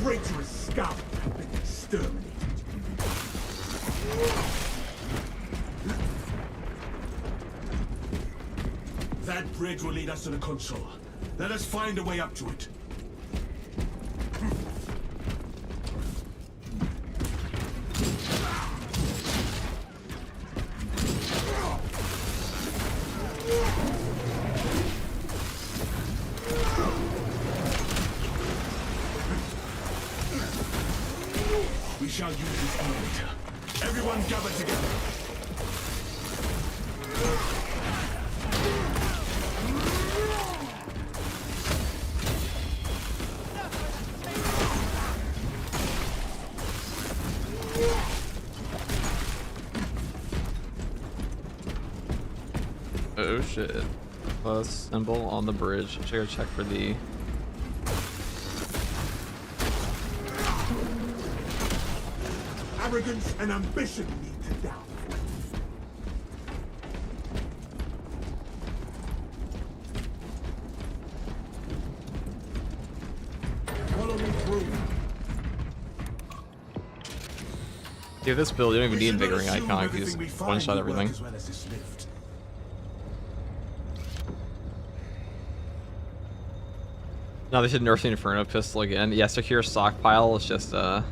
Traitorous scout have been exterminated. That bridge will lead us to the console. Let us find a way up to it. We shall use this elevator. Everyone gather together. Oh shit. Plus symbol on the bridge. I should go check for the... Arrogance and ambition need to down. Follow me through. Yeah, this build, you don't even need invigorating icon, you just one-shot everything. No, they should nerf the Inferno pistol again. Yeah, secure stockpile is just, The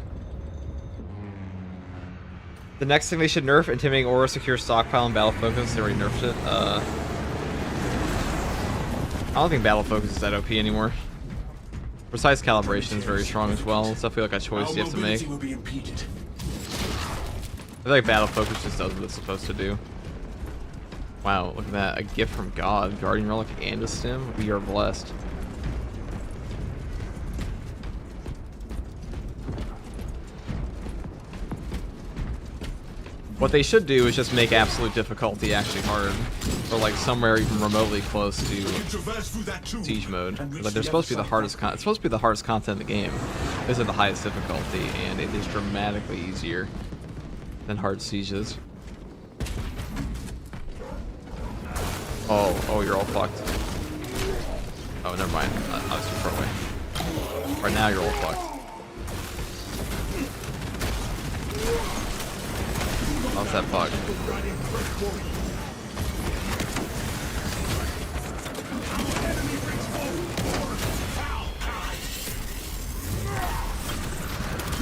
next thing they should nerf, intimidating aura, secure stockpile, and battle focus. They already nerfed it. I don't think battle focus is that OP anymore. Precise calibration is very strong as well. It's definitely like a choice you have to make. I feel like battle focus just does what it's supposed to do. Wow, look at that. A gift from God. Guardian relic and a stim. We are blessed. What they should do is just make absolute difficulty actually hard, or like somewhere even remotely close to Traverse through that tube. siege mode. and reach Like they're the supposed to be other the side. hardest. It's supposed to be the hardest content in the game. This is the highest difficulty, and it is dramatically easier than hard sieges. Oh, you're all fucked. Oh, never mind. I was too far away. Right now, you're all fucked. How's that bug?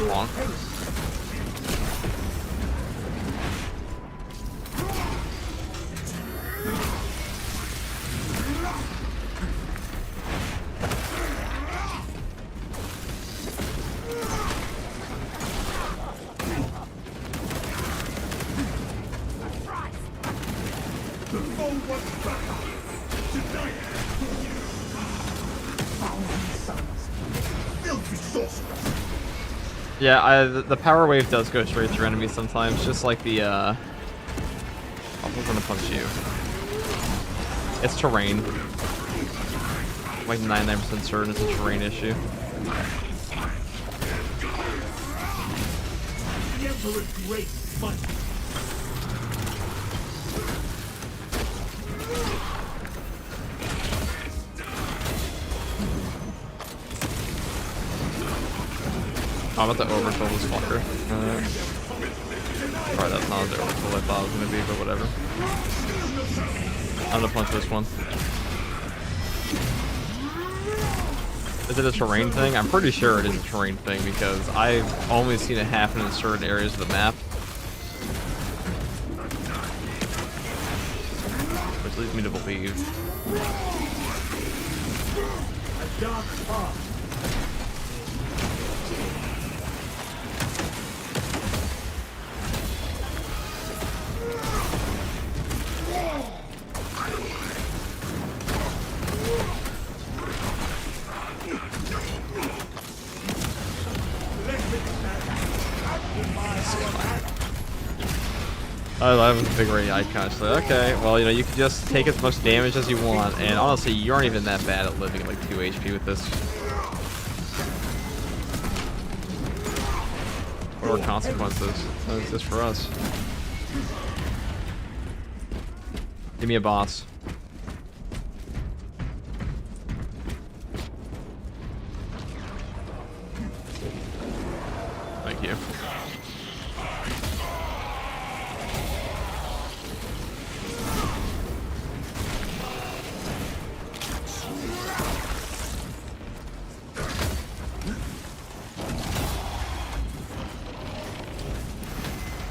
Long. Yeah, the power wave does go straight through enemies sometimes, just like the, I'm gonna punch you. It's terrain. Like 99% certain it's a terrain issue. The Emperor's great money. I'm about to overkill this fucker. Alright, that's not as overkill I thought it was gonna be, but whatever. I'm gonna punch this one. Is it a terrain thing? I'm pretty sure it is a terrain thing because I've only seen it happen in certain areas of the map. Which leads me to believe. A dark path. I have a big red icon. So okay, well, you know, you can just take as much damage as you want, and honestly, you aren't even that bad at living at like 2 HP with this. What are consequences? That exist for us. Give me a boss. Thank you.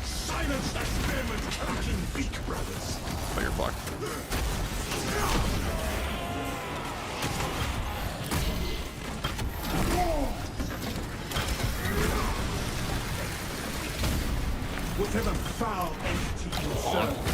Silence that spearman-clutching beak, brothers. Oh, you're fucked. Whatever foul entity you serve.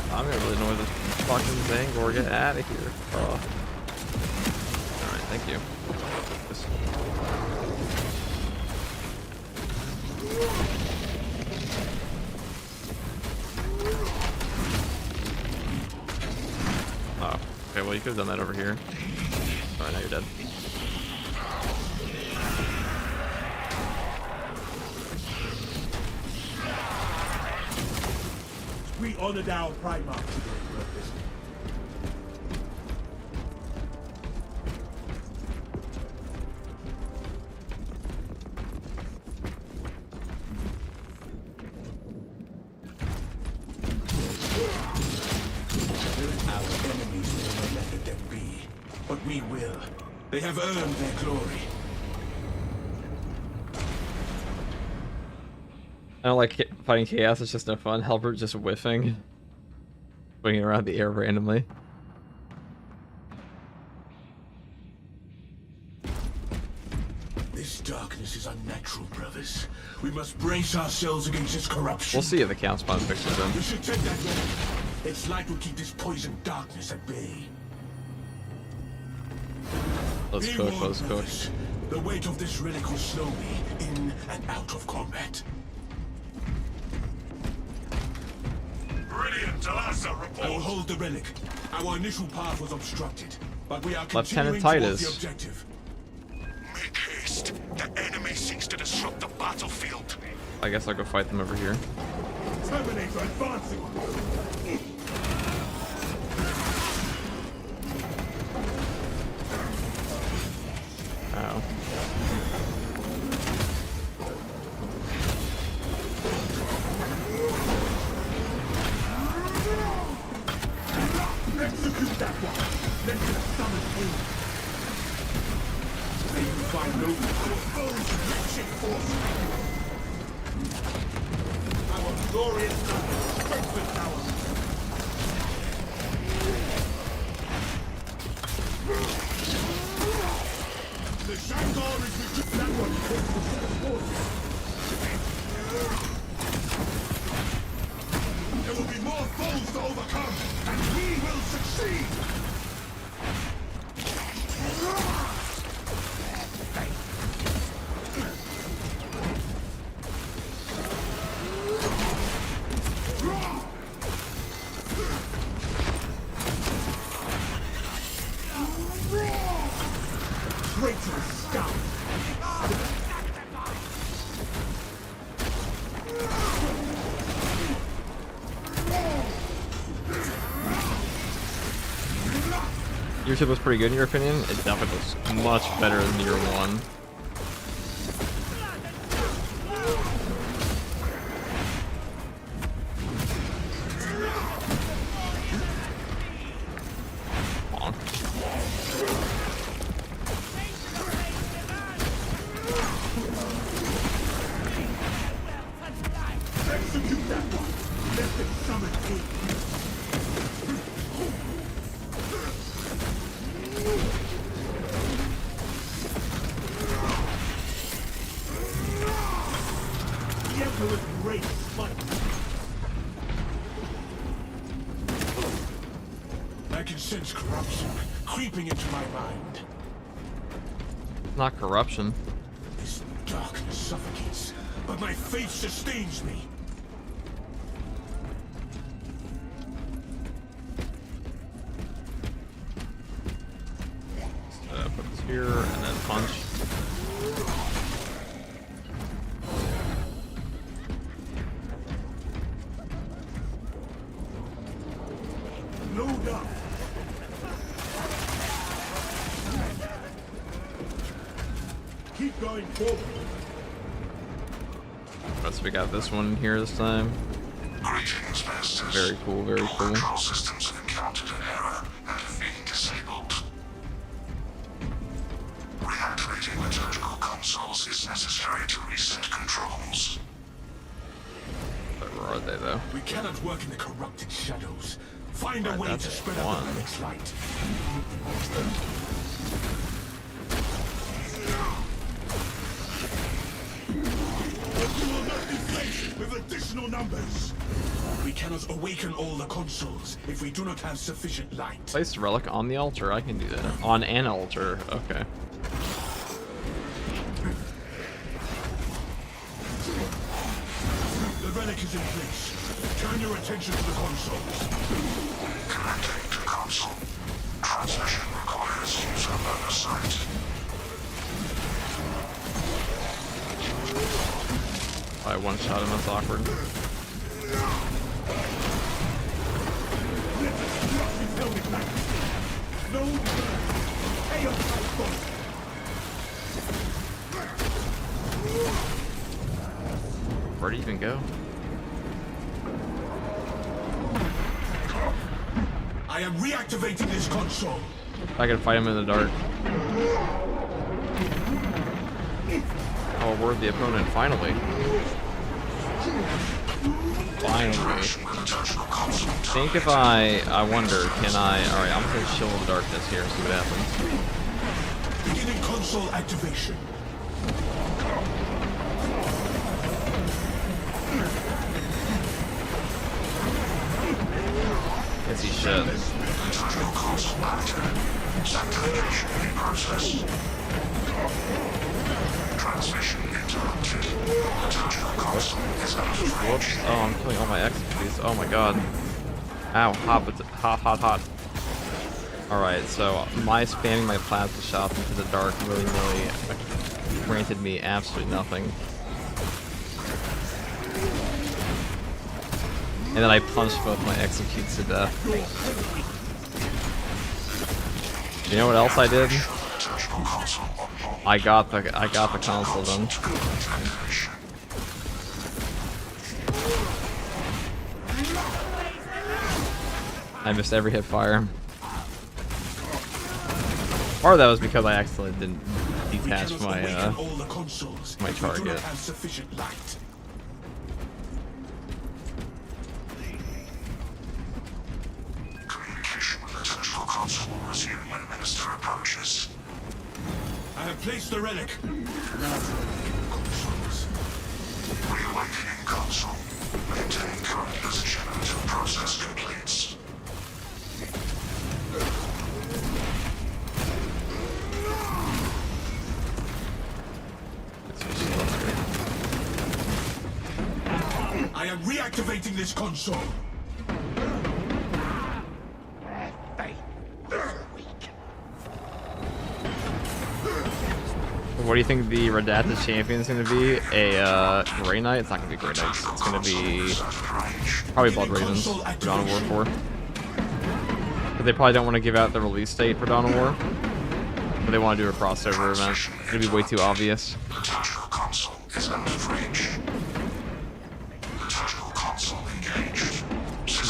I'm gonna really annoy this fucking Vanguard. Get out of here. Alright, thank you. Just... Oh, okay, well you could have done that over here. Alright, now you're dead. We honored our Primarch today, brothers. Our enemies never let them be, but but we will. They have earned their glory. I don't like fighting chaos, it's just no fun. Halbert just whiffing. Swinging around the air randomly. This darkness is unnatural, brothers. We must brace ourselves against its corruption. We'll see if the count spawn fixes them. We should take that relic. Its light will keep this poisoned darkness at bay. Let's Be cook, warned, let's cook. brothers. The weight of this relic will slow me in and out of combat. Brilliant, Alasa, I will report. hold the relic. Our initial path was obstructed, but we are Lieutenant continuing towards Titus. the objective. Make haste. The enemy seeks to disrupt the battlefield. I guess I'll go fight them over here. Terminator advancing. Ow. Execute that one. Let the summon aid. May you find no foes reaching force. Our glorious number strengthens our. The Vanguard is with that one. There will be more foes to overcome, and we will succeed! Traitorous scout! Year 2 was pretty good in your opinion? It definitely was much better than Year 1. Bonk. Execute that one! Let them summon aid! The Emperor's great fight! I can sense corruption creeping into my mind. Not corruption. This darkness suffocates, but my faith sustains me. Put this here and then punch. Load up! Keep going forward. So we got this one here this time. Greetings, masters. Very cool, very All cool. control systems have encountered an error and have been disabled. Reactivating liturgical consoles is necessary to reset controls. But where are they though? We cannot work in the corrupted shadows. Find a Alright, way that's to spread out the one. relic's light. We will not be faced with additional numbers. We cannot awaken all the consoles if we do not have sufficient light. Place the relic on the altar. I can do that. On an altar. Okay. The relic is in place. Turn your attention to the consoles. Connecting to console. Transmission requires user oversight. I one shot him. That's awkward. No chaos outburst. Where'd he even go? I am reactivating this console. I can fight him in the dark. Oh, we're the opponent, finally. Finally. I think if I wonder, can I... Alright, I'm gonna chill in the darkness here and see what happens. Beginning console activation. Can't see shit. Whoops. Oh, I'm killing all my executes. Oh my god. Ow, hot. Alright, so my spamming my plasma shots into the dark really granted me absolutely nothing. And then I punched both my executes to death. You know what else I did? I got the console then. I missed every hip fire. Part of that was because I accidentally didn't detach my my target. Communication with the digital console will resume when Minister approaches. I have placed the relic. Reawakening console. Maintain current position until process completes. I am reactivating this console. What do you think the Redacted Champion is going to be? A Grey Knight? It's not going to be Grey Knights. It's going to be probably Blood Ravens for Dawn of War 4. But they probably don't want to give out the release date for Dawn of War. But they want to do a crossover event. It'd be way too obvious.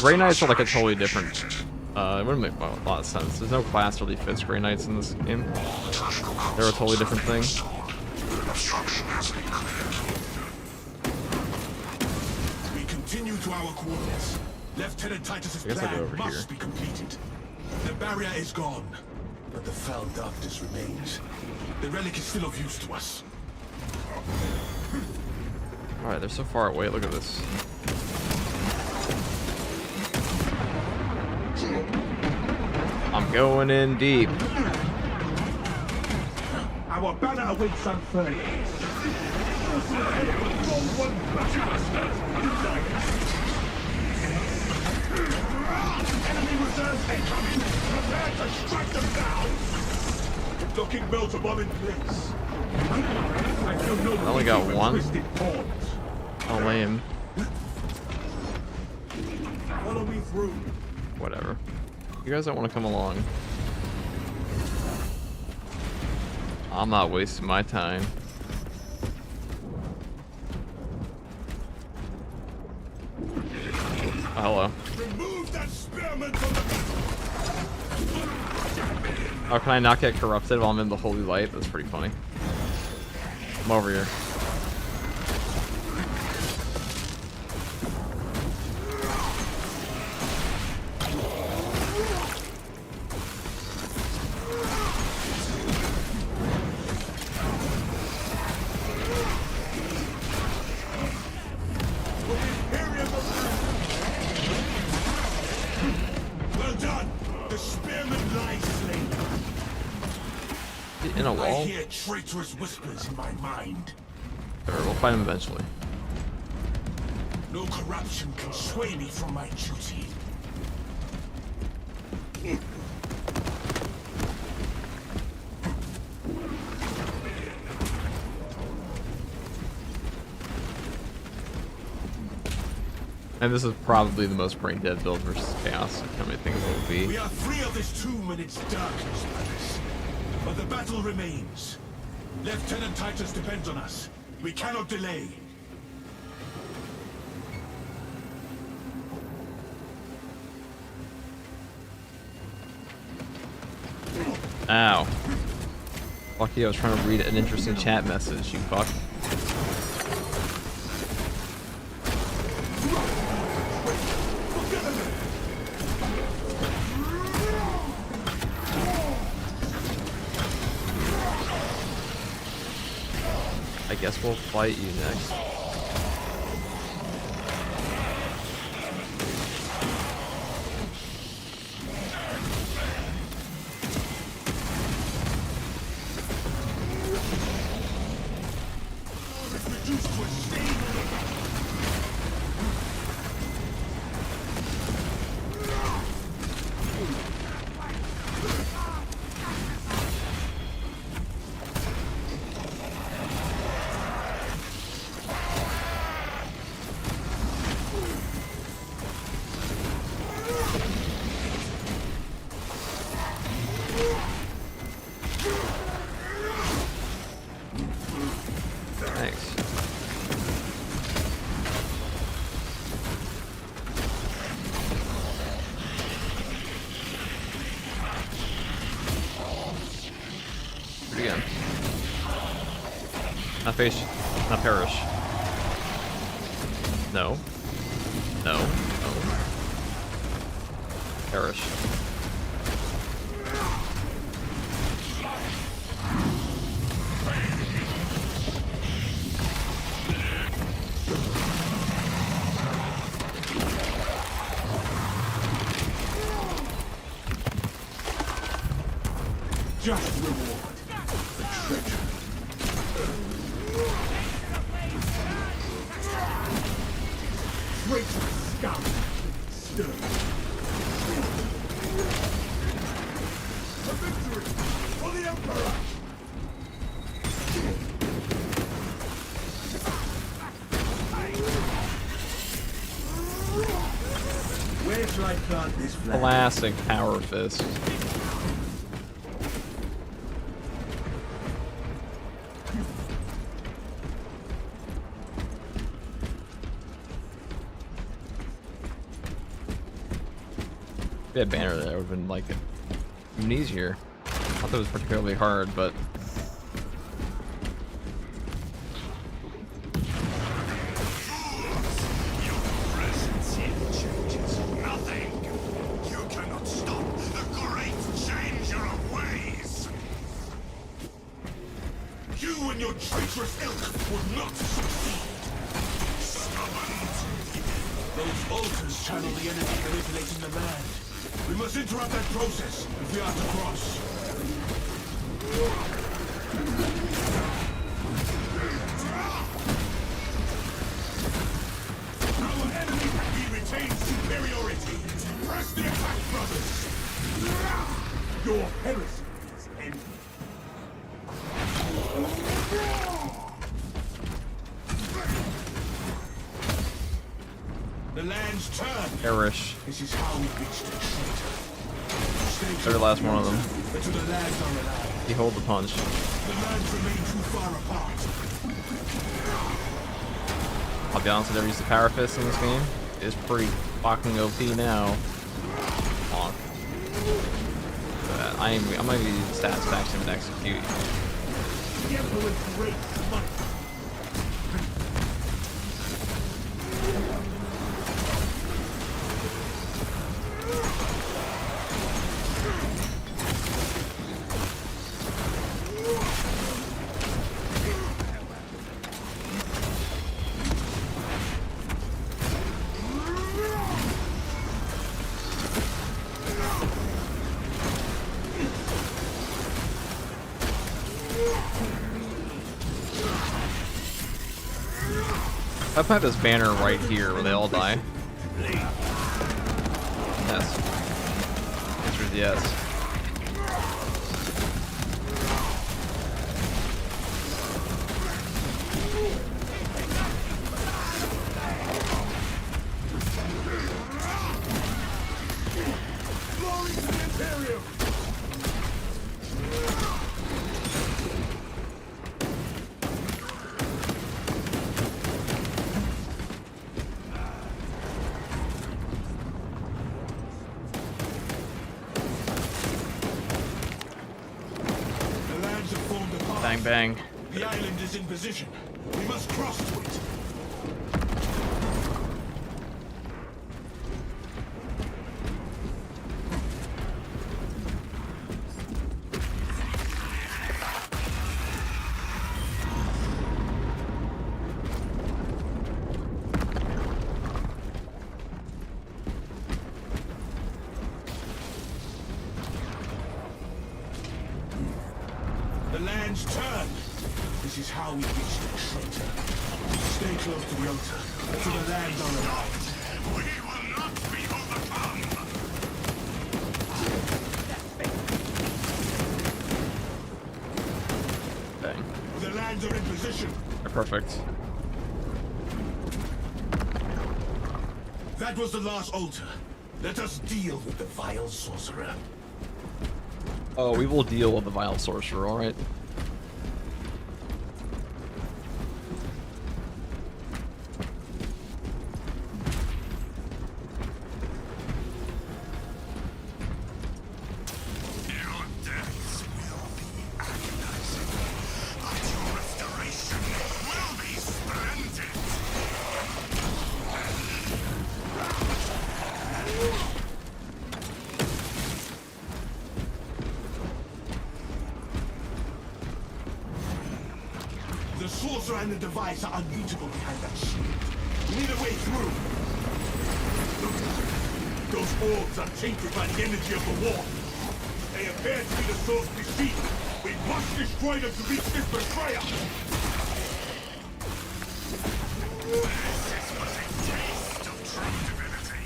Grey Knights are like a totally different... it wouldn't make a lot of sense. There's no class really fits Grey Knights in this game. They're a totally different thing. We continue to our coordinates. Lieutenant Titus's plan must be completed. The barrier is gone, but the foul darkness remains. The relic is still of use to us. Alright, they're so far away. Look at this. I'm going in deep. Our banner awaits unfurled. Enemy reserves incoming. Prepare to strike them down. Docking melter bomb in place. I only got one. Oh, lame. Follow me through. Whatever. You guys don't want to come along. I'm not wasting my time. Oh, hello. Remove that spearman from the... Oh, can I not get corrupted while I'm in the holy light? That's pretty funny. I'm over here. Well done. The spearman lies slain. In a I wall? hear traitorous whispers in my mind. Whatever, we'll fight him eventually. No corruption can sway me from my duty. And this is probably the most brain dead build versus chaos. How many things it will be? We are free of this tomb and its darkness, brothers. But the battle remains. Lieutenant Titus depends on us. We cannot delay. Ow. Lucky I was trying to read an interesting chat message, you fuck. I guess we'll fight you next. Thanks. Do it again. Not face, not perish. No. No. No. Perish. Just reward the treasure. Traitor scout. Stir. A victory for the Emperor! Where shall I plant this flag? Classic power fist. If we had banner there, it would have been like even easier. I thought it was particularly hard, but Your presence here changes nothing. You cannot stop the great changer of ways. You and your traitorous ilk would not succeed. Stubborn. Those altars channel the energy manipulating the land. We must interrupt that process if we are to cross. Our enemy, we retain superiority. Press the attack, brothers. Your heresy is ended. The land's turn. perish. This is how we reach the traitor. They're the last one of them. Until the lands are alive. He hold the punch. The lands remain too far apart. I'll be honest, I've never used the power fist in this game. It's pretty fucking OP now. Bonk. I'm gonna use stats to actually execute. The Emperor's great might. I put this banner right here where they all die. Yes. Answer is yes. Glory to the Imperium! Bang, bang. The island is in position. We must cross to it. The land's turned. This is how we reach the traitor. Stay close to the altar, to the land on the right. We will not be overcome! Bang. The lands are in position. They're perfect. That was the last altar. Let us deal with the vile sorcerer. Oh, we will deal with the vile sorcerer, alright? Your deaths will be agonizing, but your restoration will be splendid! The sorcerer and the device are unbeatable behind that shield. We need a way through. Look, those orbs are tainted by the energy of the war. They appear to be the source we seek. We must destroy them to reach this betrayer. This is but a taste of true divinity.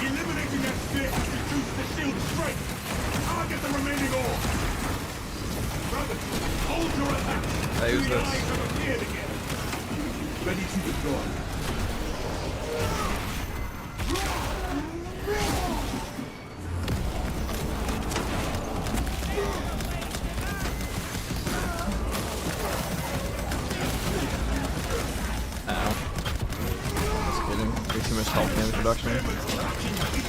Eliminating that spear has reduced the shield's strength. Target the remaining orb. Brothers, hold your attack. Hey, who's The this? eyes have appeared again. Ready to deploy. Ow. Just kidding. Way too much health damage reduction.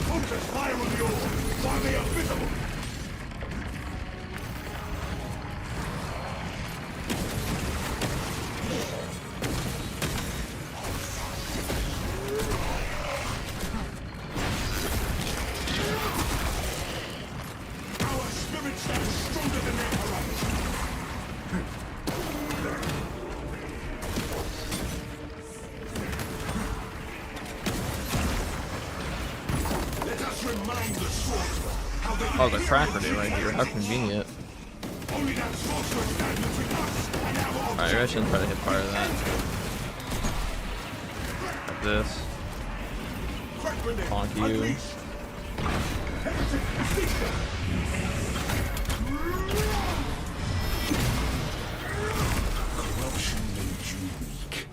Focus fire on the orb while they are visible. Our spirit stands stronger than their horizon. Let us remind the sorcerer how they Oh, the cracker dude right here. How convenient. only that sorcerer stands between us and our Alright, maybe I shouldn't try to hit fire that. Like this. Crack grenade. Honk you. Unleash. Heretic, seek them. Corruption made you weak.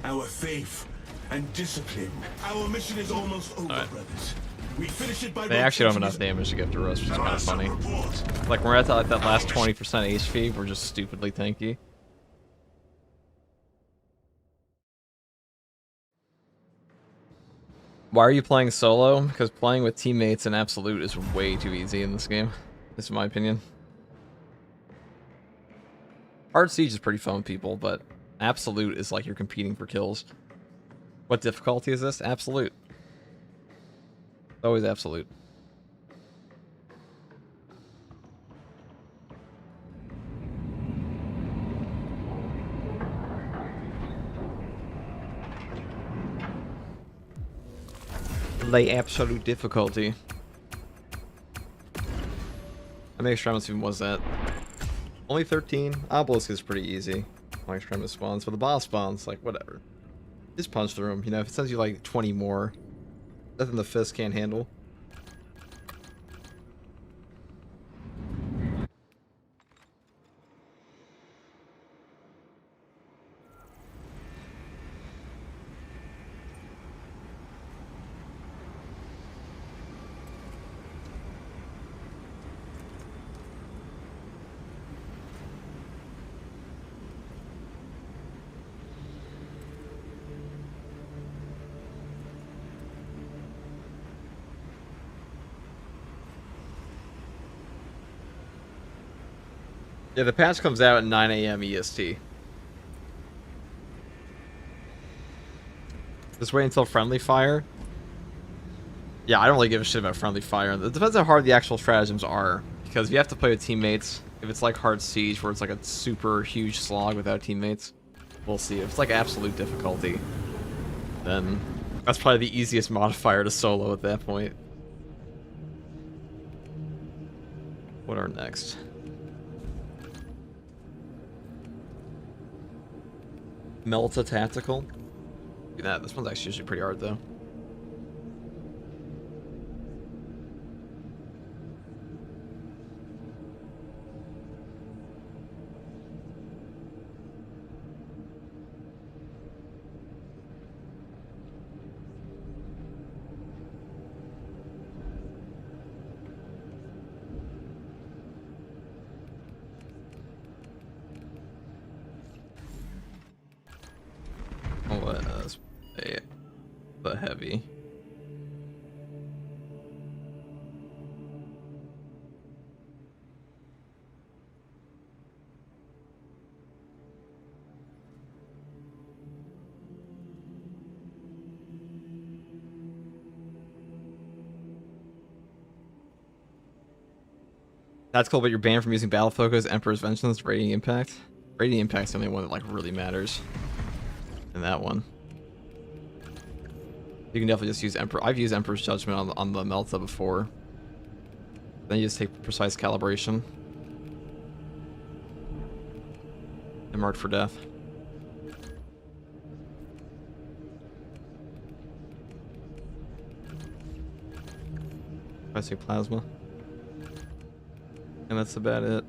Our faith and discipline. Our mission is almost over, Alright. brothers. We finish it by They actually don't have rotating enough damage to get through us, which is kind of funny. Report. Like, when we're at like that last 20% HP, we're just stupidly tanky. Why are you playing solo? Because playing with teammates in Absolute is way too easy in this game. This is my opinion. Hard Siege is pretty fun with people, but Absolute is like you're competing for kills. What difficulty is this? Absolute. Always Absolute. Lay absolute difficulty. How many extremis even was that? Only 13. Obelisk is pretty easy. My extremis spawns, but the boss spawns, like, whatever. Just punch through them. You know, if it sends you like 20 more, nothing the fist can't handle. Yeah, the patch comes out at 9 a.m. EST. Just wait until friendly fire. Yeah, I don't really give a shit about friendly fire. It depends how hard the actual stratagems are. Because you have to play with teammates. If it's like hard siege, where it's like a super huge slog without teammates, we'll see. If it's like absolute difficulty, then that's probably the easiest modifier to solo at that point. What are next? Melta Tactical. Look at that. This one's actually usually pretty hard though. Let's play the heavy. That's cool, but you're banned from using Battle Focus, Emperor's Vengeance, Radiant Impact. Radiant Impact's the only one that like really matters in that one. You can definitely just use Emperor. I've used Emperor's Judgment on the Melta before. Then you just take Precise Calibration. And Mark for Death. Precise Plasma. And that's about it.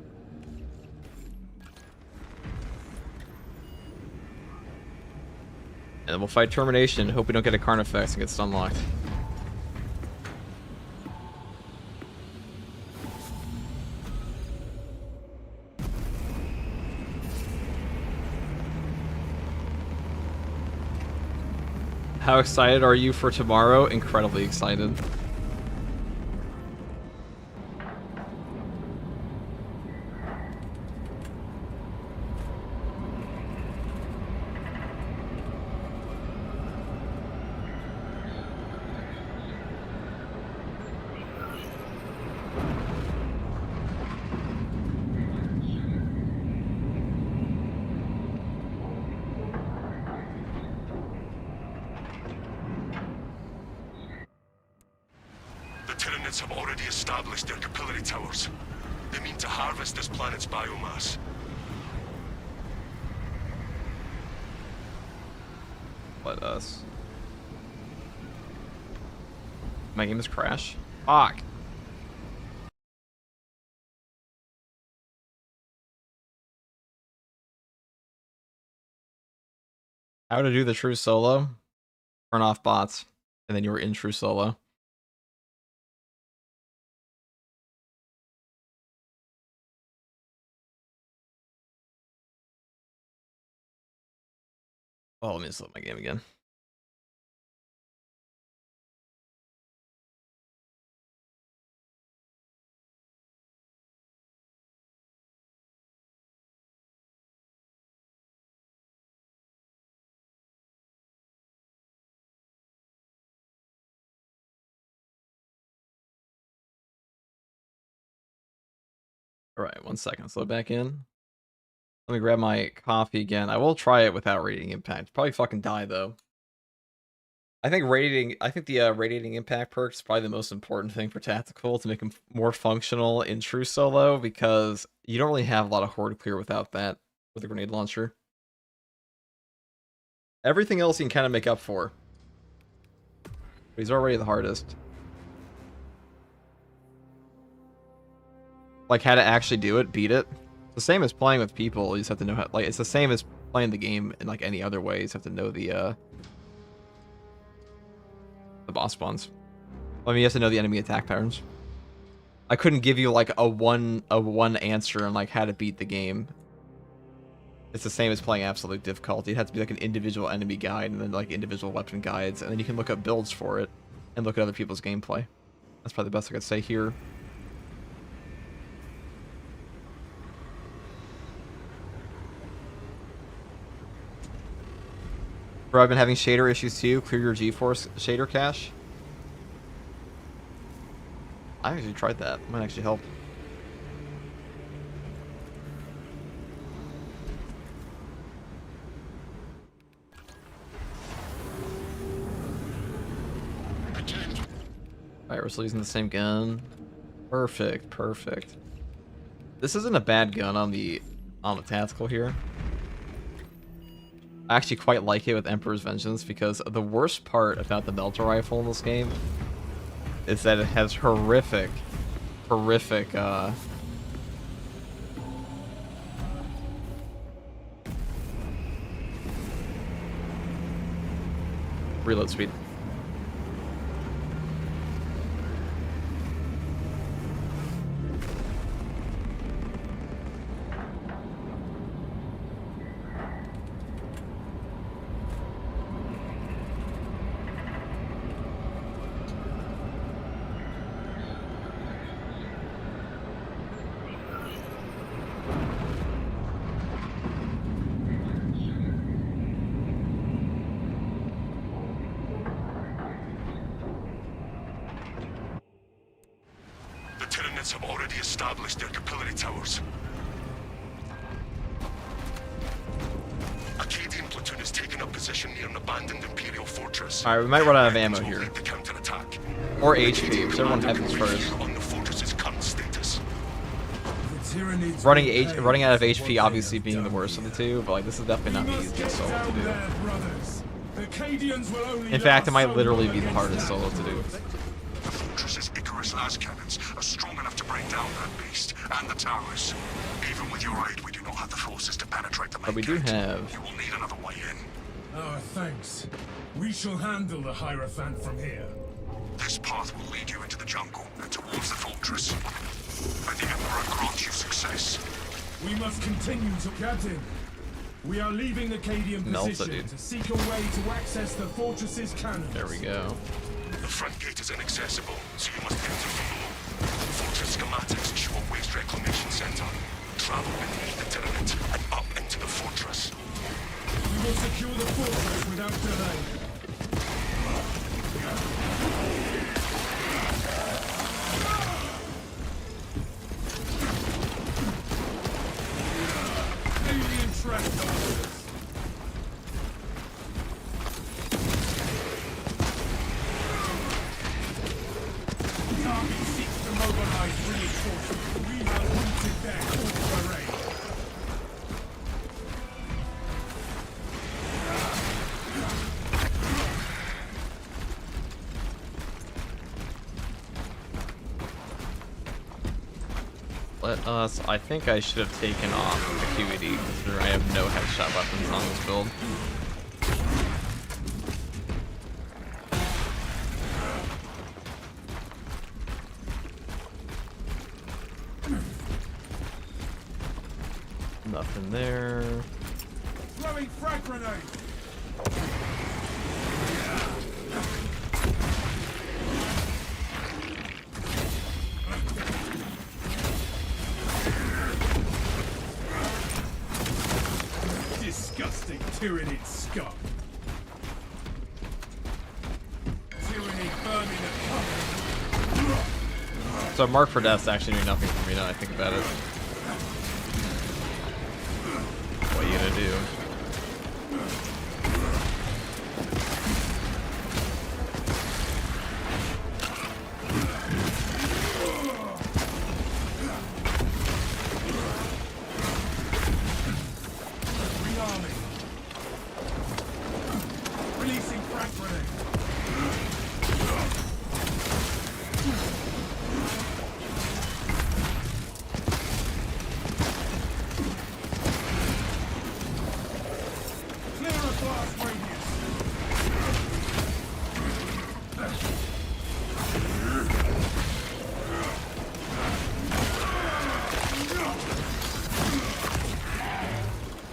And we'll fight Termination. Hope we don't get a Carnifex and get stun locked. How excited are you for tomorrow? Incredibly excited. Have already established their capillary towers. They mean to harvest this planet's biomass. Let us. My game is crash. Fuck. How to do the true solo? Turn off bots, and then you were in true solo. Oh, let me just load my game again. All right, 1 second. Let's load back in. Let me grab my coffee again. I will try it without radiating impact. Probably fucking die though. I think the radiating impact perk is probably the most important thing for tactical to make them more functional in true solo, because you don't really have a lot of horde clear without that with a grenade launcher. Everything else you can kind of make up for. But he's already the hardest. Like how to actually do it, beat it. The same as playing with people. You just have to know how. Like it's the same as playing the game in like any other way. You just have to know the boss spawns. I mean, you have to know the enemy attack patterns. I couldn't give you like a one answer on like how to beat the game. It's the same as playing absolute difficulty. It has to be like an individual enemy guide and then like individual weapon guides, and then you can look up builds for it and look at other people's gameplay. That's probably the best I could say here. Bro, I've been having shader issues too. Clear your GeForce shader cache. I actually tried that. Might actually help. Alright, we're still using the same gun. Perfect, perfect. This isn't a bad gun on the tactical here. I actually quite like it with Emperor's Vengeance because the worst part about the Melter Rifle in this game is that it has horrific reload speed. The Tyranids have already established their capillary towers. Acadian platoon has taken up position near an abandoned Imperial fortress. Alright, we might run out of ammo Will here. lead the counterattack. Or HP, whichever one happens Brief first. you on the fortress's current status. The Tyranids Running out of HP obviously being the worst of the two, but like this is definitely not the easiest solo to do. In fact, it might literally be the hardest solo to do. The fortress's Icarus las cannons are strong enough to bring down that beast and the towers. Even with your aid, we do not have the forces to penetrate the main But we do gate. have... You will need another way in. Oh, thanks. We shall handle the Hierophant from here. This path will lead you into the jungle and towards the fortress. May the Emperor grant you success. We must continue to Captain. We are leaving Acadian Melts it, position dude. to seek a way to access the fortress's cannons. There we go. The front gate is inaccessible, so you must enter from below. Fortress schematics show a waste reclamation center. Travel beneath the Tyranid and up into the fortress. We will secure the fortress without delay. Alien trespassers. Target seeks to mobilize reinforcements. We have routed their core terrain. Let us... I think I should have taken off Acuity, because I have no headshot weapons on this build. Nothing there. Throwing frag grenade. Disgusting Tyranid scum. Tyranid burning a cover. So Mark for Death's actually doing nothing for me now that I think about it. What are you gonna do? Rearming. Releasing frag grenade. Clear a blast radius.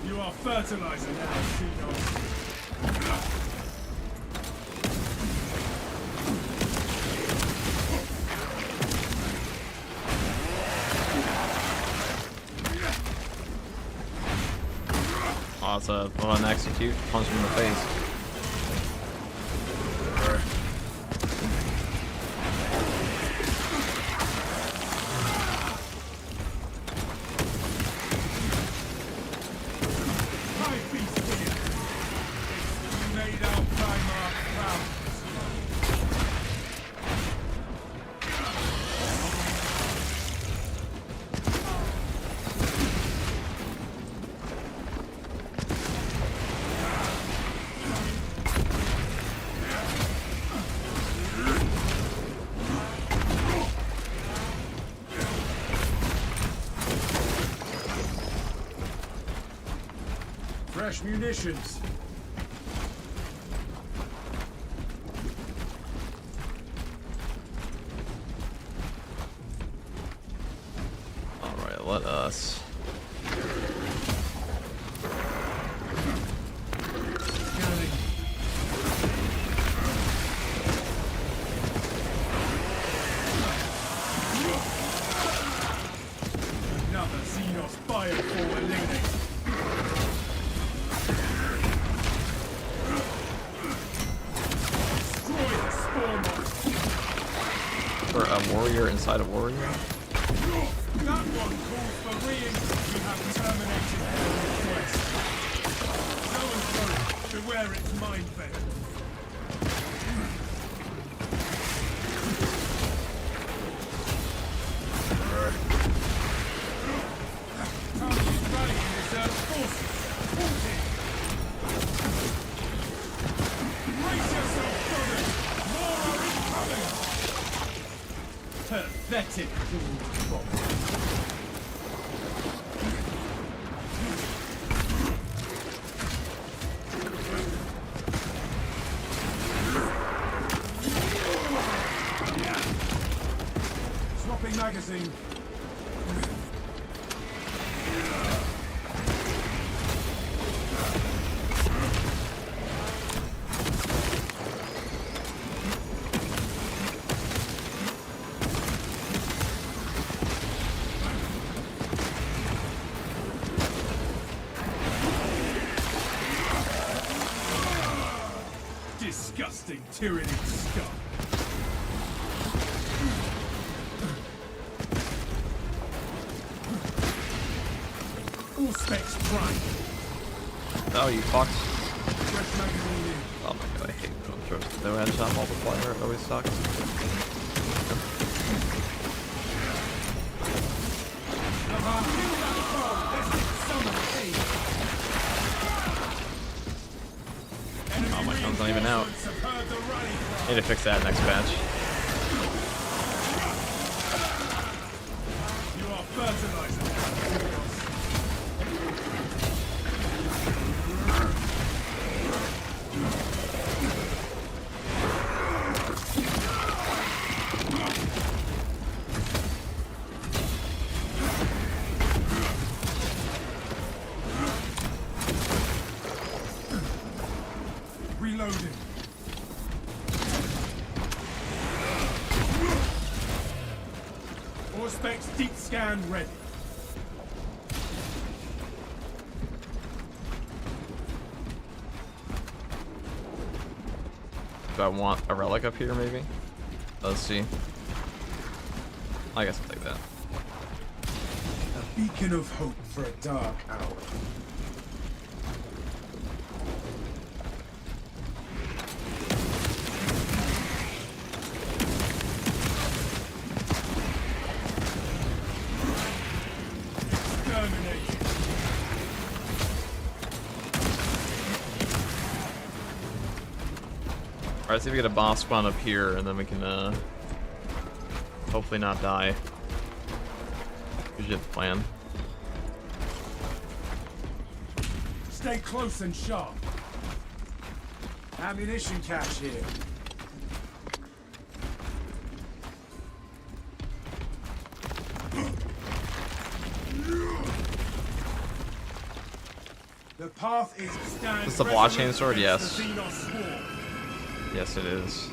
You are fertilizer now, Seagull. Oh, it's a one execute. Punch him in the face. Fresh munitions. Alright, let us. Scanning. Another Xenos Biofall eliminated. Destroy the spawn monster. Or a warrior inside a warrior? That one calls for we have terminated their request. So and so, beware its mind bend. Target rallying reserve forces. Halted. Brace yourself, brothers. More are incoming. Pathetic fool. Swapping magazine. Disgusting tyranny scum. All specs prime. Oh, you fucked. Fresh magazine in. Oh my god, I hate no throws. No headshot multiplier, it always sucks. Oh, my phone's not even out. Need to fix that next patch. You are fertilizer. Reloading. All specs deep scan ready. Do I want a relic up here, maybe? Let's see. I guess I'll take that. A beacon of hope for a dark hour. Exterminated. Alright, see if we get a boss spawn up here, and then we can, hopefully not die. Usually the plan. Stay close and sharp. Ammunition cache here. The path is stand. Is this the blockchain resolute sword? against Yes. the Xenos swarm. Yes, it is.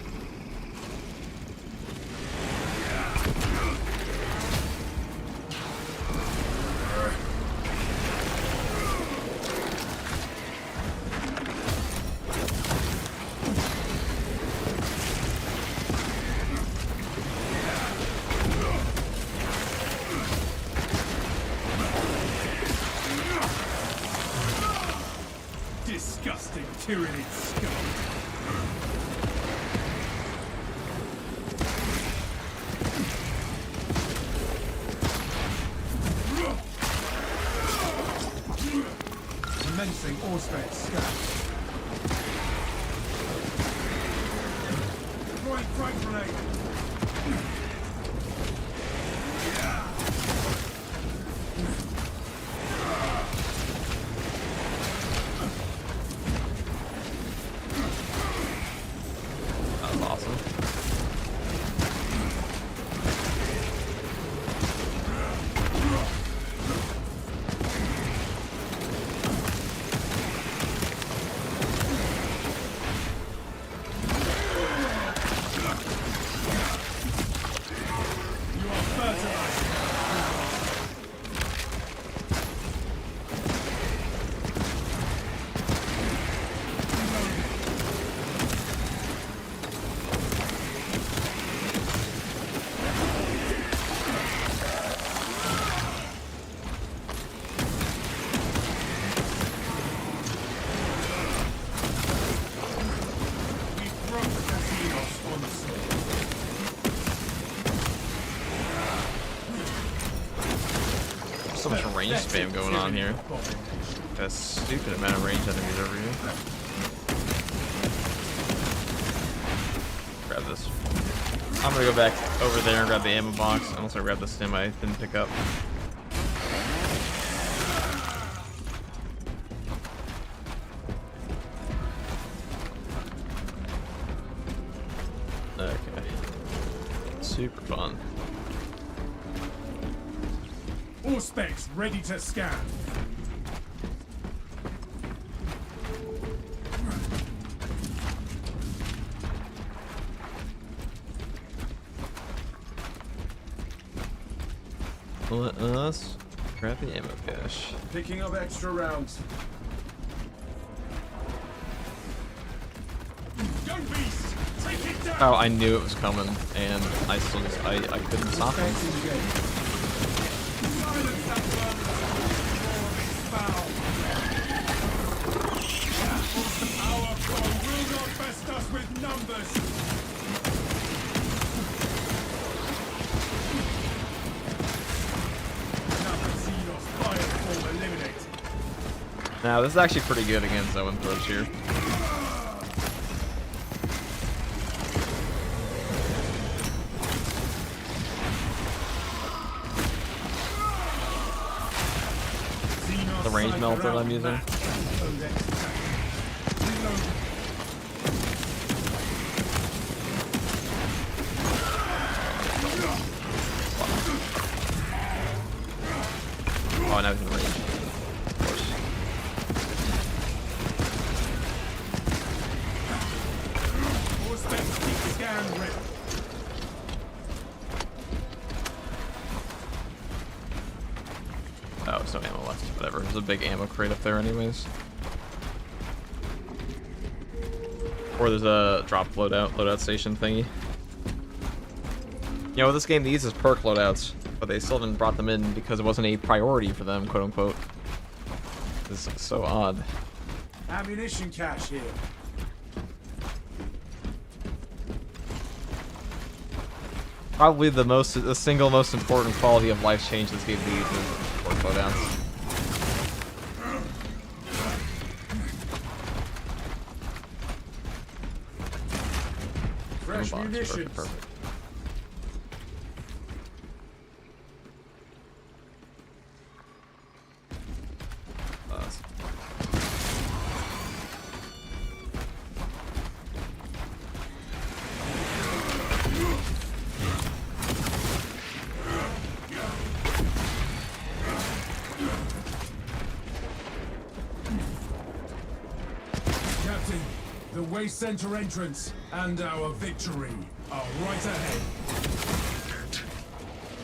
Disgusting tyranny scum. Commencing Auspex scan. Deploying frag grenade. range spam going on here. Got a stupid amount of range enemies over here. Grab this. I'm gonna go back over there and grab the ammo box. And also grab the stim I didn't pick up. Okay. Super fun. All specs ready to scan. Let us grab the ammo cache. Picking up extra rounds. Go beast! Take it down! Oh, I knew it was coming, and I still just, I couldn't stop it. Silence that vermin foul. Our foe will not best us with numbers. Now, this is actually pretty good against Owen Thrush here. The range melter that I'm using. Oh, now he's in range. Of course. Oh, it's no ammo left. Whatever. There's a big ammo crate up there anyways. Or there's a drop loadout station thingy. You know, what this game needs is perk loadouts, but they still haven't brought them in because it wasn't a priority for them, quote unquote. This is so odd. Ammunition cache here. Probably the single most important quality of life change this game needs is perk loadouts. Fresh Box, munitions. perfect. Captain, the waste center entrance and our victory are right ahead. Good.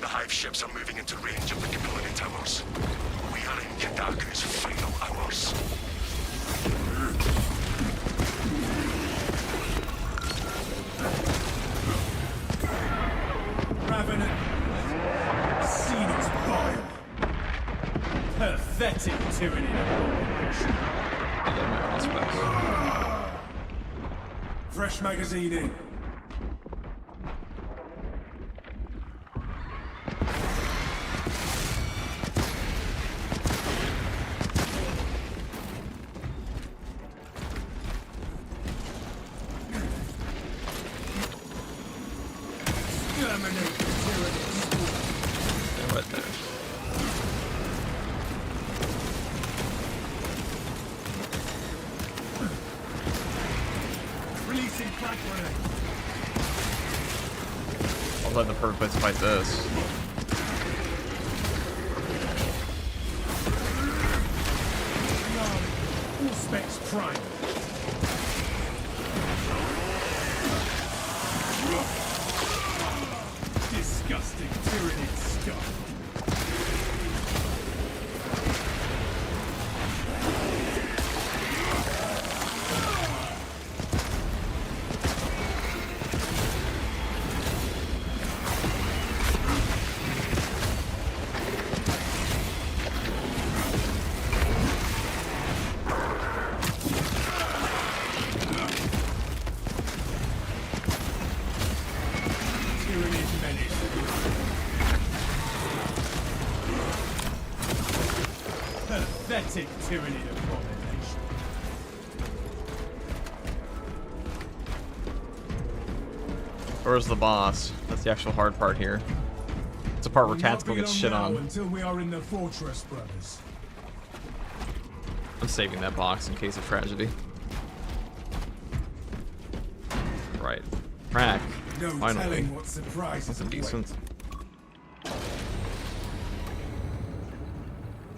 The hive ships are moving into range of the deployment towers. We are in Kadaka's final hours. Ravenant. Xenos vile. Pathetic tyranny. Fresh magazine in. Exterminate the tyranny. They're right there. Releasing crack grenade. I'll let the perfect place to fight this. All specs prime. Disgusting tyranny stuff. tyranny of abomination. Where's the boss? That's the actual hard part here. It's the part where Will not Tactical be gets long shit now on. until we are in the fortress, brothers. I'm saving that box in case of tragedy. Right. Crack. No Finally. telling what surprises That's a await. decent.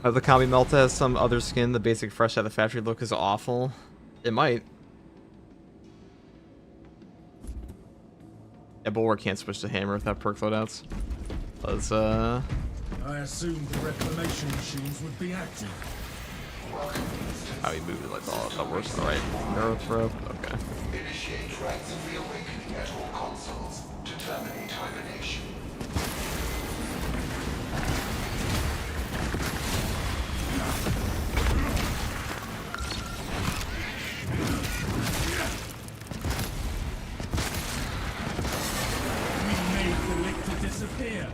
The Kami Melta has some other skin. The basic fresh out of the factory look is awful. It might. Yeah, Bulwark can't switch to hammer without perk loadouts. Let's I assumed the reclamation machines would be active. how he moved it like all that works. Alright. Narrow throw. Okay. Initiate rites of reawakening at all consoles to terminate hibernation. We made the lick to disappear.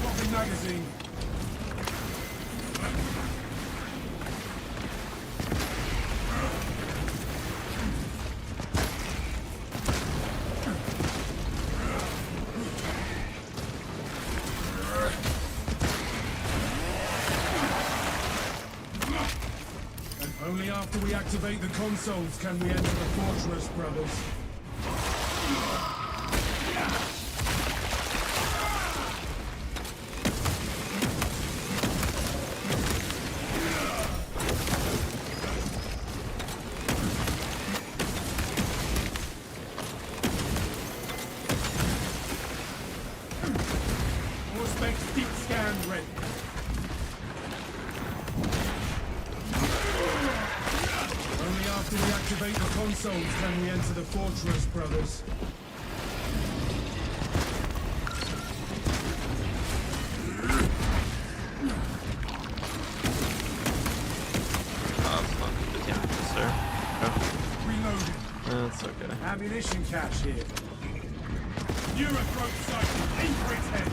Swapping magazine. And only after we activate the consoles can we enter the fortress, brothers. Horseback's deep scan ready. Only after we activate the consoles can we enter the fortress, brothers. It's not the damage, sir. Reloading. That's okay. Ammunition cache here. Neurothroat sighted. Aim for its head.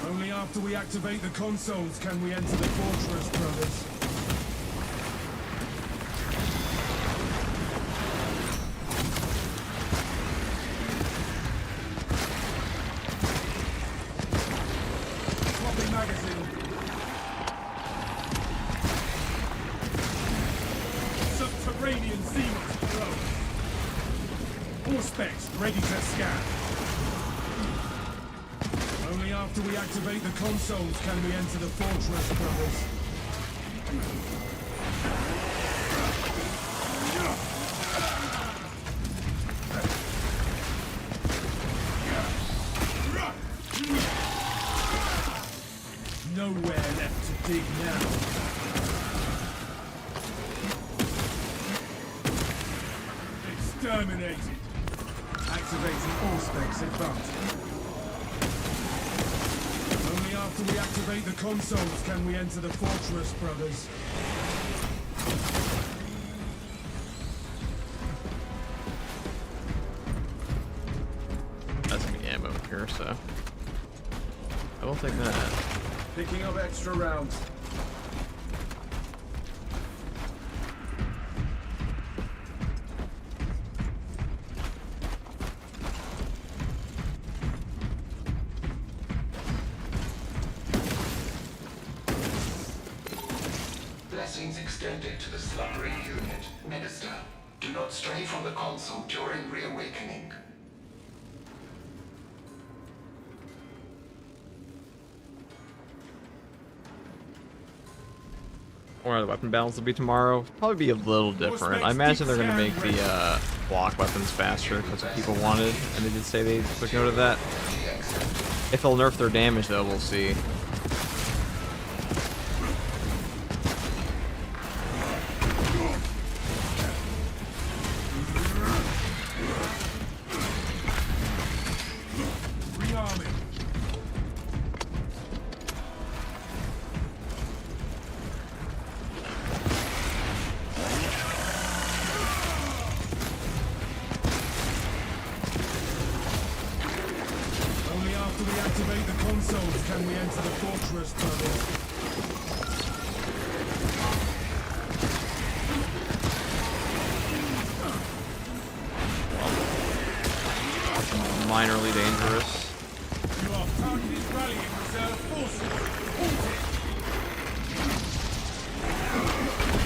Only after we activate the consoles can we enter the fortress, brothers. Swapping magazine. Subterranean seamers below. All specs ready to scan. Only after we activate the consoles can we enter the fortress, brothers. Nowhere left to dig now. Exterminated. Activating all specs advanced. Only after we activate the consoles can we enter the fortress, brothers. That's gonna be ammo here, so I will take that. Picking up extra rounds. Blessings extended to the slumbering unit. Minister, do not stray from the console during reawakening. Or the weapon balance will be tomorrow. Probably be a little different. I imagine they're gonna make the block weapons faster. That's what people wanted, and they did say they took note of that. If they'll nerf their damage, though, we'll see. Rearming. Activate the consoles. Can we enter the fortress, brothers? Minorly dangerous. You are targeted rallying reserve forces. Halt it!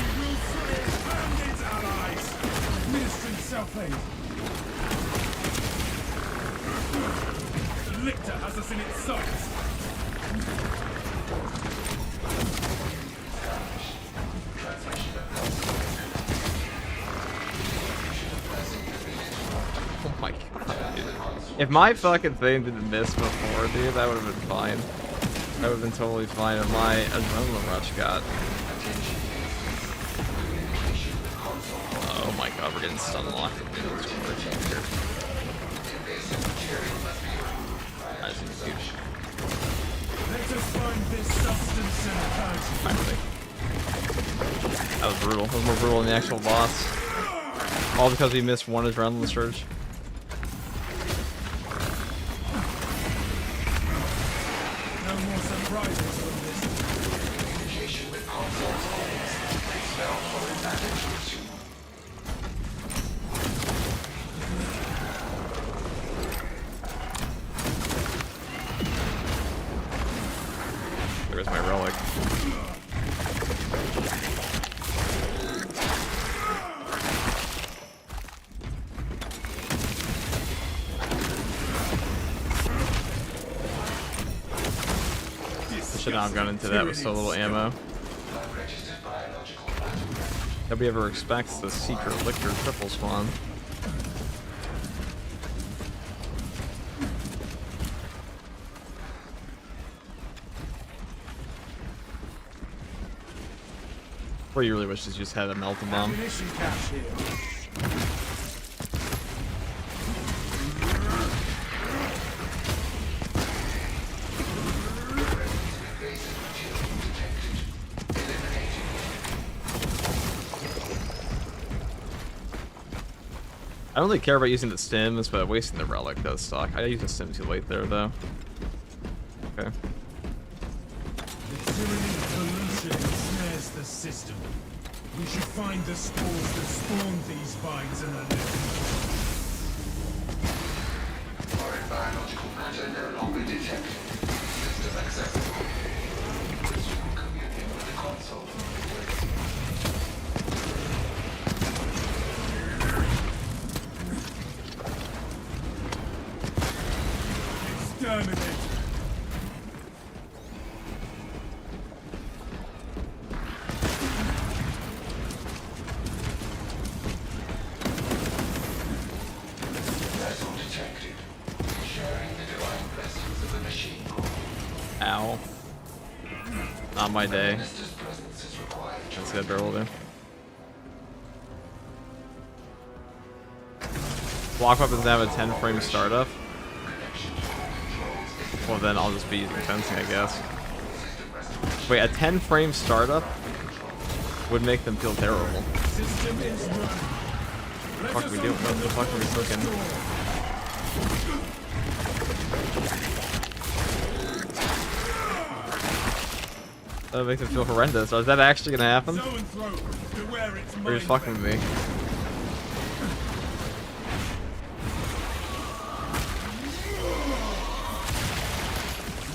We will slay bandit allies. Administering self-aid. The lictor has us in its sights. Oh my god, dude. If my fucking thing didn't miss before, dude, that would have been fine. That would have been totally fine if my adrenaline rush got. Oh my god, we're getting stun locked. Let us find this substance and purge it. That was brutal. That was more brutal than the actual boss. All because we missed one adrenaline surge. No more surprises from this. Communication with consoles. Please spell for advantage. There's my relic. I should not have gone into that with so little ammo. Nobody ever expects the secret liquor triple spawn. Or you really wish you just had a melting bomb. Ammunition cache here. I don't really care about using the stims, but wasting the relic does suck. I used the stim too late there, though. Okay. The tyranny of pollution ensnares the system. We should find the spores that spawned these vines and the Foreign biological matter no longer detected. System accessible. Resume communion with the console. exterminate. Vessel detected. Sharing the divine blessings of the machine. Ow. Not my day. Minister's presence is required. That's good earlier. Block weapons have a 10 frame startup. Well, then I'll just be using fencing, I guess. Wait, a 10 frame startup would make them feel terrible. System is running. What the fuck are we doing? What the fuck are we cooking? That would make them feel horrendous. Is that actually gonna happen? Beware its Or just fucking with me?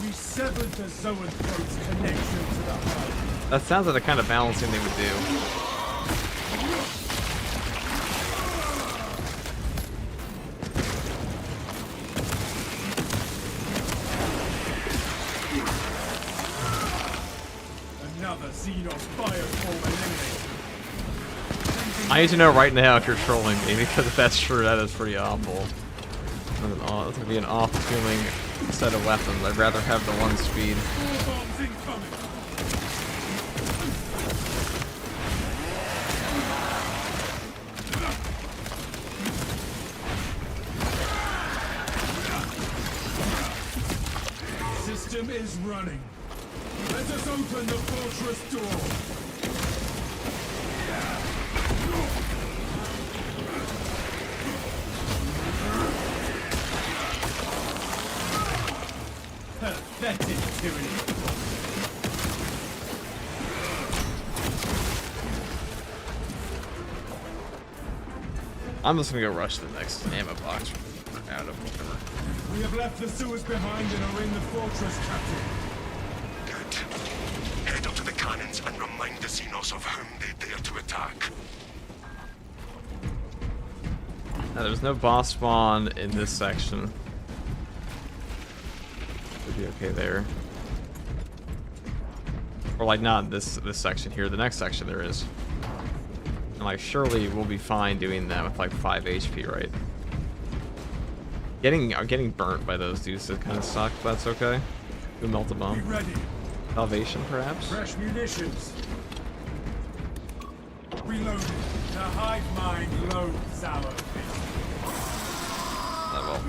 We severed the Zoanthrope's connection to the hub. That sounds like the kind of balancing they would do. Another Xenos bioform eliminated. I need to know right now if you're trolling me, because if that's true, that is pretty awful. That's gonna be an awful feeling set of weapons. I'd rather have the one speed. Four bombs incoming. System is running. Let us open the fortress door. I'm just gonna go rush the next ammo box out of whatever. We have left the sewers behind and are in the fortress, Captain. Good. Head up to the cannons and remind the Xenos of whom they dare to attack. Now, there's no boss spawn in this section. Should be okay there. Or like not this section here. The next section there is. And like surely we'll be fine doing that with like 5 HP, right? Getting burnt by those dudes that kind of suck, but that's okay. We'll melt a Be bomb. ready. Salvation, perhaps? Fresh munitions. Reloaded. The hive mind loads our fate. Oh, well.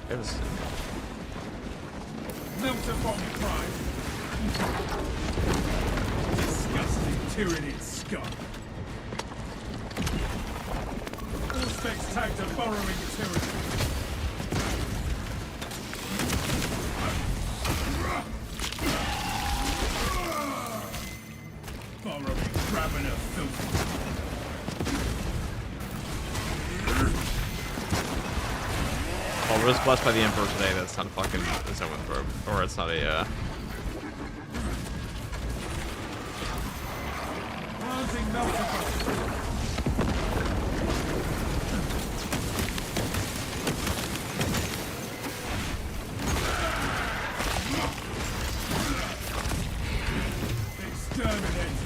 There's... Melt upon crime. Disgusting tyrannid scum. All specs tagged to burrowing tyranny. Burrowing, grabbing a filth. Oh, we're just blessed by the Emperor today. That's not a fucking Zoanthrope. Or it's not a, Rousing multiple. Exterminate.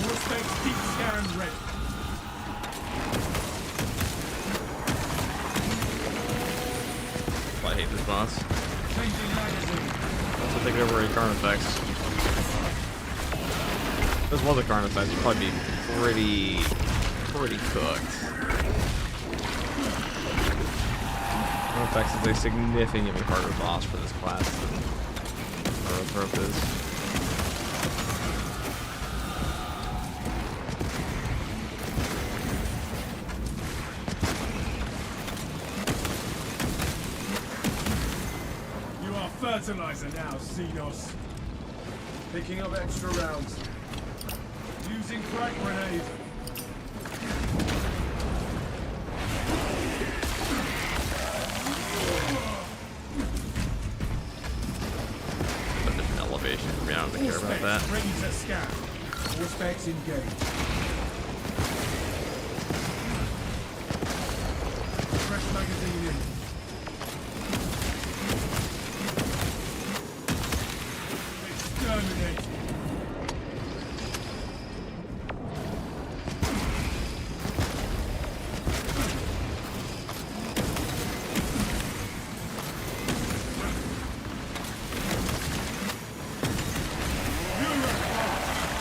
More space, keep scan ready. I hate this boss. Changing magazine. Also take over a Carnifex. If this was a Carnifex, it'd probably be pretty cooked. Carnifex is a significantly harder boss for this class than Zoanthrope is. You are fertilizer now, Xenos. Picking up extra rounds. Using crack grenade. A different elevation for me. I don't really care about that. Ready to scan. All specs engaged. Fresh magazine in. Exterminate.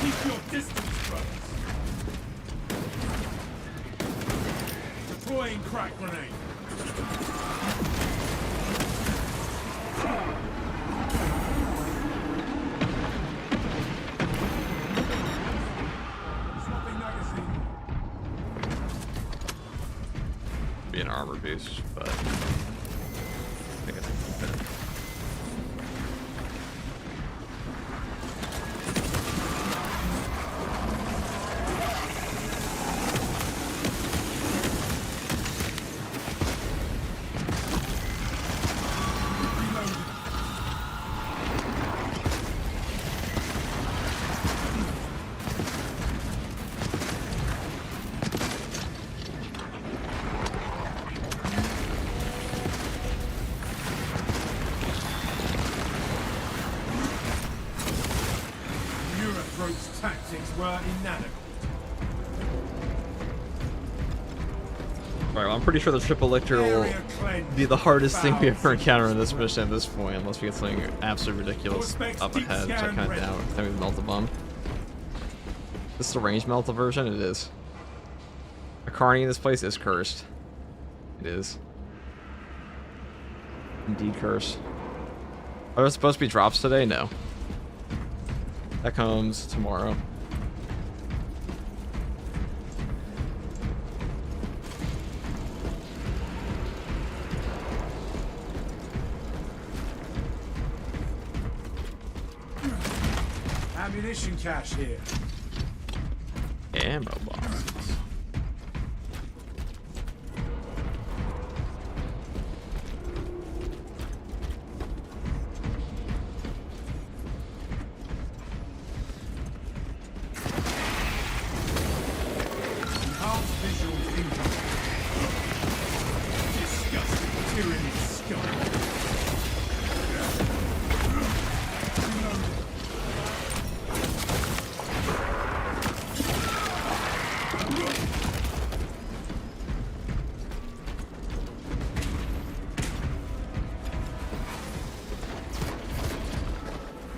Keep your distance, brothers. Deploying crack grenade. Swapping magazine. Be an armor boost, but I think I can keep it. Reloading. Eurothrope's tactics were inadequate. Alright, well, I'm pretty sure the triple lictor will Area cleansed. be the hardest thing we ever Fouls. encounter in this mission at this point, unless we get something absolutely ridiculous up ahead, which I kind of doubt. Maybe the melt a bomb. This is the range melta version? It is. A carny in this place is cursed. It is. Indeed cursed. Are there supposed to be drops today? No. That comes tomorrow. Ammunition cache here. Ammo boxes. Enhanced visual thinking. Disgusting tyranny scum.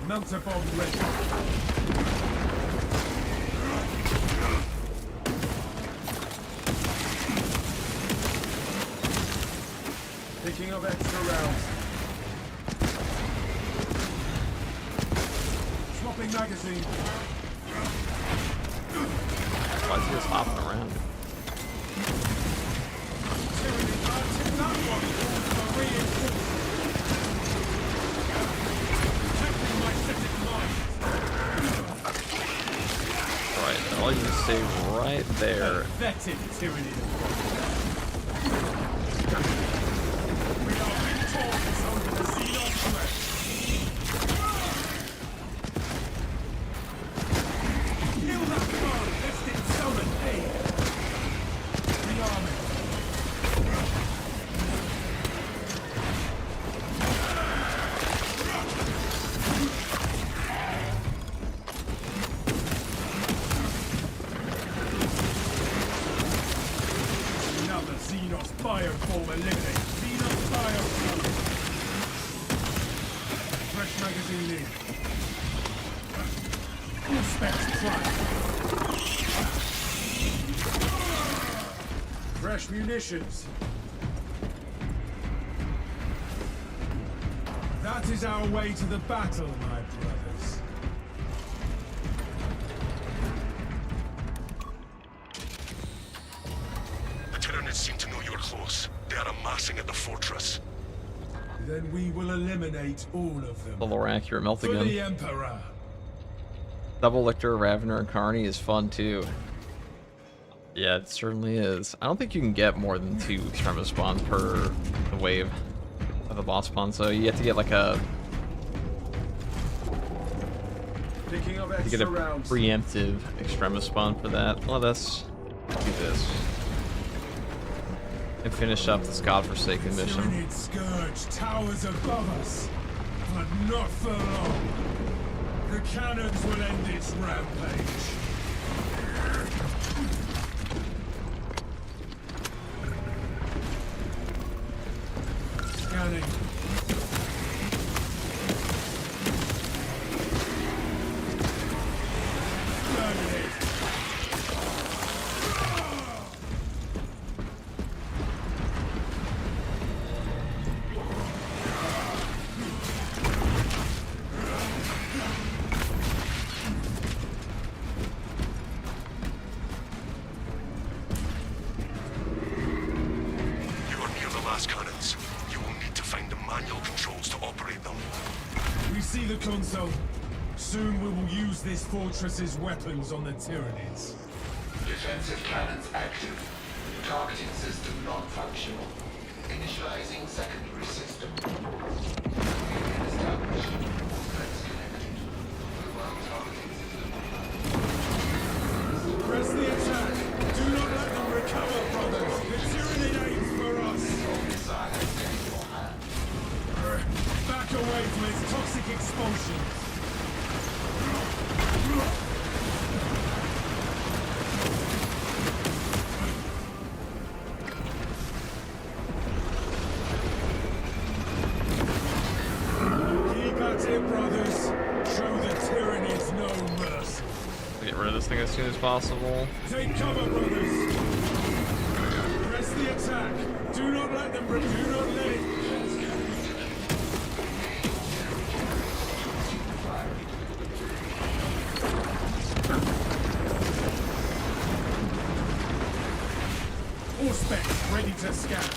Melter bomb ready. Picking up extra rounds. Swapping magazine. Why is he just hopping around? Tyranny, tip that one. For reinforcement. Protecting my septic mind. Right, all you can say right there. Pathetic tyranny. We are victorious over the Xenon threat. Kill that foe, lest it summon aid. Rearm it. Another Xenos bioform eliminated. Xenos bioform. Fresh magazine in. Full specs tried. Fresh munitions. That is our way to the battle, my brothers. The Tyranids seem to know you're close. They are amassing at the fortress. Then we will eliminate all of A them. little more accurate melt For the again. Emperor. Double Lictor, Ravener, and Carney is fun too. Yeah, it certainly is. I don't think you can get more than 2 Extremis spawns per the wave of the boss spawn, so you have to get like a Picking up you get a extra rounds. preemptive Extremis spawn for that. Well, let's do this and finish up this godforsaken mission. Tyranid scourge towers above us, but not for long. The cannons will end its rampage. Scanning. Terminate. You are near the last cannons. You will need to find the manual controls to operate them. We see the console. Soon we will use this fortress's weapons on the Tyranids. Defensive cannons active. Targeting system non-functional. Initializing secondary system. Established. Threats connected. Move on targeting system. Press the attack. Do not let them recover, brothers. The Tyranid aims for us. Missile has in your hand. Back away from its toxic expulsions. Keep at it, brothers. Show the Tyranids no mercy. Get rid of this thing as soon as possible. Take cover, brothers. Press the attack. Do not let them. Do not let it. All specs ready to scan.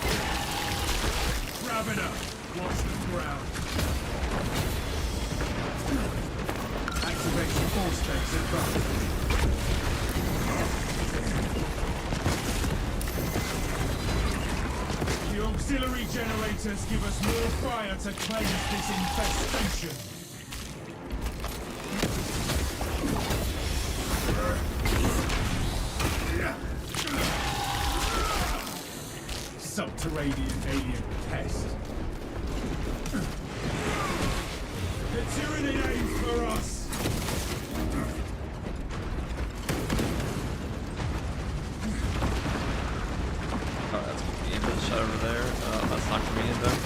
Ravener, watch the ground. Activate Auspex advanced. The auxiliary generators give us more fire to cleanse this infestation. Subterranean alien pest. The tyranny aims for us! Oh, that's convenient. Shot over there. That's not convenient though.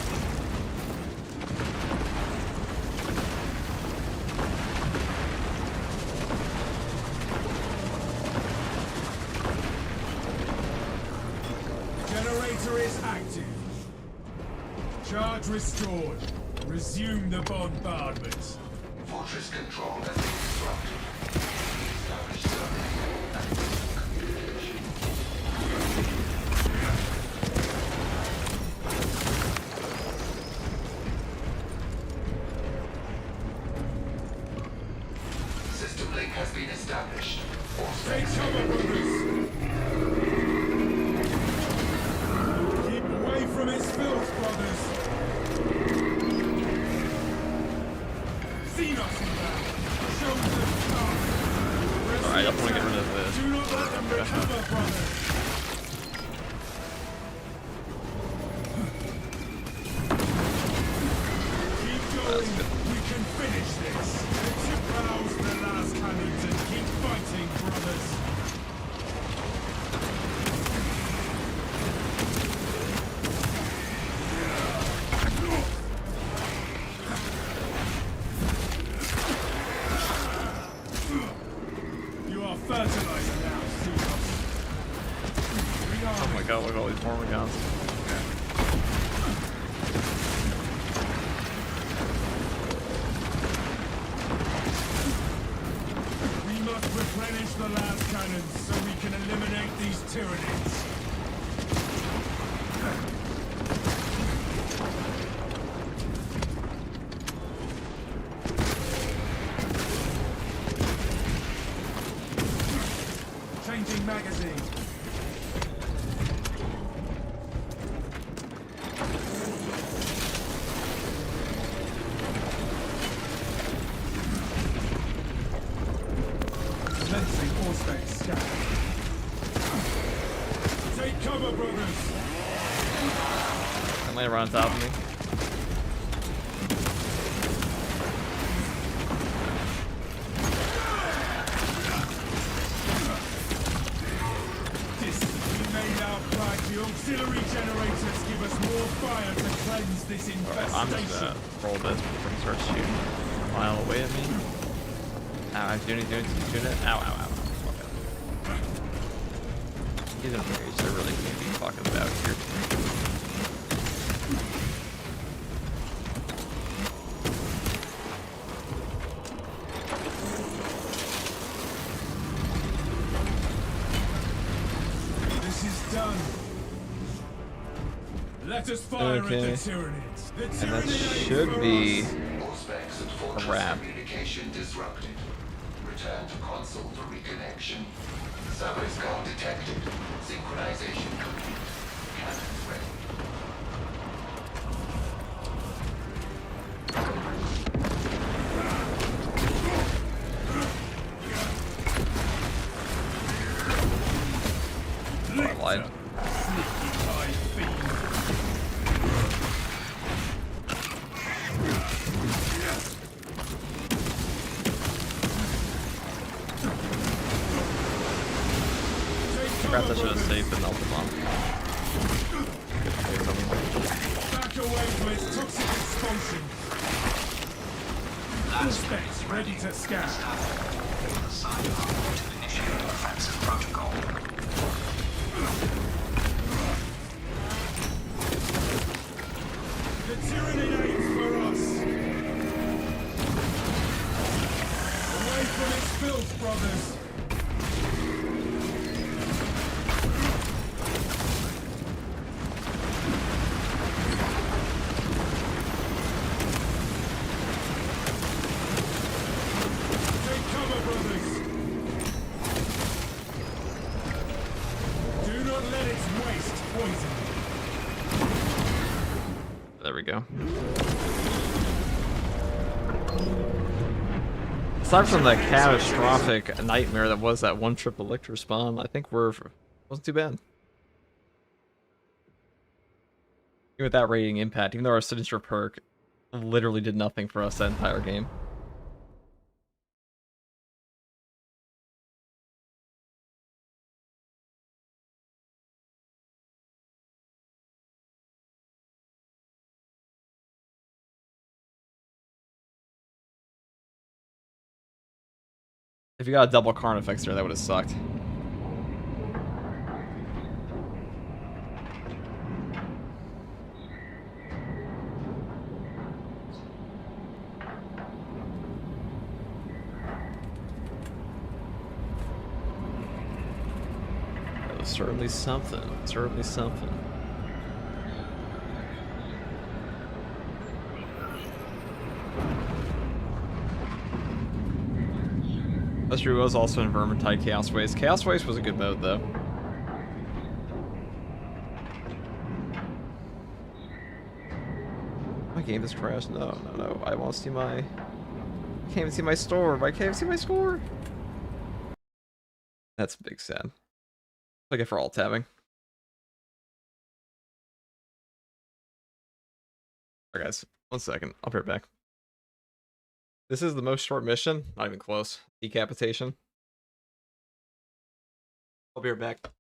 Generator is active. Charge restored. Resume the bombardment. Fortress control has been disrupted. Establish survey and communication. System link has been established. Take cover, brothers! Keep away from its filth, brothers! Xenos inbound! Show them power! Alright, I don't want to get rid of this. Do not let them recover, brothers! Keep going! We can finish this! Rouse the last cannons and keep fighting, brothers! You are fertilizer now, Xenos. Oh my god, look at all these Mormons. We must replenish the last cannons so we can eliminate these tyrannies. Changing magazine. Commencing Auspex scan. Take cover, brothers! Somebody run on top of me. We made our flag. The auxiliary generators give us more fire to cleanse this Alright, I'm just infestation. gonna roll this before he starts shooting a mile away at me. Ow, I'm doing it. Ow, ow, ow. Okay. These enemies are really can't be fucking about here. This is done. Let us fire Okay. at the Tyranids. The And that Tyranids should for be us. Auspex and Fortress wrap. communication disrupted. Return to console for reconnection. Service call detected. Synchronization complete. Cannons ready. Oh, I lied. Sneaky high fiend. Perhaps I should have saved the melted bomb. Back away from its toxic expulsion. Auspex ready to scan. Sign off to initiate offensive protocol. The Tyranid aims for us. Away from its filth, brothers. Take go. Aside from the catastrophic nightmare that was that one trip Elixir spawn, I think wasn't too bad. Even with that rating impact, even though our signature perk literally did nothing for us that entire game. If you got a double Carnifex there, that would have sucked. That was certainly something. Certainly something. Mystery was also in Vermintide Chaos Waste. Chaos Waste was a good mode, though. My game just crashed. No. I want to see my... I can't even see my store. I can't even see my score. That's big sad. I get for alt tabbing. Alright, guys. 1 second. I'll be right back. This is the most short mission. Not even close. Decapitation. I'll be right back.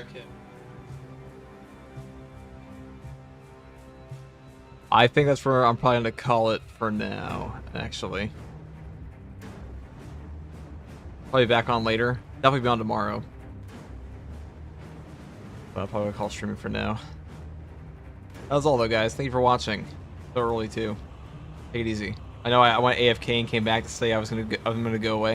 Okay. I think that's where I'm probably gonna call it for now, actually. Probably back on later. Definitely be on tomorrow. But I'll probably call streaming for now. That was all though, guys. Thank you for watching. So early too. Take it easy. I know I went AFK and came back to say I'm gonna go away.